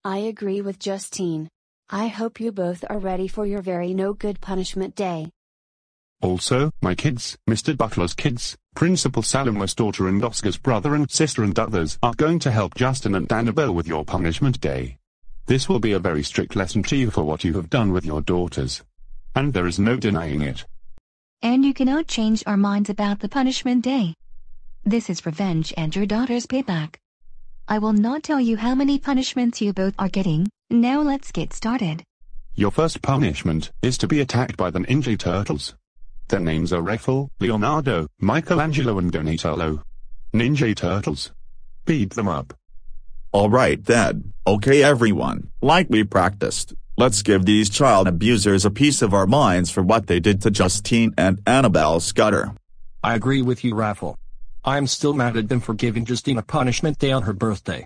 I agree with Justine. I hope you both are ready for your very no good punishment day. Also, my kids, Mr. Butler's kids, Principal Salamo's daughter and Oscar's brother and sister and others are going to help Justine and Annabelle with your punishment day. This will be a very strict lesson to you for what you have done with your daughters. And there is no denying it. And you cannot change our minds about the punishment day. This is revenge and your daughter's payback. I will not tell you how many punishments you both are getting. Now let's get started. Your first punishment is to be attacked by the Ninja Turtles. Their names are Raphael, Leonardo, Michelangelo and Donatello. Ninja Turtles. Beat them up. Alright, Dad. Okay, everyone, like we practiced, let's give these child abusers a piece of our minds for what they did to Justine and Annabelle Scudder. I agree with you, Raphael. I'm still mad at them for giving Justine a punishment day on her birthday.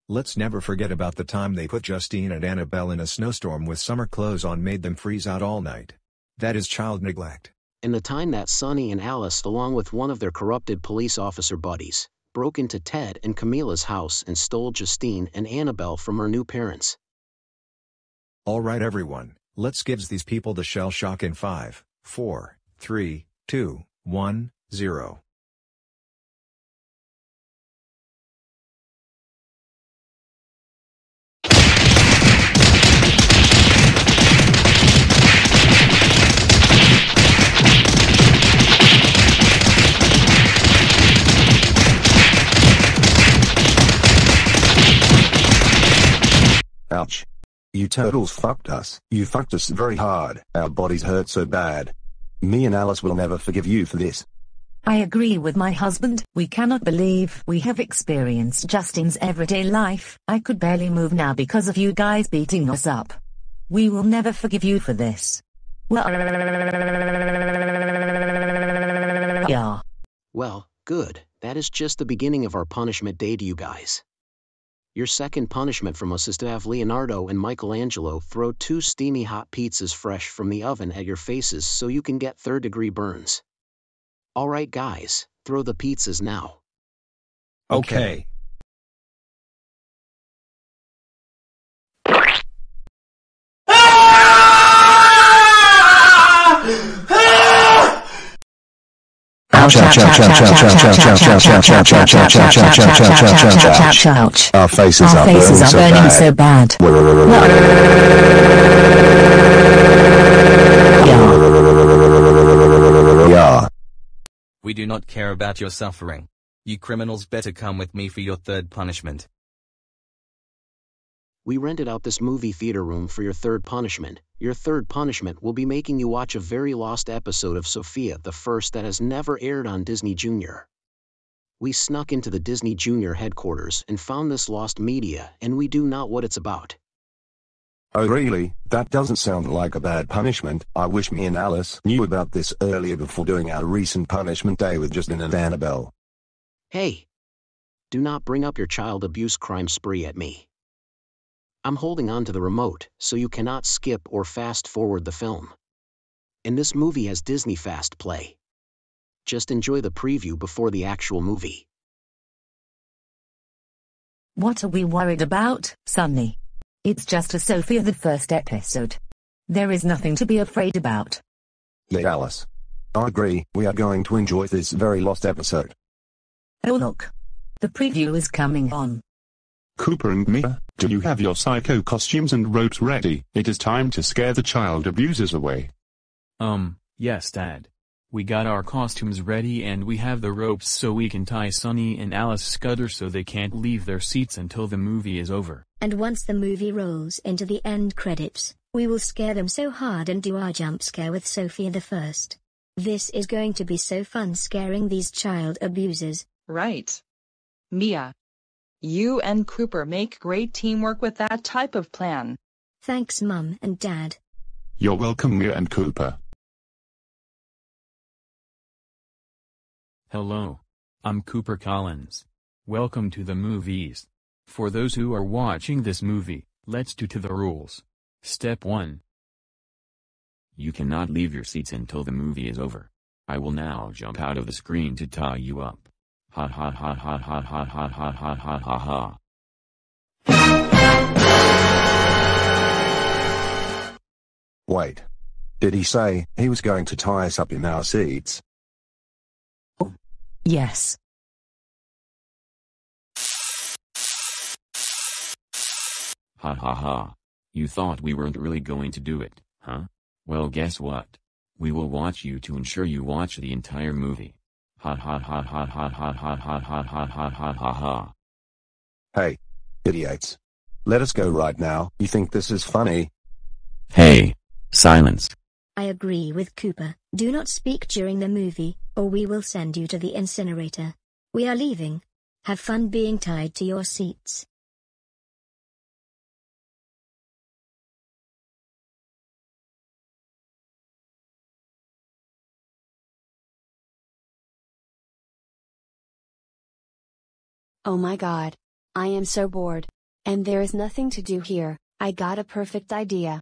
Let's never forget about the time they put Justine and Annabelle in a snowstorm with summer clothes on, made them freeze out all night. That is child neglect. and the time that Sonny and Alice, along with one of their corrupted police officer buddies, broke into Ted and Camilla's house and stole Justine and Annabelle from her new parents. Alright everyone, let's give these people the shell shock in 5, 4, 3, 2, 1, 0. Ouch. You turtles fucked us. You fucked us very hard. Our bodies hurt so bad. Me and Alice will never forgive you for this. I agree with my husband. We cannot believe we have experienced Justine's everyday life. I could barely move now because of you guys beating us up. We will never forgive you for this. Yeah. Well, good. That is just the beginning of our punishment day to you guys. Your second punishment from us is to have Leonardo and Michelangelo throw 2 steamy hot pizzas fresh from the oven at your faces so you can get third-degree burns. Alright guys, throw the pizzas now. Okay. Ouch, ouch, ouch, ouch, ouch, ouch, ouch, ouch, ouch, ouch, ouch, ouch, ouch, ouch, ouch, ouch, ouch, ouch. Our faces are burning so bad. Yeah. We do not care about your suffering. You criminals better come with me for your third punishment. We rented out this movie theater room for your third punishment. Your third punishment will be making you watch a very lost episode of Sophia the First that has never aired on Disney Junior. We snuck into the Disney Junior headquarters and found this lost media, and we do not what it's about. Oh really? That doesn't sound like a bad punishment. I wish me and Alice knew about this earlier before doing our recent punishment day with Justine and Annabelle. Hey! Do not bring up your child abuse crime spree at me. I'm holding on to the remote, so you cannot skip or fast forward the film. And this movie has Disney Fast Play. Just enjoy the preview before the actual movie. What are we worried about, Sonny? It's just a Sophia the First episode. There is nothing to be afraid about. Yeah, Alice. I agree, we are going to enjoy this very lost episode. Oh look. The preview is coming on. Cooper and Mia, do you have your psycho costumes and ropes ready? It is time to scare the child abusers away. Yes Dad. We got our costumes ready and we have the ropes so we can tie Sonny and Alice Scudder so they can't leave their seats until the movie is over. And once the movie rolls into the end credits, we will scare them so hard and do our jump scare with Sophia the First. This is going to be so fun scaring these child abusers. Right. Mia. You and Cooper make great teamwork with that type of plan. Thanks Mum and Dad. You're welcome Mia and Cooper. Hello. I'm Cooper Collins. Welcome to the movies. For those who are watching this movie, let's do to the rules. Step 1. You cannot leave your seats until the movie is over. I will now jump out of the screen to tie you up. Ha ha ha ha ha ha ha ha ha ha ha ha. Wait. Did he say he was going to tie us up in our seats? Yes. Ha ha ha. You thought we weren't really going to do it, huh? Well guess what? We will watch you to ensure you watch the entire movie. Ha ha ha ha ha ha ha ha ha ha ha ha ha ha. Hey. Idiots. Let us go right now. You think this is funny? Hey. Silence. I agree with Cooper. Do not speak during the movie, or we will send you to the incinerator. We are leaving. Have fun being tied to your seats. Oh my god. I am so bored. And there is nothing to do here. I got a perfect idea.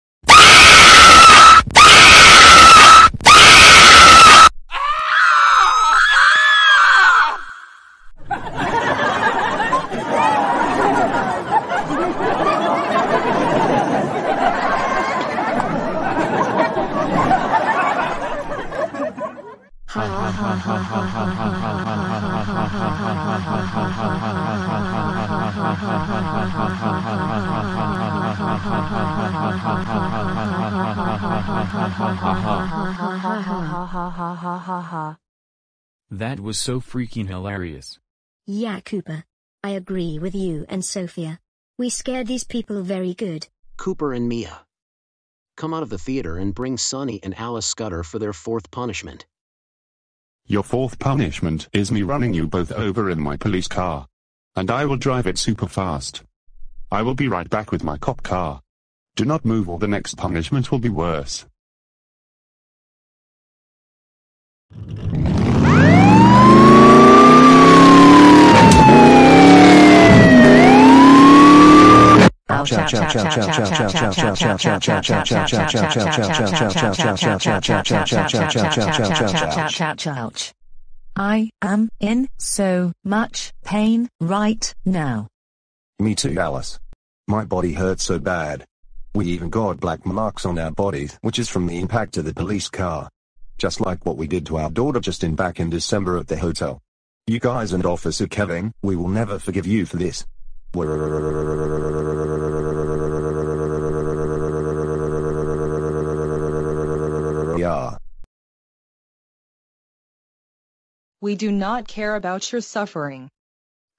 That was so freaking hilarious. Yeah, Cooper. I agree with you and Sophia. We scared these people very good. Cooper and Mia, come out of the theater and bring Sonny and Alice Scudder for their fourth punishment. Your fourth punishment is me running you both over in my police car. And I will drive it super fast. I will be right back with my cop car. Do not move or the next punishment will be worse. Ouch, ouch, ouch, ouch, ouch, ouch, ouch, ouch, ouch, ouch, ouch, ouch, ouch, ouch. I am in so much pain right now. Me too, Alice. My body hurts so bad. We even got black marks on our bodies, which is from the impact of the police car. Just like what we did to our daughter Justine back in December at the hotel. You guys and Officer Kevin, we will never forgive you for this. Yeah. We do not care about your suffering.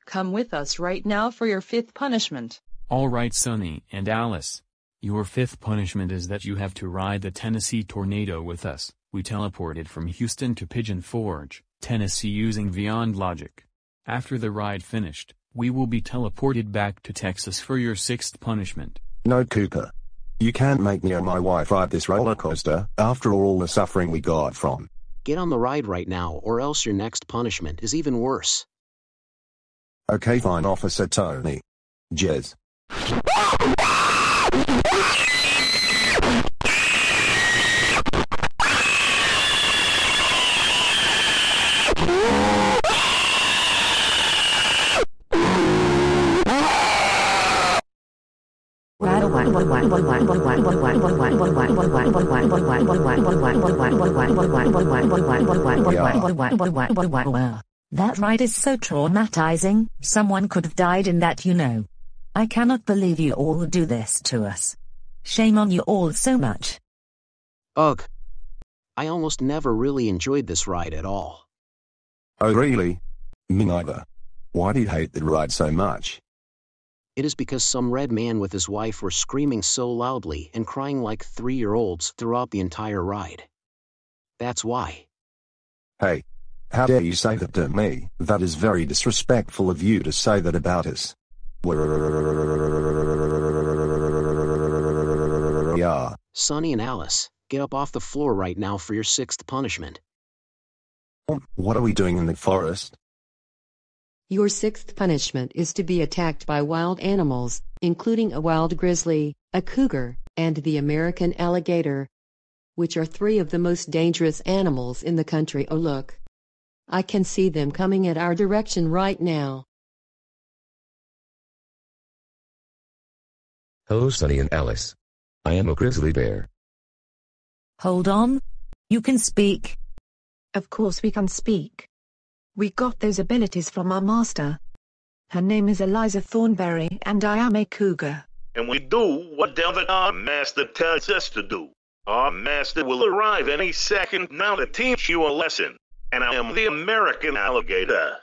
Come with us right now for your fifth punishment. All right, Sonny and Alice. Your fifth punishment is that you have to ride the Tennessee Tornado with us. We teleported from Houston to Pigeon Forge, Tennessee using Vyond logic. After the ride finished, we will be teleported back to Texas for your sixth punishment. No, Cooper. You can't make me and my wife ride this roller coaster, after all the suffering we got from. Get on the ride right now or else your next punishment is even worse. Okay, fine, Officer Tony. Jez. That ride is so traumatizing, someone could have died in that, you know. I cannot believe you all do this to us. Shame on you all so much. Ugh. I almost never really enjoyed this ride at all. Oh really? Me neither. Why do you hate the ride so much? It is because some red man with his wife were screaming so loudly and crying like 3-year-olds throughout the entire ride. That's why. Hey. How dare you say that to me? That is very disrespectful of you to say that about us. Yeah. Sonny and Alice, get up off the floor right now for your sixth punishment. What are we doing in the forest? Your sixth punishment is to be attacked by wild animals, including a wild grizzly, a cougar, and the American alligator, which are 3 of the most dangerous animals in the country. Oh look. I can see them coming at our direction right now. Hello, Sonny and Alice. I am a grizzly bear. Hold on. You can speak. Of course we can speak. We got those abilities from our master. Her name is Eliza Thornberry and I am a cougar. And we do whatever our master tells us to do. Our master will arrive any second now to teach you a lesson. And I am the American alligator.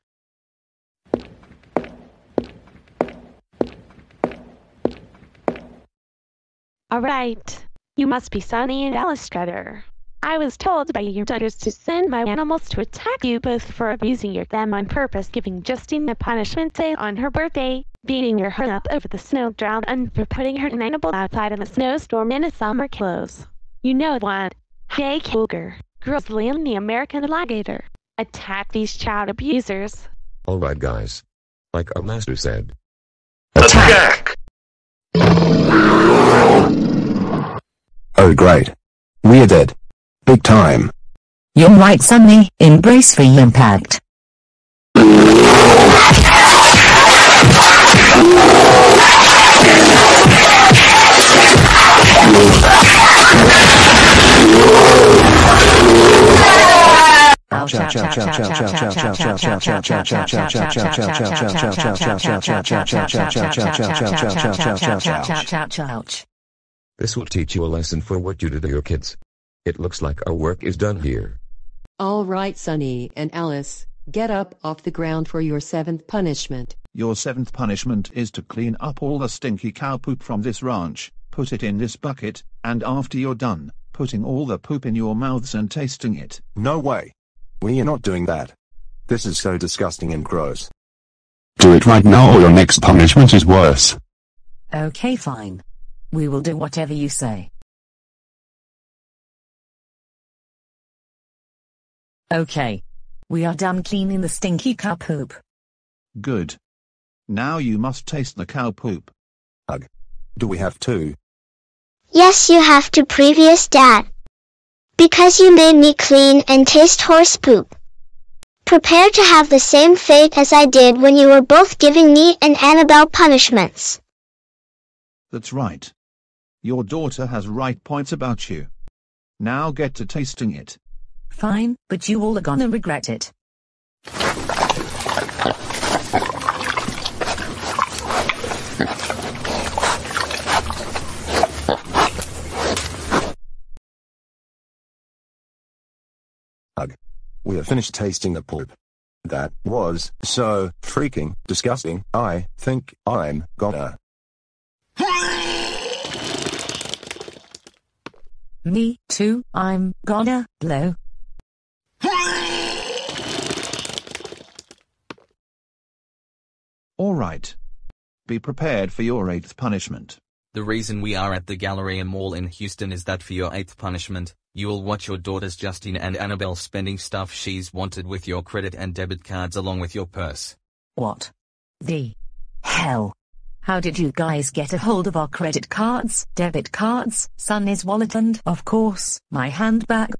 All right. You must be Sonny and Alice Scudder. I was told by your daughters to send my animals to attack you both for abusing them on purpose, giving Justine a punishment day on her birthday, beating her up over the snow drown, and for putting her in Annabelle outside in a snowstorm in a summer clothes. You know what? Hey, cougar, grizzly, and the American alligator. Attack these child abusers. Alright guys. Like our master said. Attack! Oh great. We are dead. Big time. You're right, Sonny. Embrace the impact. Ouch, This will teach you a lesson for what you do to your kids. It looks like our work is done here. All right, Sonny and Alice, get up off the ground for your 7th punishment. Your 7th punishment is to clean up all the stinky cow poop from this ranch, put it in this bucket, and after you're done, putting all the poop in your mouths and tasting it. No way. We are not doing that. This is so disgusting and gross. Do it right now or your next punishment is worse. Okay, fine. We will do whatever you say. Okay. We are done cleaning the stinky cow poop. Good. Now you must taste the cow poop. Ugh. Do we have to? Yes, you have to, previous dad. Because you made me clean and taste horse poop. Prepare to have the same fate as I did when you were both giving me and Annabelle punishments. That's right. Your daughter has right points about you. Now get to tasting it. Fine, but you all are gonna regret it. Ugh. We have finished tasting the poop. That was so freaking disgusting. I think I'm gonna... Me too, I'm gonna blow. All right. Be prepared for your 8th punishment. The reason we are at the Galleria Mall in Houston is that for your 8th punishment, you will watch your daughters Justine and Annabelle spending stuff she's wanted with your credit and debit cards along with your purse. What the hell? How did you guys get a hold of our credit cards, debit cards, Sonny's wallet and, of course, my handbag?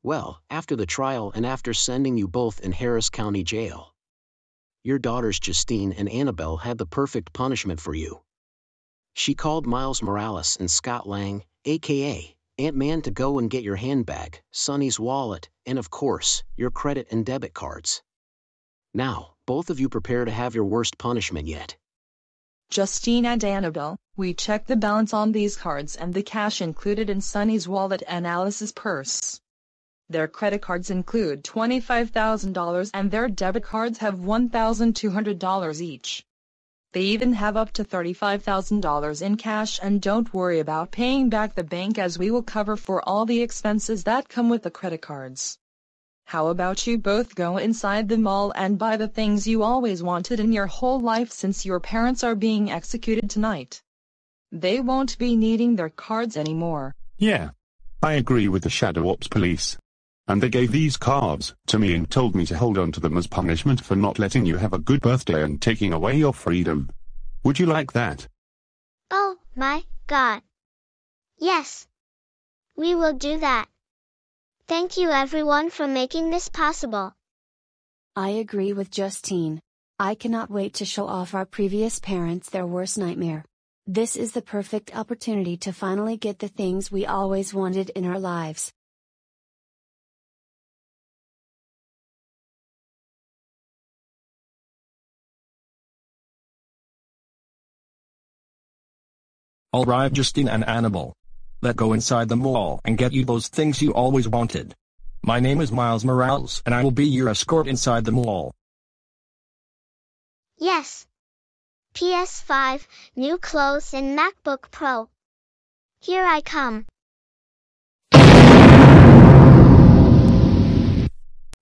Well, after the trial and after sending you both in Harris County Jail, your daughters Justine and Annabelle had the perfect punishment for you. She called Miles Morales and Scott Lang, aka Ant-Man, to go and get your handbag, Sonny's wallet, and of course, your credit and debit cards. Now, both of you prepare to have your worst punishment yet. Justine and Annabelle, we checked the balance on these cards and the cash included in Sonny's wallet and Alice's purse. Their credit cards include $25,000 and their debit cards have $1,200 each. They even have up to $35,000 in cash, and don't worry about paying back the bank as we will cover for all the expenses that come with the credit cards. How about you both go inside the mall and buy the things you always wanted in your whole life since your parents are being executed tonight? They won't be needing their cards anymore. Yeah. I agree with the Shadow Ops Police. And they gave these cards to me and told me to hold on to them as punishment for not letting you have a good birthday and taking away your freedom. Would you like that? Oh, my God. Yes. We will do that. Thank you everyone for making this possible. I agree with Justine. I cannot wait to show off our previous parents their worst nightmare. This is the perfect opportunity to finally get the things we always wanted in our lives. Alright, Justine and Annabelle. Let's go inside the mall and get you those things you always wanted. My name is Miles Morales and I will be your escort inside the mall. Yes. PS5, new clothes and MacBook Pro. Here I come.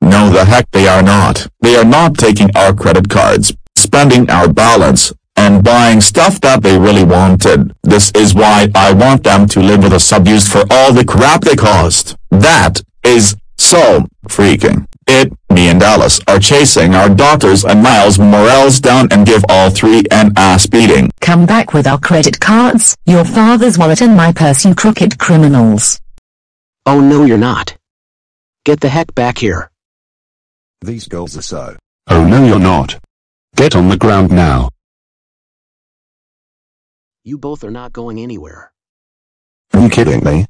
No, the heck they are not. They are not taking our credit cards, spending our balance, and buying stuff that they really wanted. This is why I want them to live with us abused for all the crap they caused. That is so freaking it. Me and Alice are chasing our daughters and Miles Morales down and give all three an ass beating. Come back with our credit cards, your father's wallet and my purse, you crooked criminals. Oh no, you're not. Get the heck back here. These girls are so... Oh no, you're not. Get on the ground now. You both are not going anywhere. Are you kidding me?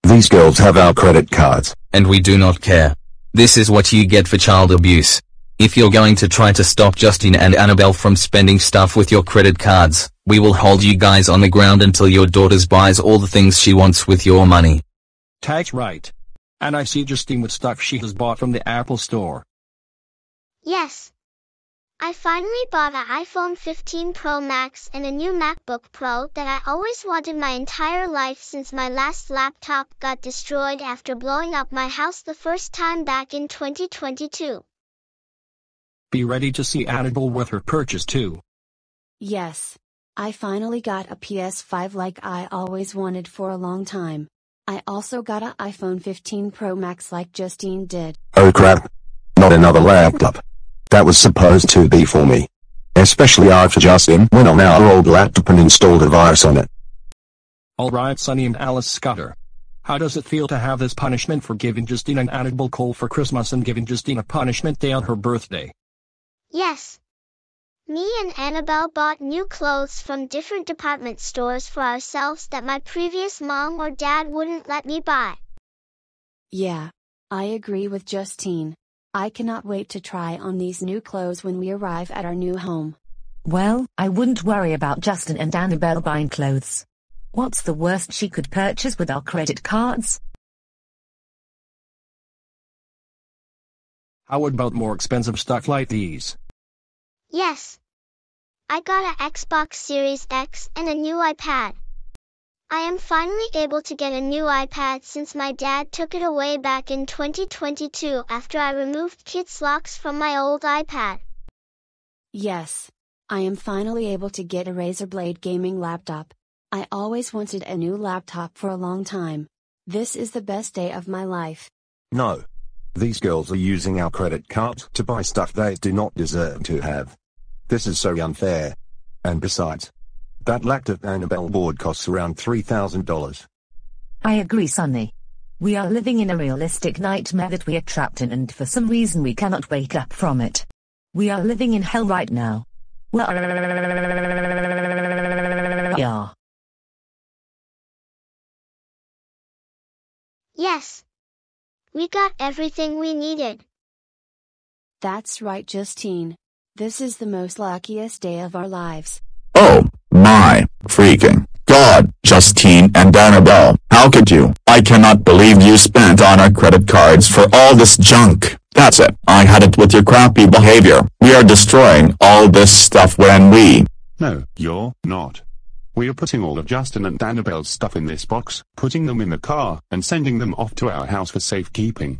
These girls have our credit cards. And we do not care. This is what you get for child abuse. If you're going to try to stop Justine and Annabelle from spending stuff with your credit cards, we will hold you guys on the ground until your daughter buys all the things she wants with your money. Tag's right. And I see Justine with stuff she has bought from the Apple Store. Yes. I finally bought an iPhone 15 Pro Max and a new MacBook Pro that I always wanted my entire life since my last laptop got destroyed after blowing up my house the first time back in 2022. Be ready to see Annabelle with her purchase too. Yes. I finally got a PS5 like I always wanted for a long time. I also got an iPhone 15 Pro Max like Justine did. Oh crap. Not another laptop. That was supposed to be for me. Especially after Justine went on our old laptop and installed a virus on it. Alright, Sonny and Alice Scudder. How does it feel to have this punishment for giving Justine and Annabelle coal for Christmas and giving Justine a punishment day on her birthday? Yes. Me and Annabelle bought new clothes from different department stores for ourselves that my previous mom or dad wouldn't let me buy. Yeah. I agree with Justine. I cannot wait to try on these new clothes when we arrive at our new home. Well, I wouldn't worry about Justine and Annabelle buying clothes. What's the worst she could purchase with our credit cards? How about more expensive stuff like these? Yes. I got an Xbox Series X and a new iPad. I am finally able to get a new iPad since my dad took it away back in 2022 after I removed Kit's locks from my old iPad. Yes. I am finally able to get a Razer Blade gaming laptop. I always wanted a new laptop for a long time. This is the best day of my life. No. These girls are using our credit cards to buy stuff they do not deserve to have. This is so unfair. And besides, that laptop Annabelle board costs around $3,000. I agree, Sonny. We are living in a realistic nightmare that we are trapped in, and for some reason we cannot wake up from it. We are living in hell right now. Yeah. Yes. We got everything we needed. That's right, Justine. This is the most luckiest day of our lives. Oh, my freaking God, Justine and Annabelle, how could you? I cannot believe you spent on our credit cards for all this junk. That's it, I had it with your crappy behavior. We are destroying all this stuff when we... No, you're not. We are putting all of Justine and Annabelle's stuff in this box, putting them in the car, and sending them off to our house for safekeeping.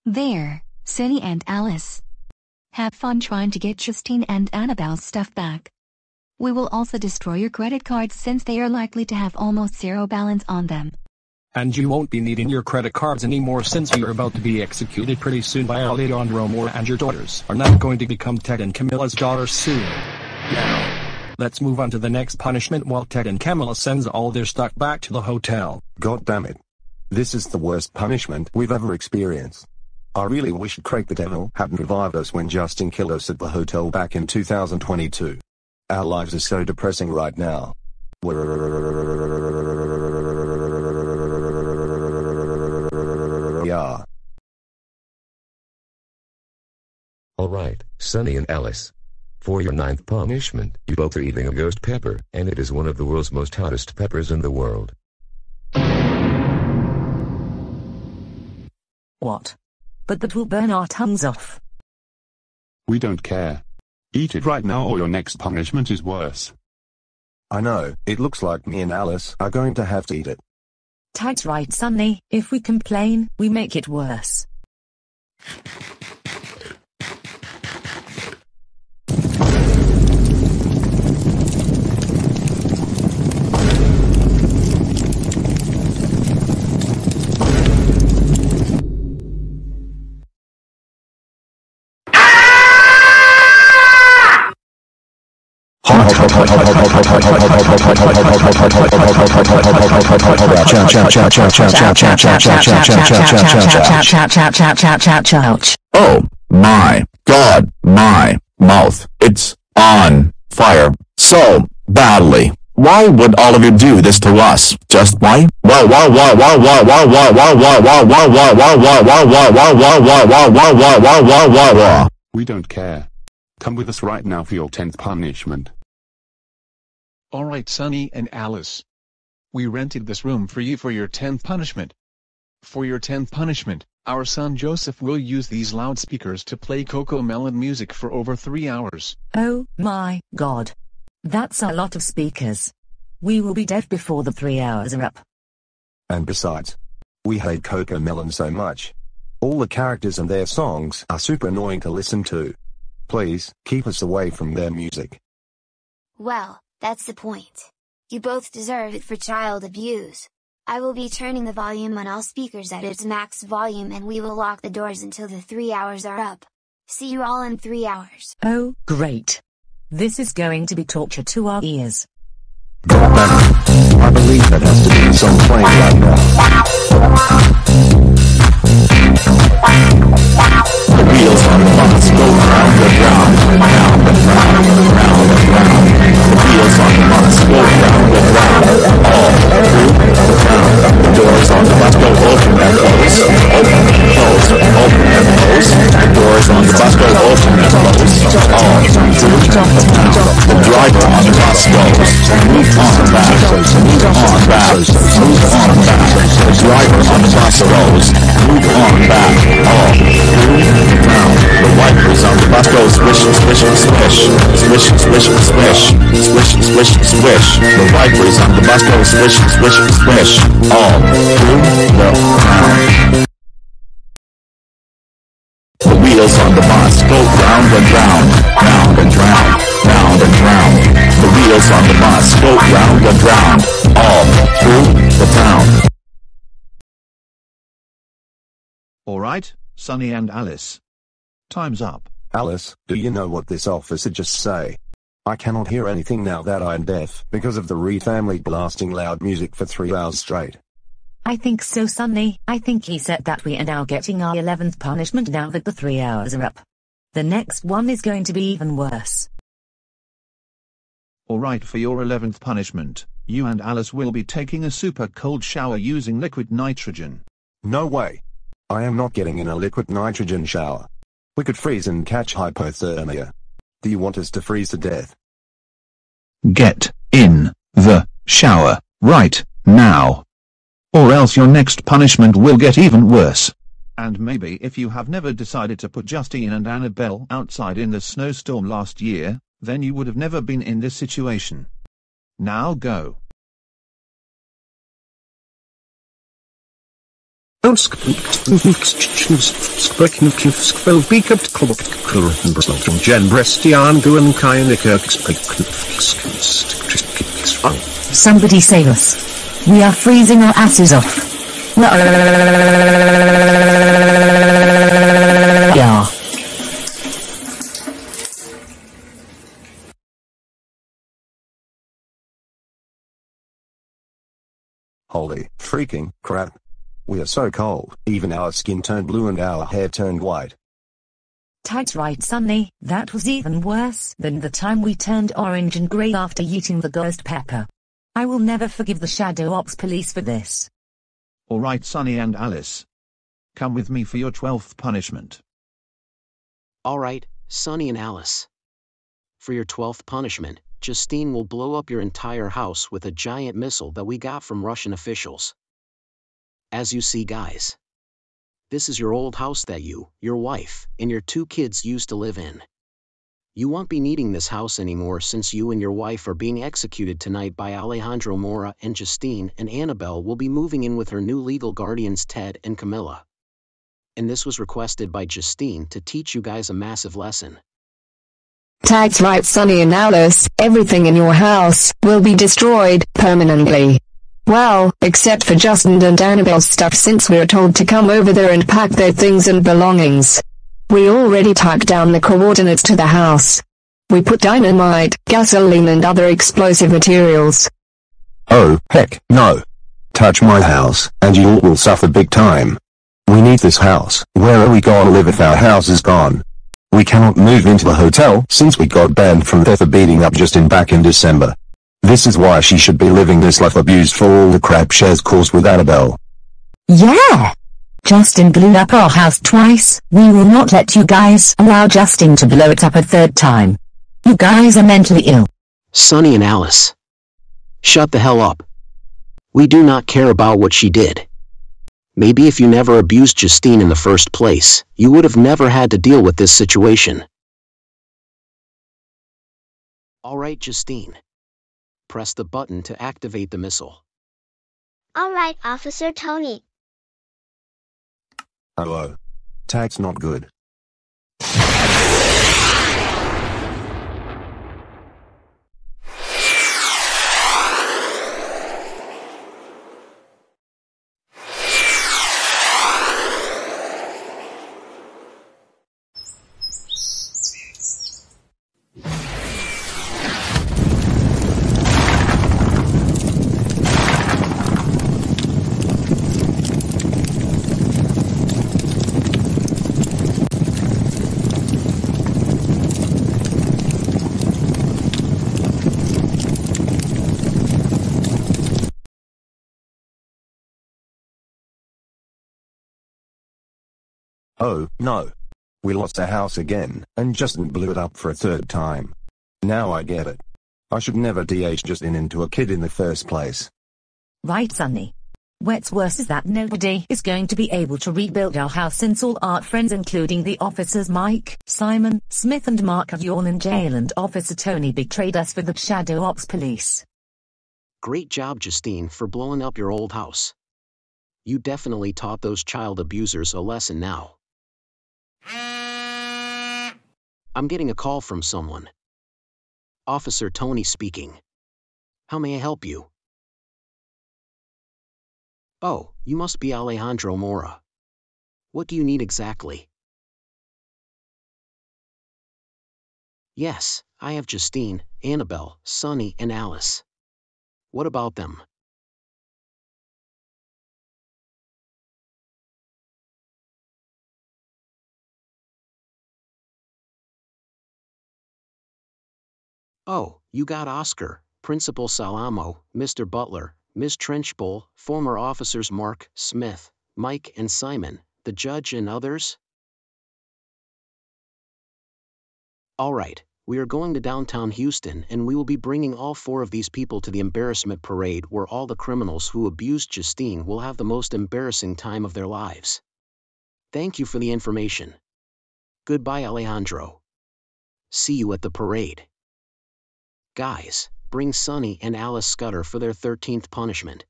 There, Sonny and Alice. Have fun trying to get Justine and Annabelle's stuff back. We will also destroy your credit cards since they are likely to have almost zero balance on them. And you won't be needing your credit cards anymore since you're about to be executed pretty soon by Alejandro, Mora, and your daughters are not going to become Ted and Camilla's daughters soon. Now, let's move on to the next punishment while Ted and Camilla sends all their stuff back to the hotel. God damn it. This is the worst punishment we've ever experienced. I really wish Craig the Devil hadn't revived us when Justine killed us at the hotel back in 2022. Our lives are so depressing right now. Yeah. Alright, Sonny and Alice. For your 9th punishment, you both are eating a ghost pepper, and it is one of the world's most hottest peppers in the world. What? But that will burn our tongues off. We don't care. Eat it right now or your next punishment is worse. I know, it looks like me and Alice are going to have to eat it. Tag's right, Sonny. If we complain, we make it worse. Oh my God, my mouth, it's on fire so badly. Why would all of you do this to us? Just why? We don't care. Come with us right now for your 10th punishment. Alright, Sonny and Alice. We rented this room for you for your 10th punishment. For your 10th punishment, our son Joseph will use these loudspeakers to play Cocomelon music for over 3 hours. Oh my God. That's a lot of speakers. We will be dead before the 3 hours are up. And besides, we hate Cocomelon so much. All the characters and their songs are super annoying to listen to. Please, keep us away from their music. Well, that's the point. You both deserve it for child abuse. I will be turning the volume on all speakers at its max volume and we will lock the doors until the 3 hours are up. See you all in 3 hours. Oh, great. This is going to be torture to our ears. I believe that has to be some plane right now. The wheels on the bus go round and round and round and round and round and round. The wheels on the bus go round and round, all through the town. The doors on the bus go open and close, open and close, open and close. The doors on the bus go open and close, all through the town. The driver on the bus goes, move on back, move on back, move on back. The driver on the bus goes, move on back, all through the town. The wipers on the bus go swish, swish, swish, swish, swish, swish, swish, swish, swish. The wipers on the bus go swish, swish, swish, all through the town. The wheels on the bus go round and round, round and round, round and round. The wheels on the bus go round and round, all through the town. Alright, Sonny and Alice. Time's up. Alice, do you know what this officer just say? I cannot hear anything now that I am deaf because of the Reed family blasting loud music for 3 hours straight. I think so, Sonny. I think he said that we are now getting our 11th punishment now that the 3 hours are up. The next one is going to be even worse. Alright, for your 11th punishment, you and Alice will be taking a super cold shower using liquid nitrogen. No way. I am not getting in a liquid nitrogen shower. We could freeze and catch hypothermia. Do you want us to freeze to death? Get in the shower right now. Or else your next punishment will get even worse. And maybe if you have never decided to put Justine and Annabelle outside in the snowstorm last year, then you would have never been in this situation. Now go. Somebody save us. We are freezing our asses off. Yeah. Holy freaking crap. We are so cold, even our skin turned blue and our hair turned white. That's right, Sonny, that was even worse than the time we turned orange and grey after eating the ghost pepper. I will never forgive the Shadow Ops Police for this. Alright, Sonny and Alice. Come with me for your 12th punishment. Alright, Sonny and Alice. For your 12th punishment, Justine will blow up your entire house with a giant missile that we got from Russian officials. As you see, guys, this is your old house that you, your wife, and your 2 kids used to live in. You won't be needing this house anymore since you and your wife are being executed tonight by Alejandro. Mora and Justine and Annabelle will be moving in with her new legal guardians Ted and Camilla. And this was requested by Justine to teach you guys a massive lesson. That's right, Sonny and Alice, everything in your house will be destroyed permanently. Well, except for Justine and Annabelle's stuff, since we're told to come over there and pack their things and belongings. We already typed down the coordinates to the house. We put dynamite, gasoline and other explosive materials. Oh, heck, no. Touch my house, and you all will suffer big time. We need this house. Where are we gonna live if our house is gone? We cannot move into the hotel since we got banned from there for beating up Justine back in December. This is why she should be living this life abused for all the crap she has caused with Annabelle. Yeah! Justine blew up our house twice. We will not let you guys allow Justine to blow it up a third time. You guys are mentally ill. Sonny and Alice. Shut the hell up. We do not care about what she did. Maybe if you never abused Justine in the first place, you would have never had to deal with this situation. Alright, Justine. Press the button to activate the missile. Alright, Officer Tony. Hello. Tag's not good. Oh, no. We lost our house again, and Justine blew it up for a third time. Now I get it. I should never DH Justine into a kid in the first place. Right, Sonny. What's worse is that nobody is going to be able to rebuild our house since all our friends including the officers Mike, Simon, Smith and Mark are all in jail and Officer Tony betrayed us for the Shadow Ops Police. Great job, Justine, for blowing up your old house. You definitely taught those child abusers a lesson now. I'm getting a call from someone. Officer Tony speaking. How may I help you? Oh, you must be Alejandro Mora. What do you need exactly? Yes, I have Justine, Annabelle, Sonny and Alice. What about them? Oh, you got Oscar, Principal Salamo, Mr. Butler, Ms. Trenchbull, former officers Mark, Smith, Mike and Simon, the judge and others? Alright, we are going to downtown Houston and we will be bringing all 4 of these people to the Embarrassment Parade where all the criminals who abused Justine will have the most embarrassing time of their lives. Thank you for the information. Goodbye, Alejandro. See you at the parade. Guys, bring Sonny and Alice Scudder for their 13th punishment.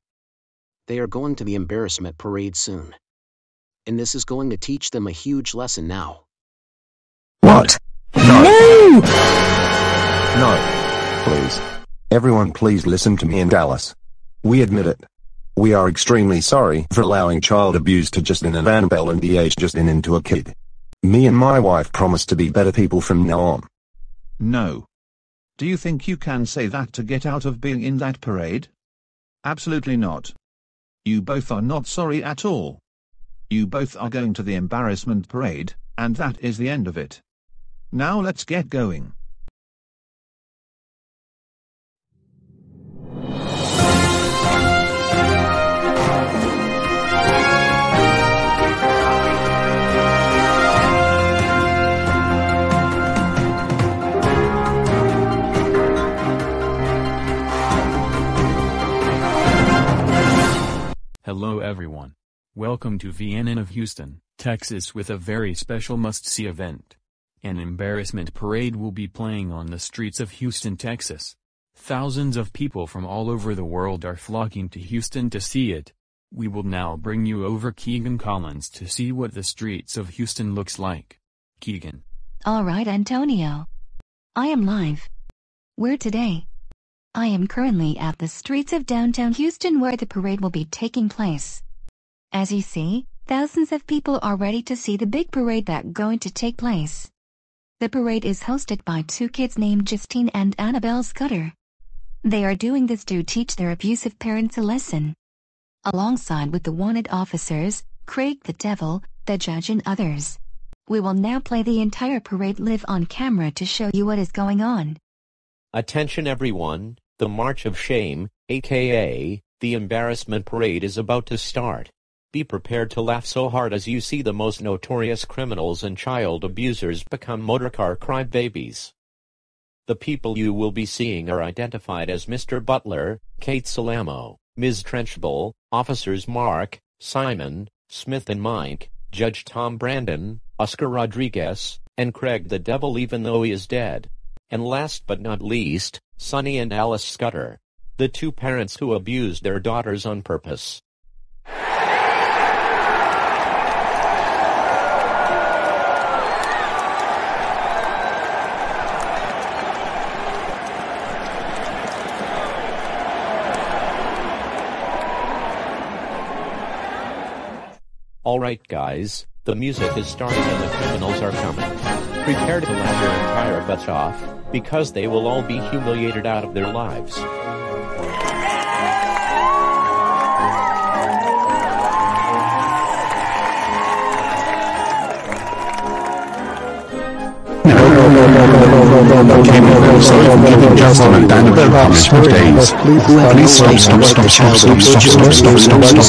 They are going to the Embarrassment Parade soon. And this is going to teach them a huge lesson now. What? No! No. Please. Everyone please listen to me and Alice. We admit it. We are extremely sorry for allowing child abuse to Justine and Annabelle and DH Justine into a kid. Me and my wife promise to be better people from now on. No. Do you think you can say that to get out of being in that parade? Absolutely not. You both are not sorry at all. You both are going to the Embarrassment Parade, and that is the end of it. Now let's get going. Hello everyone. Welcome to Vyond of Houston, Texas with a very special must-see event. An embarrassment parade will be playing on the streets of Houston, Texas. Thousands of people from all over the world are flocking to Houston to see it. We will now bring you over Keegan Collins to see what the streets of Houston looks like. Keegan. Alright, Antonio. I am live. Where today? I am currently at the streets of downtown Houston where the parade will be taking place. As you see, thousands of people are ready to see the big parade that's going to take place. The parade is hosted by two kids named Justine and Annabelle Scudder. They are doing this to teach their abusive parents a lesson. Alongside with the wanted officers, Craig the Devil, the judge and others. We will now play the entire parade live on camera to show you what is going on. Attention everyone, the March of Shame, aka, the Embarrassment Parade is about to start. Be prepared to laugh so hard as you see the most notorious criminals and child abusers become motorcar crybabies. The people you will be seeing are identified as Mr. Butler, Kate Salamo, Ms. Trenchbull, Officers Mark, Simon, Smith and Mike, Judge Tom Brandon, Oscar Rodriguez, and Craig the Devil even though he is dead. And last but not least, Sonny and Alice Scudder, the two parents who abused their daughters on purpose. Alright guys, the music is starting and the criminals are coming. Prepare to laugh their entire butts off, because they will all be humiliated out of their lives. Justine and Annabelle punishment days. Please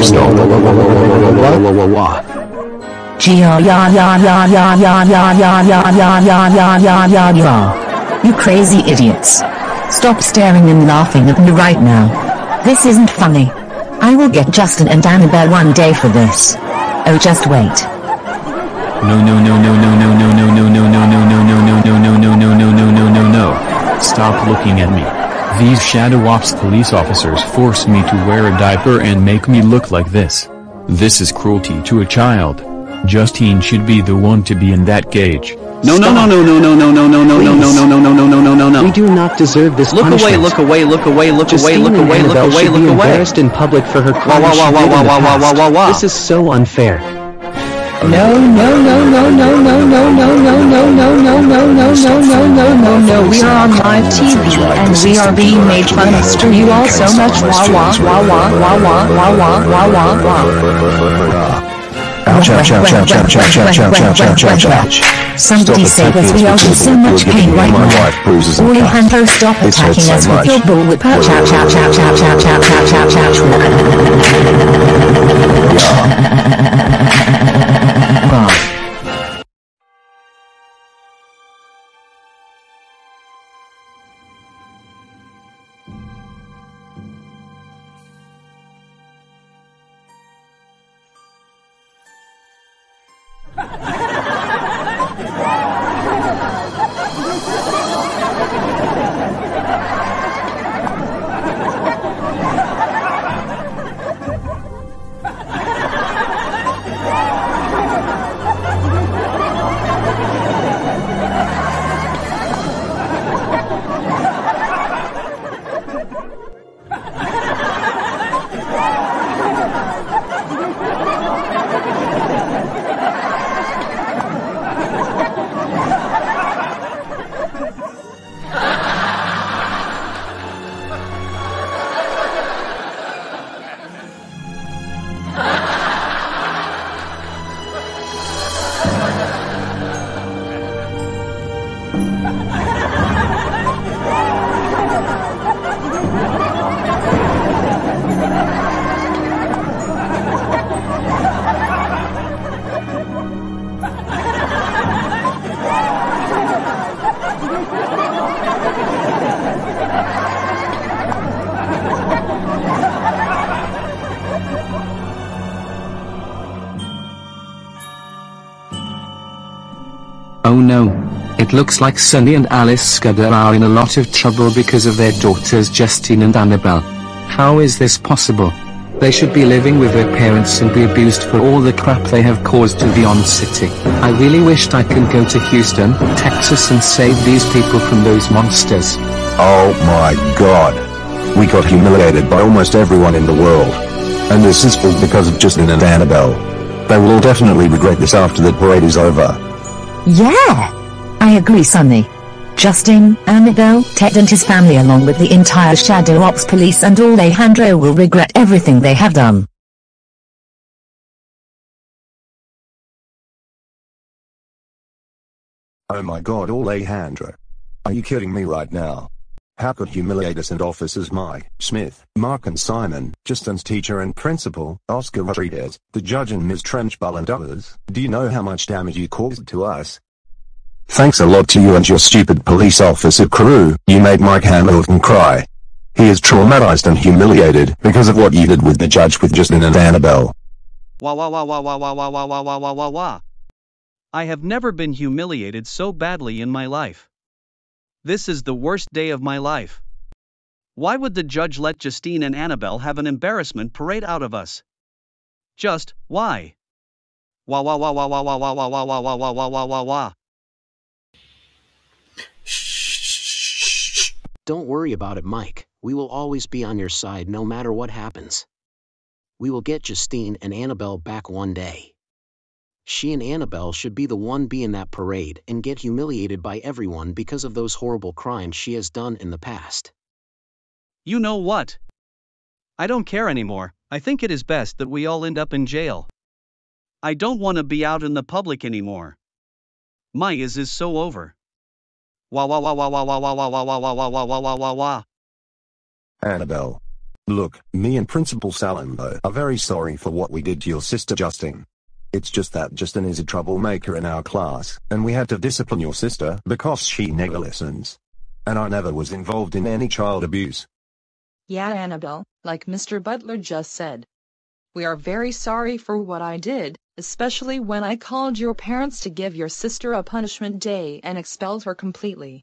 stop. You crazy idiots. Stop staring and laughing at me right now. This isn't funny. I will get Justine and Annabelle one day for this. Oh, just wait. No. Stop looking at me. These Shadow Ops police officers force me to wear a diaper and make me look like this. This is cruelty to a child. Justine should be the one to be in that cage. No. We do not deserve this punishment. Look away. Embarrassed in public for her crime. This is so unfair. No. We are on live TV and we are being made fun of. You all so much. Somebody say that we are in so much pain right now. Alejandro, stop attacking us with your bullwhip. Oh no. It looks like Sonny and Alice Scudder are in a lot of trouble because of their daughters Justine and Annabelle. How is this possible? They should be living with their parents and be abused for all the crap they have caused to Vyond City. I really wished I could go to Houston, Texas and save these people from those monsters. Oh my god. We got humiliated by almost everyone in the world. And this is all because of Justine and Annabelle. They will all definitely regret this after the parade is over. Yeah! I agree, Sonny. Justine, Annabelle, Ted and his family along with the entire Shadow Ops Police and Alejandro will regret everything they have done. Oh my god, Alejandro. Are you kidding me right now? How could humiliate us and officers Mike, Smith, Mark and Simon, Justine's teacher and principal, Oscar Rodriguez, the judge and Ms. Trenchbull and others? Do you know how much damage you caused to us? Thanks a lot to you and your stupid police officer crew, you made Mike Hamilton cry. He is traumatized and humiliated because of what you did with the judge with Justine and Annabelle. Wah wah wah wah wah wah wah wah wah wah wah wah wah. I have never been humiliated so badly in my life. This is the worst day of my life. Why would the judge let Justine and Annabelle have an embarrassment parade out of us? Just, why? Wah wah wah wah wah wah wah wah wah wah wah wah wah wah wah wah. Don't worry about it, Mike. We will always be on your side no matter what happens. We will get Justine and Annabelle back one day. She and Annabelle should be the one be in that parade and get humiliated by everyone because of those horrible crimes she has done in the past. You know what? I don't care anymore. I think it is best that we all end up in jail. I don't want to be out in the public anymore. My is so over. Wah wah wah wah wah wah wah wah wah wah wah wah wah wah wah wah. Annabelle. Look, me and Principal Salamo are very sorry for what we did to your sister Justine. It's just that Justine is a troublemaker in our class, and we had to discipline your sister because she never listens. And I never was involved in any child abuse. Yeah, Annabelle, like Mr. Butler just said. We are very sorry for what I did, especially when I called your parents to give your sister a punishment day and expelled her completely.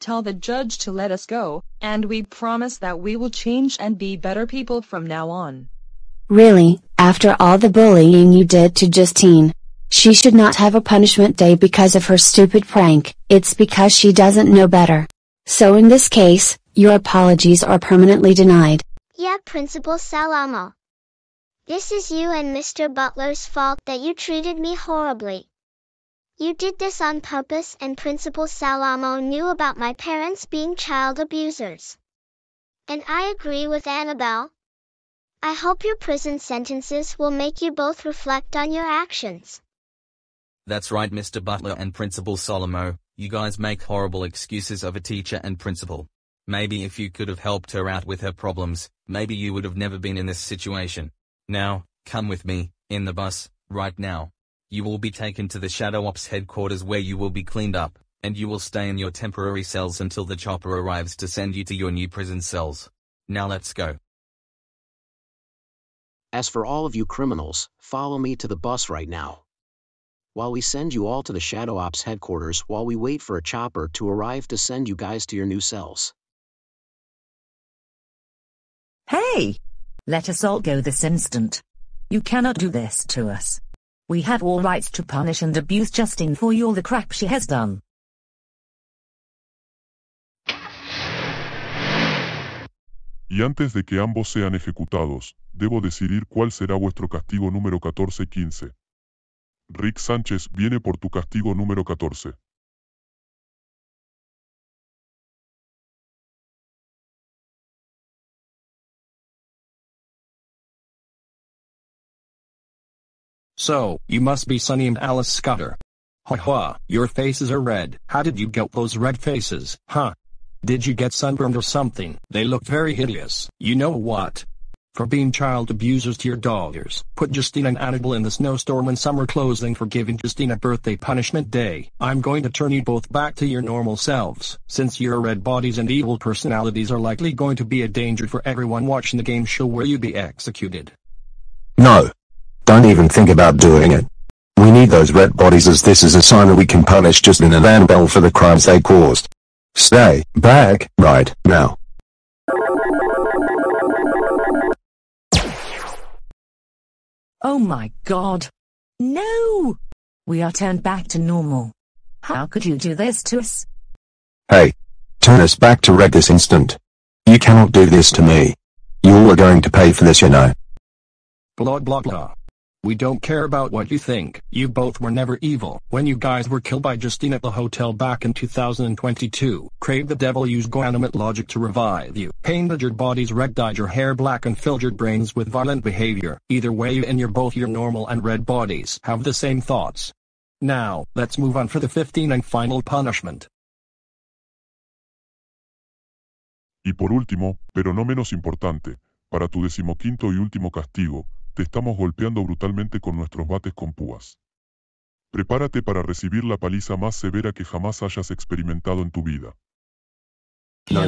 Tell the judge to let us go, and we promise that we will change and be better people from now on. Really, after all the bullying you did to Justine? She should not have a punishment day because of her stupid prank, it's because she doesn't know better. So in this case, your apologies are permanently denied. Yeah, Principal Salamo. This is you and Mr. Butler's fault that you treated me horribly. You did this on purpose and Principal Salamo knew about my parents being child abusers. And I agree with Annabelle. I hope your prison sentences will make you both reflect on your actions. That's right, Mr. Butler and Principal Salamo, you guys make horrible excuses of a teacher and principal. Maybe if you could have helped her out with her problems, maybe you would have never been in this situation. Now, come with me, in the bus, right now. You will be taken to the Shadow Ops headquarters where you will be cleaned up, and you will stay in your temporary cells until the chopper arrives to send you to your new prison cells. Now let's go. As for all of you criminals, follow me to the bus right now. While we send you all to the Shadow Ops headquarters while we wait for a chopper to arrive to send you guys to your new cells. Hey! Let us all go this instant. You cannot do this to us. We have all rights to punish and abuse Justine for all the crap she has done. Y antes de que ambos sean ejecutados, debo decidir cuál será vuestro castigo número 14-15. Rick Sánchez viene por tu castigo número 14. So, you must be Sonny and Alice Scudder. Ha ha, your faces are red. How did you get those red faces, huh? Did you get sunburned or something? They look very hideous. You know what? For being child abusers to your daughters, put Justine and Annabelle in the snowstorm when summer closing for giving Justine a birthday punishment day. I'm going to turn you both back to your normal selves, since your red bodies and evil personalities are likely going to be a danger for everyone watching the game show where you be executed. No. Don't even think about doing it. We need those red bodies as this is a sign that we can punish Justine and Annabelle for the crimes they caused. Stay back right now. Oh my God. No! We are turned back to normal. How could you do this to us? Hey. Turn us back to red this instant. You cannot do this to me. You all are going to pay for this, you know. Blah blah blah. We don't care about what you think. You both were never evil. When you guys were killed by Justine at the hotel back in 2022, Craig the Devil used Go-animate logic to revive you. Painted your bodies red, dyed your hair black and filled your brains with violent behavior. Either way, you and both your normal and red bodies have the same thoughts. Now, let's move on for the 15th and final punishment. Y por último, pero no menos importante, para tu 15º y último castigo, te estamos golpeando brutalmente con nuestros bates con púas. Prepárate para recibir la paliza más severa que jamás hayas experimentado en tu vida. No.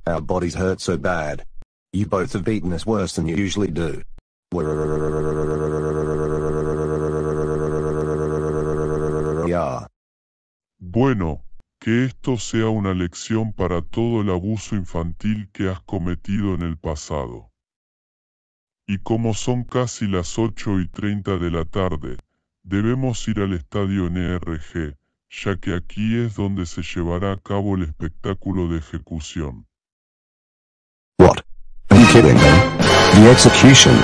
Our bodies hurt so bad. You both have beaten us worse than you usually do. Bueno, que esto sea una lección para todo el abuso infantil que has cometido en el pasado. Y como son casi las 8:30 de la tarde, debemos ir al estadio NRG, ya que aquí es donde se llevará a cabo el espectáculo de ejecución. What? Are you kidding me? The execution?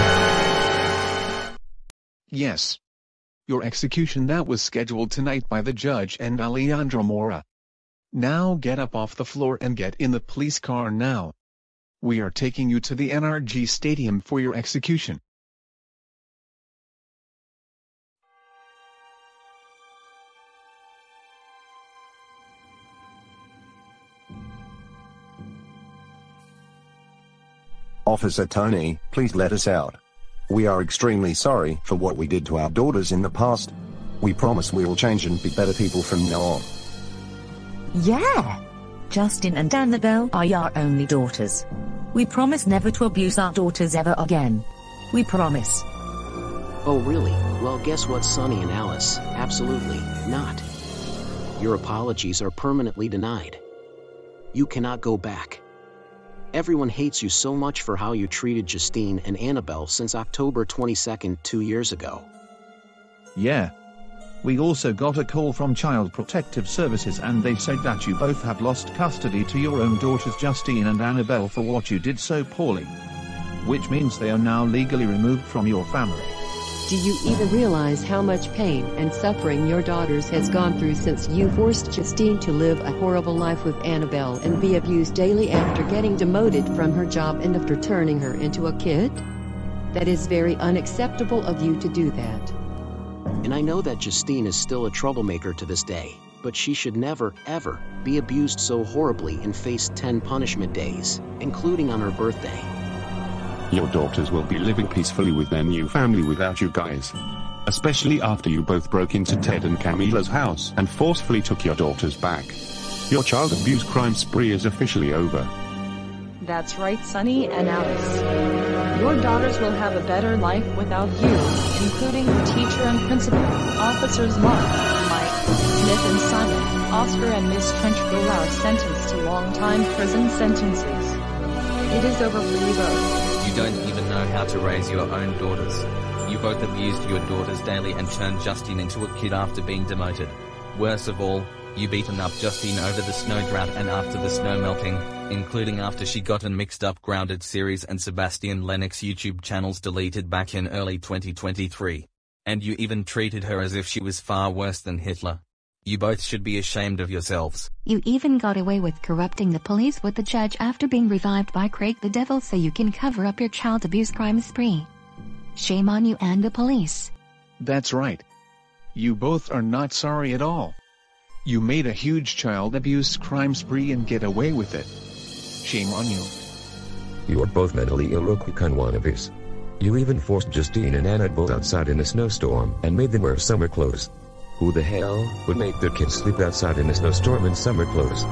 Yes. Your execution that was scheduled tonight by the judge and Alejandro Mora. Now get up off the floor and get in the police car now. We are taking you to the NRG Stadium for your execution. Officer Tony, please let us out. We are extremely sorry for what we did to our daughters in the past. We promise we will change and be better people from now on. Yeah! Justine and Annabelle are our only daughters. We promise never to abuse our daughters ever again. We promise. Oh really? Well guess what, Sonny and Alice? Absolutely not. Your apologies are permanently denied. You cannot go back. Everyone hates you so much for how you treated Justine and Annabelle since October 22nd, 2 years ago. Yeah. We also got a call from Child Protective Services and they said that you both have lost custody to your own daughters Justine and Annabelle for what you did so poorly. Which means they are now legally removed from your family. Do you even realize how much pain and suffering your daughters has gone through since you forced Justine to live a horrible life with Annabelle and be abused daily after getting demoted from her job and after turning her into a kid? That is very unacceptable of you to do that. And I know that Justine is still a troublemaker to this day, but she should never, ever, be abused so horribly and face 10 punishment days, including on her birthday. Your daughters will be living peacefully with their new family without you guys. Especially after you both broke into Ted and Camilla's house and forcefully took your daughters back. Your child abuse crime spree is officially over. That's right, Sonny and Alice. Your daughters will have a better life without you, including the teacher and principal, officers Mark, Mike, Smith and Simon, Oscar and Miss Trenchbull are sentenced to long-time prison sentences. It is over for you both. You don't even know how to raise your own daughters. You both abused your daughters daily and turned Justine into a kid after being demoted. Worst of all, you beaten up Justine over the snow drought and after the snow melting, including after she got an mixed up Grounded series and Sebastian Lennox YouTube channels deleted back in early 2023. And you even treated her as if she was far worse than Hitler. You both should be ashamed of yourselves. You even got away with corrupting the police with the judge after being revived by Craig the Devil so you can cover up your child abuse crime spree. Shame on you and the police. That's right. You both are not sorry at all. You made a huge child abuse crime spree and get away with it. Shame on you. You are both mentally ill Rokukan wannabes. You even forced Justine and Annabelle outside in a snowstorm and made them wear summer clothes. Who the hell would make their kids sleep outside in a snowstorm in summer clothes?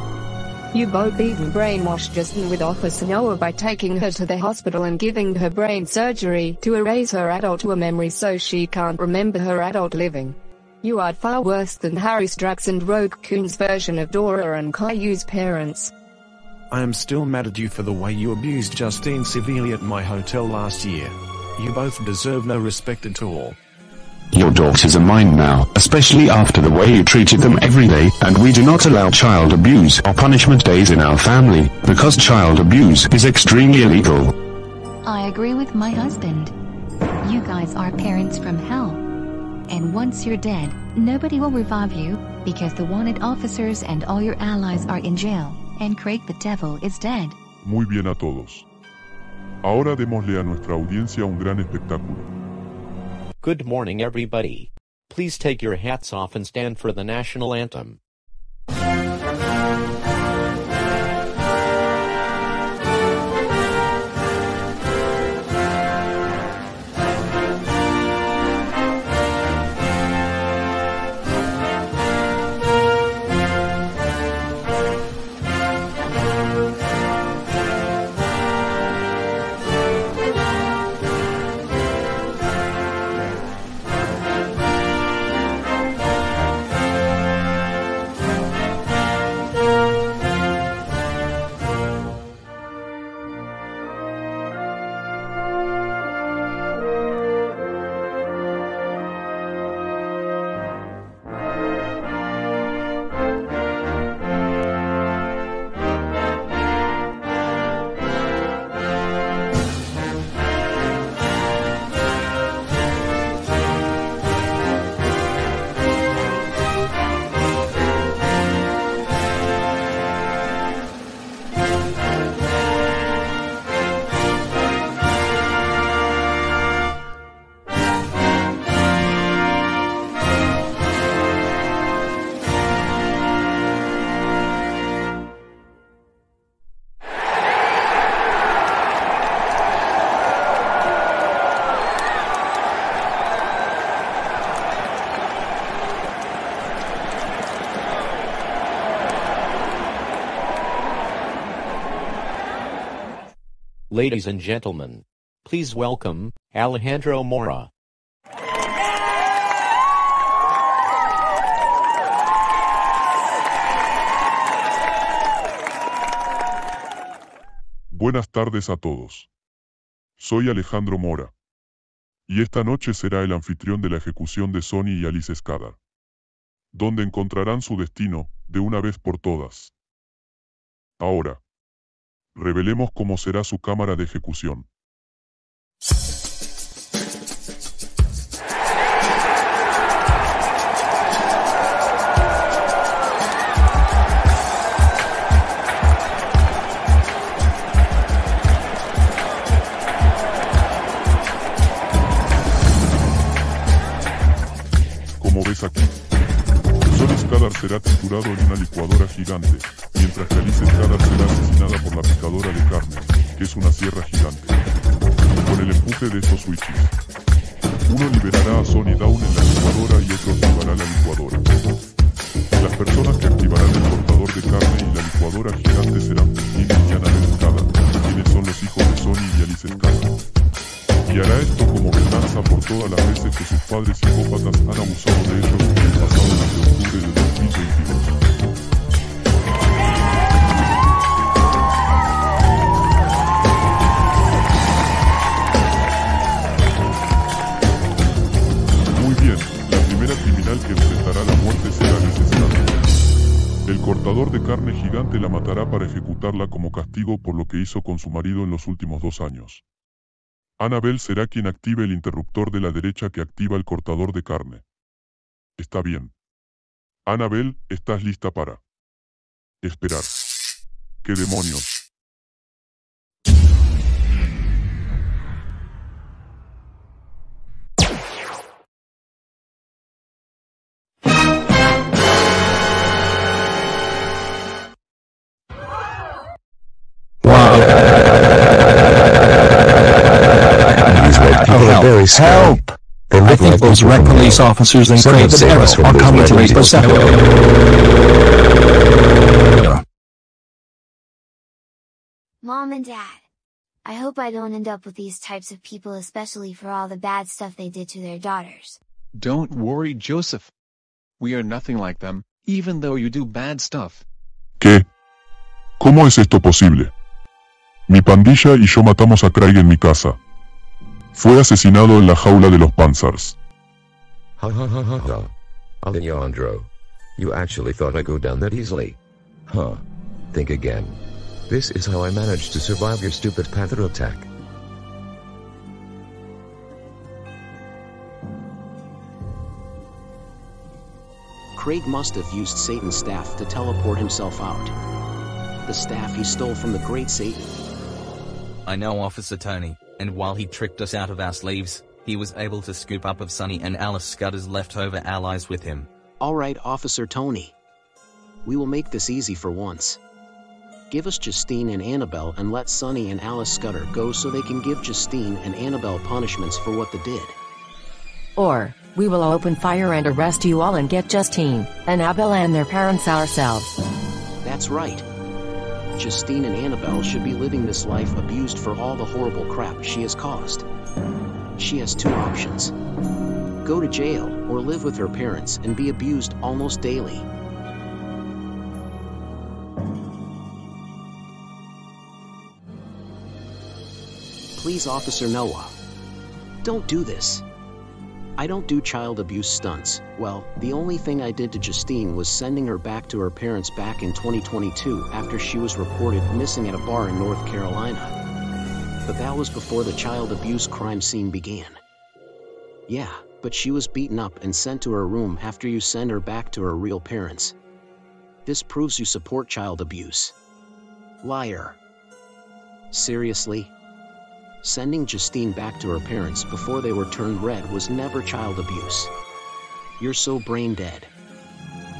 You both even brainwashed Justine with Officer Noah by taking her to the hospital and giving her brain surgery to erase her adult memory so she can't remember her adult living. You are far worse than Harry Strax and Rogue Coon's version of Dora and Caillou's parents. I am still mad at you for the way you abused Justine severely at my hotel last year. You both deserve no respect at all. Your daughters are mine now, especially after the way you treated them every day, and we do not allow child abuse or punishment days in our family, because child abuse is extremely illegal. I agree with my husband. You guys are parents from hell. And once you're dead, nobody will revive you, because the wanted officers and all your allies are in jail, and Craig the Devil is dead. Muy bien a todos. Ahora démosle a nuestra audiencia un gran espectáculo. Good morning, everybody. Please take your hats off and stand for the national anthem. Ladies and gentlemen, please welcome Alejandro Mora. Buenas tardes a todos. Soy Alejandro Mora. Y esta noche será el anfitrión de la ejecución de Sonny y Alice Scudder, donde encontrarán su destino, de una vez por todas. Ahora, revelemos cómo será su cámara de ejecución. Como ves aquí, Sonny Scudder será triturado en una licuadora gigante, mientras que Alice Scudder será asesinada por la picadora de carne, que es una sierra gigante. Con el empuje de estos switches, uno liberará a Sonny Down en la licuadora y otro activará la licuadora. Las personas que activarán el cortador de carne y la licuadora gigante serán Justine y Annabelle Scudder, quienes son los hijos de Sonny y Alice Scudder. Y hará esto como venganza por todas las veces que sus padres psicópatas han abusado de ellos en el pasado desde octubre de 2022. Muy bien, la primera criminal que enfrentará la muerte será Alice Scudder. El cortador de carne gigante la matará para ejecutarla como castigo por lo que hizo con su marido en los últimos 2 años. Annabelle será quien active el interruptor de la derecha que activa el cortador de carne. Está bien. Annabelle, ¿estás lista para esperar? ¿Qué demonios? Help! I think those red police officers and Craig the Devil are coming to raise us up. Mom and Dad. I hope I don't end up with these types of people, especially for all the bad stuff they did to their daughters. Don't worry, Joseph. We are nothing like them, even though you do bad stuff. ¿Qué? ¿Cómo es esto posible? Mi pandilla y yo matamos a Craig en mi casa. Fue asesinado en la jaula de los Panzers. Ha ha ha ha ha. Alejandro. You actually thought I'd go down that easily? Huh. Think again. This is how I managed to survive your stupid panther attack. Craig must have used Satan's staff to teleport himself out. The staff he stole from the great Satan. I know Officer Tony, and while he tricked us out of our sleeves, he was able to scoop up of Sonny and Alice Scudder's leftover allies with him. Alright, Officer Tony. We will make this easy for once. Give us Justine and Annabelle and let Sonny and Alice Scudder go so they can give Justine and Annabelle punishments for what they did. Or, we will open fire and arrest you all and get Justine, Annabelle and their parents ourselves. That's right. Justine and Annabelle should be living this life abused for all the horrible crap she has caused. She has two options. Go to jail, or live with her parents and be abused almost daily. Please, Officer Noah. Don't do this. I don't do child abuse stunts. Well, the only thing I did to Justine was sending her back to her parents back in 2022 after she was reported missing at a bar in North Carolina. But that was before the child abuse crime scene began. Yeah, but she was beaten up and sent to her room after you send her back to her real parents. This proves you support child abuse. Liar. Seriously? Sending Justine back to her parents before they were turned red was never child abuse. You're so brain dead.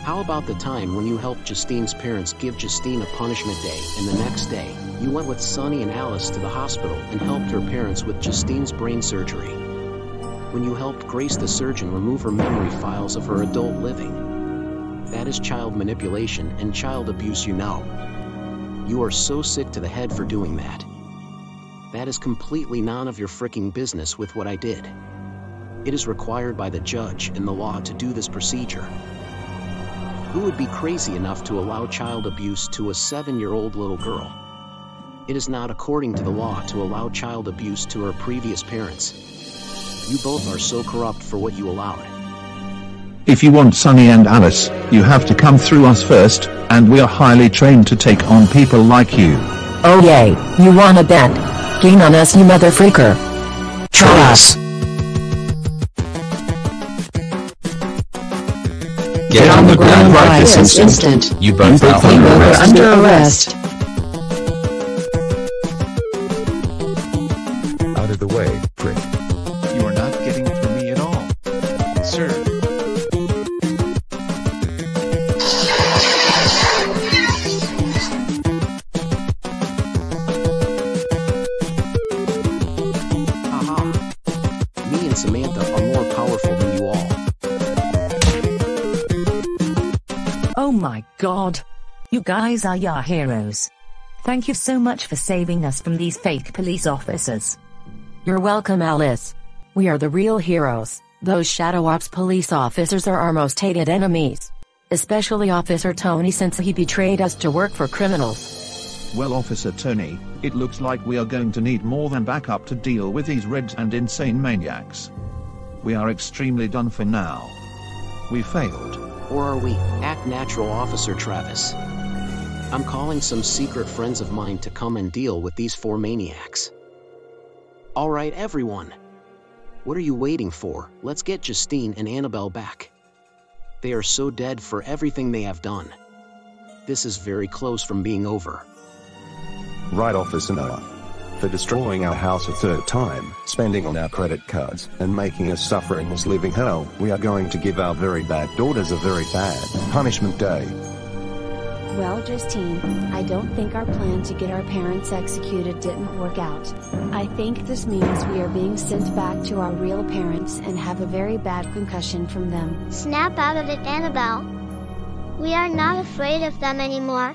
How about the time when you helped Justine's parents give Justine a punishment day, and the next day, you went with Sonny and Alice to the hospital and helped her parents with Justine's brain surgery? When you helped Grace the surgeon remove her memory files of her adult living? That is child manipulation and child abuse, you know. You are so sick to the head for doing that. That is completely none of your fricking business with what I did. It is required by the judge and the law to do this procedure. Who would be crazy enough to allow child abuse to a 7-year-old little girl? It is not according to the law to allow child abuse to her previous parents. You both are so corrupt for what you allowed. If you want Sonny and Alice, you have to come through us first, and we are highly trained to take on people like you. Oh yay, you wanna bet? Gain on us, you mother freaker. Try us. Get on the ground right this instant. You both are under arrest. Out of the way, prick. You are not getting through me at all. Sir. Samantha are more powerful than you all. Oh my god. You guys are your heroes. Thank you so much for saving us from these fake police officers. You're welcome, Alice. We are the real heroes. Those Shadow Ops police officers are our most hated enemies. Especially Officer Tony, since he betrayed us to work for criminals. Well, Officer Tony, it looks like we are going to need more than backup to deal with these reds and insane maniacs. We are extremely done for now. We failed. Or are we? Act natural, Officer Travis. I'm calling some secret friends of mine to come and deal with these 4 maniacs. Alright, everyone. What are you waiting for? Let's get Justine and Annabelle back. They are so dead for everything they have done. This is very close from being over. Right, Officer Noah. For destroying our house a 3rd time, spending on our credit cards, and making us suffer in this living hell, we are going to give our very bad daughters a very bad punishment day. Well, Justine, I don't think our plan to get our parents executed didn't work out. I think this means we are being sent back to our real parents and have a very bad concussion from them. Snap out of it, Annabelle. We are not afraid of them anymore.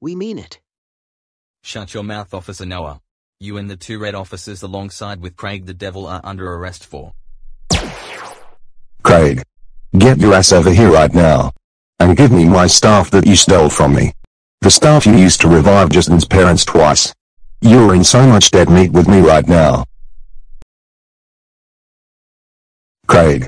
We mean it. Shut your mouth, Officer Noah. You and the two red officers alongside with Craig the Devil are under arrest for. Craig, get your ass over here right now. And give me my staff that you stole from me. The staff you used to revive Justine's parents twice. You're in so much dead meat with me right now. Craig,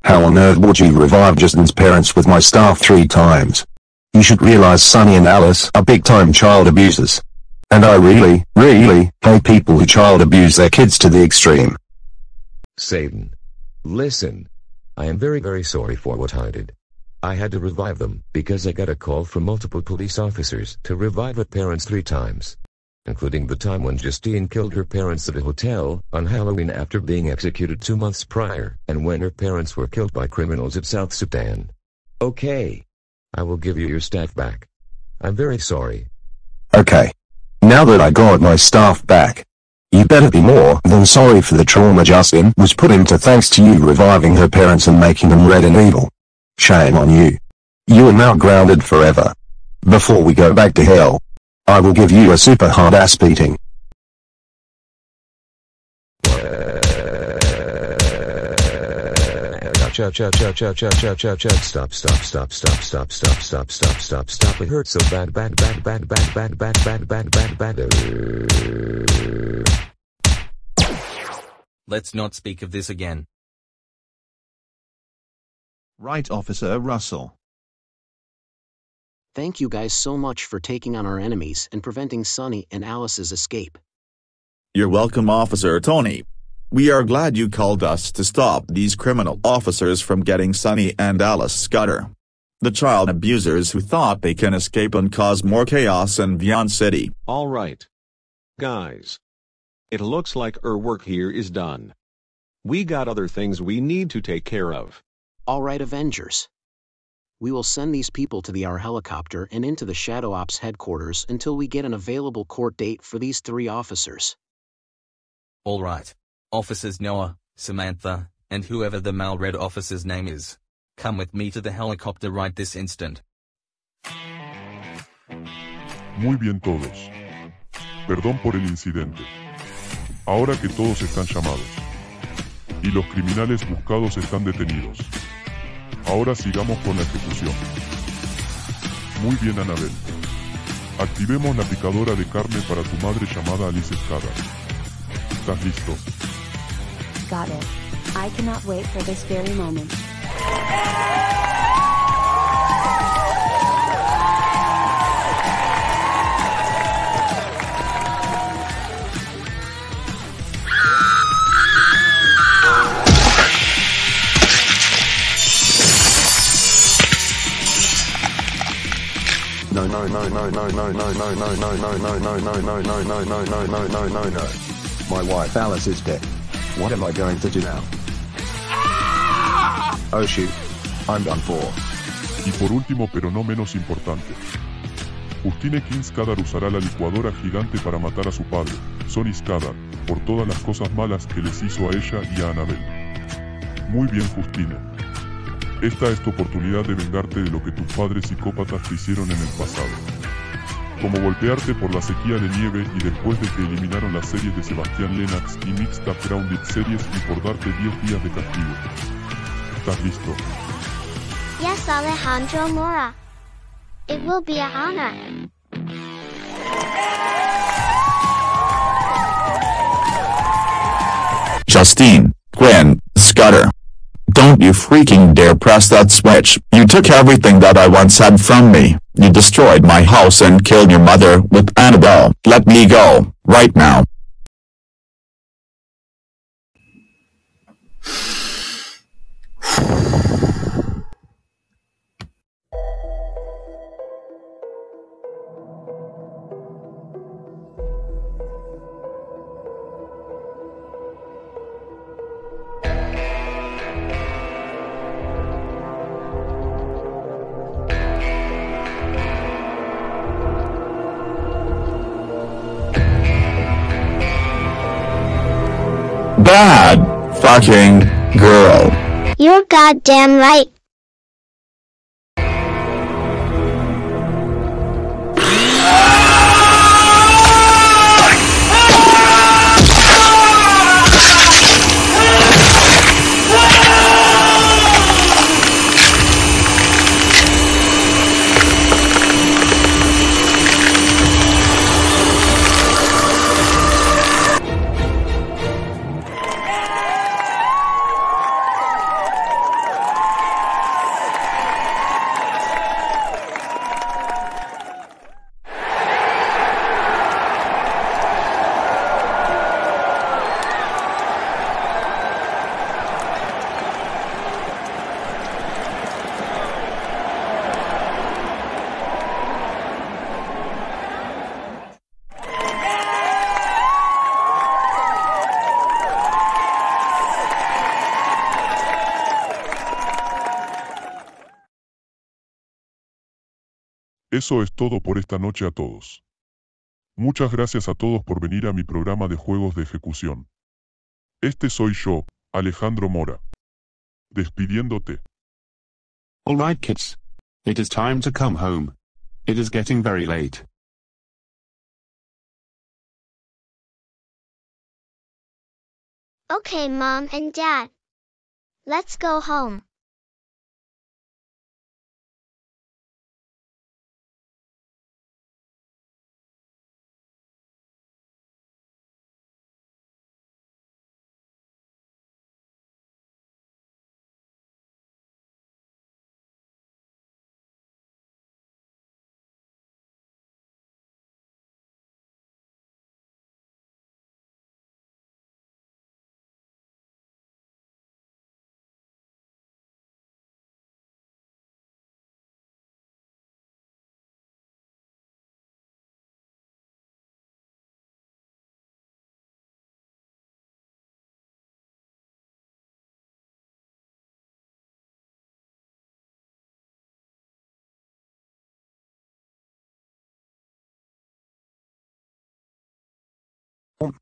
how on earth would you revive Justine's parents with my staff 3 times? You should realize Sonny and Alice are big-time child abusers. And I really hate people who child abuse their kids to the extreme. Satan. Listen. I am very sorry for what I did. I had to revive them because I got a call from multiple police officers to revive her parents 3 times. including the time when Justine killed her parents at a hotel on Halloween after being executed 2 months prior, and when her parents were killed by criminals at South Sudan. Okay. I will give you your staff back. I'm very sorry. Okay. Now that I got my staff back, you better be more than sorry for the trauma Justine was put into thanks to you reviving her parents and making them red and evil. Shame on you. You are now grounded forever. Before we go back to hell, I will give you a super hard ass beating. Stop. It hurts so bad. Let's not speak of this again. Right, Officer Russell. Thank you guys so much for taking on our enemies and preventing Sonny and Alice's escape. You're welcome, Officer Tony. We are glad you called us to stop these criminal officers from getting Sonny and Alice Scudder, the child abusers who thought they can escape and cause more chaos in Vyond City. All right. Guys. It looks like our work here is done. We got other things we need to take care of. All right, Avengers. We will send these people to the R helicopter and into the Shadow Ops headquarters until we get an available court date for these 3 officers. All right. Officers Noah, Samantha, and whoever the male red officer's name is. Come with me to the helicopter right this instant. Muy bien todos. Perdón por el incidente. Ahora que todos están llamados. Y los criminales buscados están detenidos. Ahora sigamos con la ejecución. Muy bien, Annabelle. Activemos la picadora de carne para tu madre llamada Alice Scudder. ¿Estás listo? Got it. I cannot wait for this very moment. No. My wife Alice is dead. What am I going to do now? Oh shoot. I'm done for. Y por último pero no menos importante. Justine Scudder usará la licuadora gigante para matar a su padre, Sonny Scudder, por todas las cosas malas que les hizo a ella y a Annabelle. Muy bien, Justine. Esta es tu oportunidad de vengarte de lo que tus padres psicópatas te hicieron en el pasado. Como golpearte por la sequía de nieve y después de que eliminaron las series de Sebastián Lennox y Mixed Up Grounded Series y por darte 10 días de castigo. ¿Estás listo? Yes, Alejandro Mora. It will be a honor. Justine, Gwen, Scudder. Don't you freaking dare press that switch. You took everything that I once had from me. You destroyed my house and killed your mother with Annabelle. Let me go, right now. Bad fucking girl. You're goddamn right. Eso es todo por esta noche a todos. Muchas gracias a todos por venir a mi programa de juegos de ejecución. Este soy yo, Alejandro Mora. Despidiéndote. All right, kids. It is time to come home. It is getting very late. Okay, Mom and Dad. Let's go home.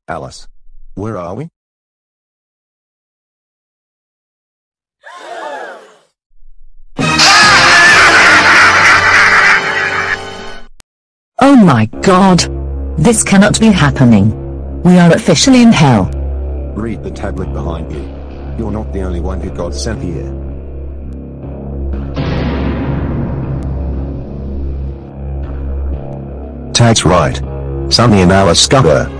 Alice. Where are we? Oh my god! This cannot be happening. We are officially in hell. Read the tablet behind you. You're not the only one who got sent here. That's right. Sonny and Alice Scudder.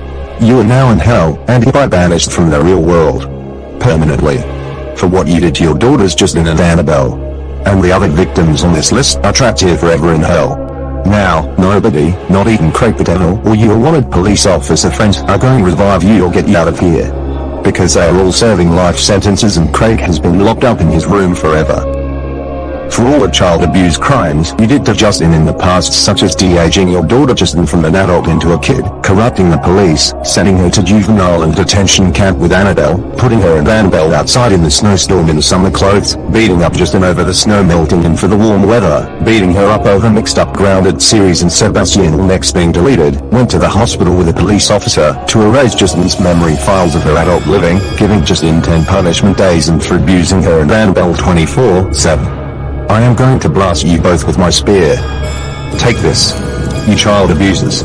You are now in hell, and hereby banished from the real world. Permanently. For what you did to your daughters Justine and Annabelle. And the other victims on this list are trapped here forever in hell. Now, nobody, not even Craig Patel or your wanted police officer friends are going to revive you or get you out of here. Because they are all serving life sentences and Craig has been locked up in his room forever. For all the child abuse crimes you did to Justine in the past, such as de-aging your daughter Justine from an adult into a kid, corrupting the police, sending her to juvenile and detention camp with Annabelle, putting her and Annabelle outside in the snowstorm in summer clothes, beating up Justine over the snow melting and for the warm weather, beating her up over mixed up grounded series and Sebastian next being deleted, went to the hospital with a police officer to erase Justine's memory files of her adult living, giving Justine 10 punishment days and for abusing her and Annabelle 24/7. I am going to blast you both with my spear. Take this, you child abusers.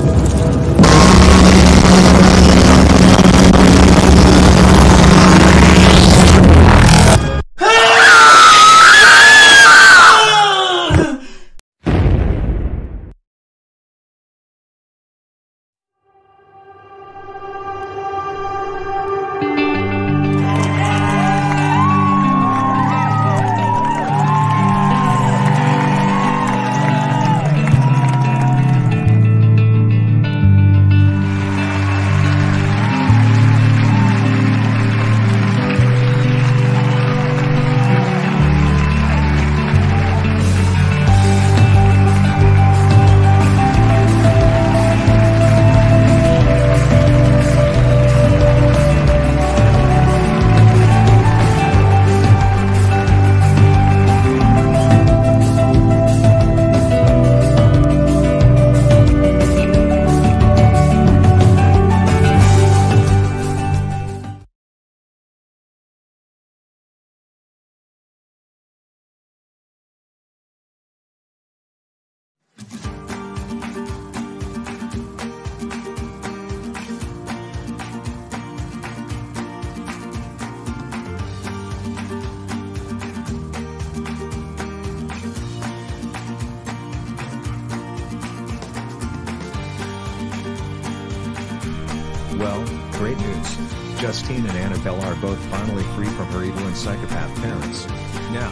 Well, great news. Justine and Annabelle are both finally free from her evil and psychopath parents. Now,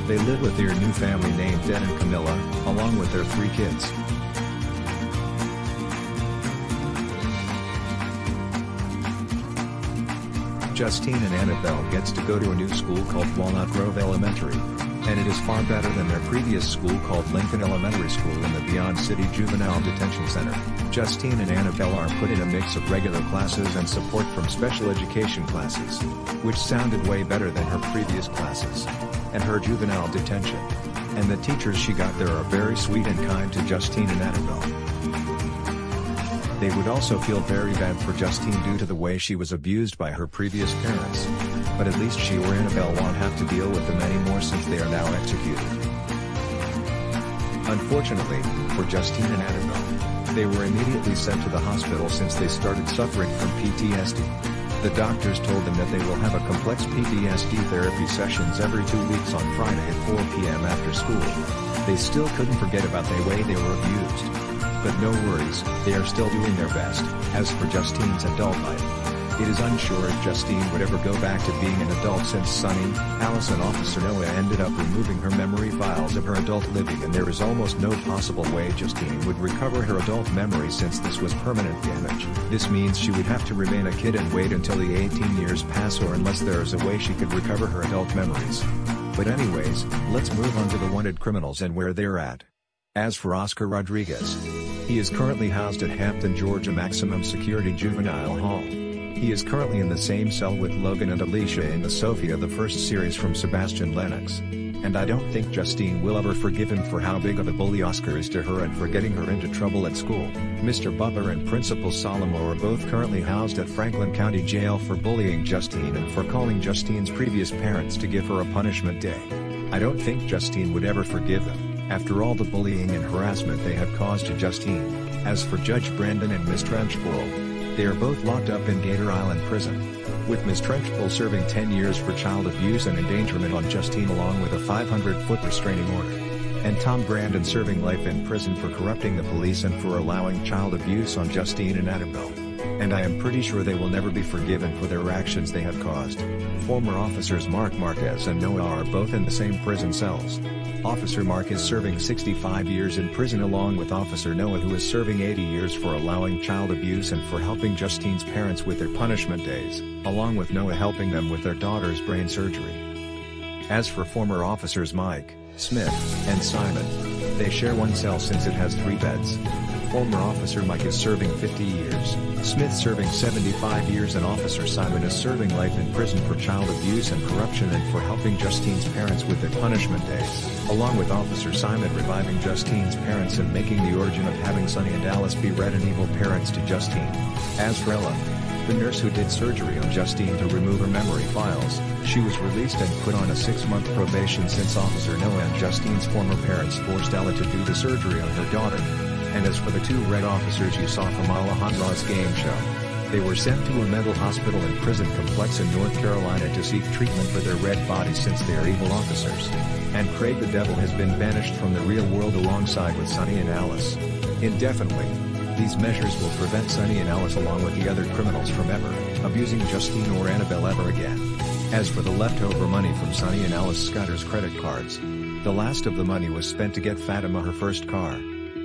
they live with their new family named Ted and Camilla, along with their 3 kids. Justine and Annabelle gets to go to a new school called Walnut Grove Elementary. And it is far better than their previous school called Lincoln Elementary School in the Vyond City Juvenile Detention Center. Justine and Annabelle are put in a mix of regular classes and support from special education classes, which sounded way better than her previous classes, and her juvenile detention. And the teachers she got there are very sweet and kind to Justine and Annabelle. They would also feel very bad for Justine due to the way she was abused by her previous parents. But at least she or Annabelle won't have to deal with them anymore since they are now executed. Unfortunately, for Justine and Annabelle, they were immediately sent to the hospital since they started suffering from PTSD. The doctors told them that they will have a complex PTSD therapy sessions every 2 weeks on Friday at 4 p.m. after school. They still couldn't forget about the way they were abused. But no worries, they are still doing their best. As for Justine's adult life, it is unsure if Justine would ever go back to being an adult since Sonny, Alice and Officer Noah ended up removing her memory files of her adult living, and there is almost no possible way Justine would recover her adult memory since this was permanent damage. This means she would have to remain a kid and wait until the 18 years pass, or unless there is a way she could recover her adult memories. But anyways, let's move on to the wanted criminals and where they're at. As for Oscar Rodriguez, he is currently housed at Hampton, Georgia Maximum Security Juvenile Hall. He is currently in the same cell with Logan and Alicia in the Sophia the First series from Sebastian Lennox. And I don't think Justine will ever forgive him for how big of a bully Oscar is to her and for getting her into trouble at school. Mr. Butler and Principal Salamo are both currently housed at Franklin County Jail for bullying Justine and for calling Justine's previous parents to give her a punishment day. I don't think Justine would ever forgive them, after all the bullying and harassment they have caused to Justine. As for Judge Brandon and Miss Trunchbull, they are both locked up in Gator Island Prison, with Miss Trunchbull serving 10 years for child abuse and endangerment on Justine along with a 500-foot restraining order, and Tom Brandon serving life in prison for corrupting the police and for allowing child abuse on Justine and Annabelle. And I am pretty sure they will never be forgiven for their actions they have caused. Former officers Mark Marquez and Noah are both in the same prison cells. Officer Mark is serving 65 years in prison along with Officer Noah, who is serving 80 years for allowing child abuse and for helping Justine's parents with their punishment days, along with Noah helping them with their daughter's brain surgery. As for former officers Mike, Smith, and Simon, they share one cell since it has 3 beds. Former Officer Mike is serving 50 years, Smith serving 75 years, and Officer Simon is serving life in prison for child abuse and corruption and for helping Justine's parents with their punishment days, along with Officer Simon reviving Justine's parents and making the origin of having Sonny and Alice be red and evil parents to Justine. As for Ella, the nurse who did surgery on Justine to remove her memory files, she was released and put on a 6-month probation since Officer Noah and Justine's former parents forced Ella to do the surgery on her daughter. And as for the 2 red officers you saw from Alejandro's game show, they were sent to a mental hospital and prison complex in North Carolina to seek treatment for their red bodies since they are evil officers. And Craig the Devil has been banished from the real world alongside with Sonny and Alice. Indefinitely. These measures will prevent Sonny and Alice along with the other criminals from ever abusing Justine or Annabelle ever again. As for the leftover money from Sonny and Alice Scudder's credit cards, the last of the money was spent to get Fatima her first car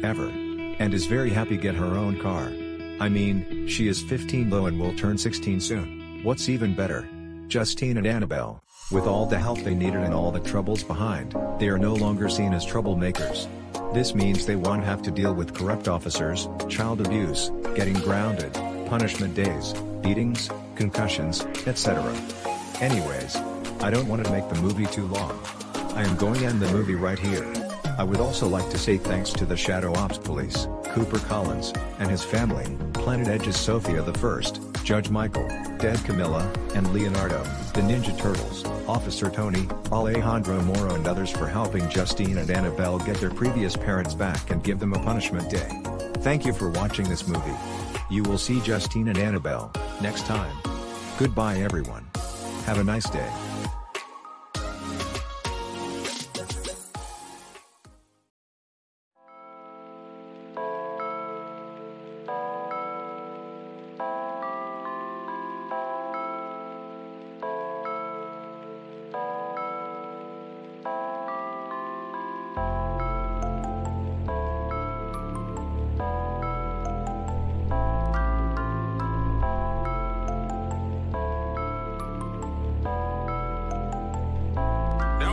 ever. And is very happy get her own car. I mean, she is 15 though and will turn 16 soon. What's even better? Justine and Annabelle, with all the help they needed and all the troubles behind, they are no longer seen as troublemakers. This means they won't have to deal with corrupt officers, child abuse, getting grounded, punishment days, beatings, concussions, etc. Anyways, I don't want to make the movie too long. I am going to end the movie right here. I would also like to say thanks to the Shadow Ops Police, Cooper Collins, and his family, Planet Edge's Sophia the First, Judge Michael, Ted Camilla, and Leonardo, the Ninja Turtles, Officer Tony, Alejandro Mora and others for helping Justine and Annabelle get their previous parents back and give them a punishment day. Thank you for watching this movie. You will see Justine and Annabelle next time. Goodbye everyone. Have a nice day.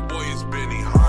Boy is Benny.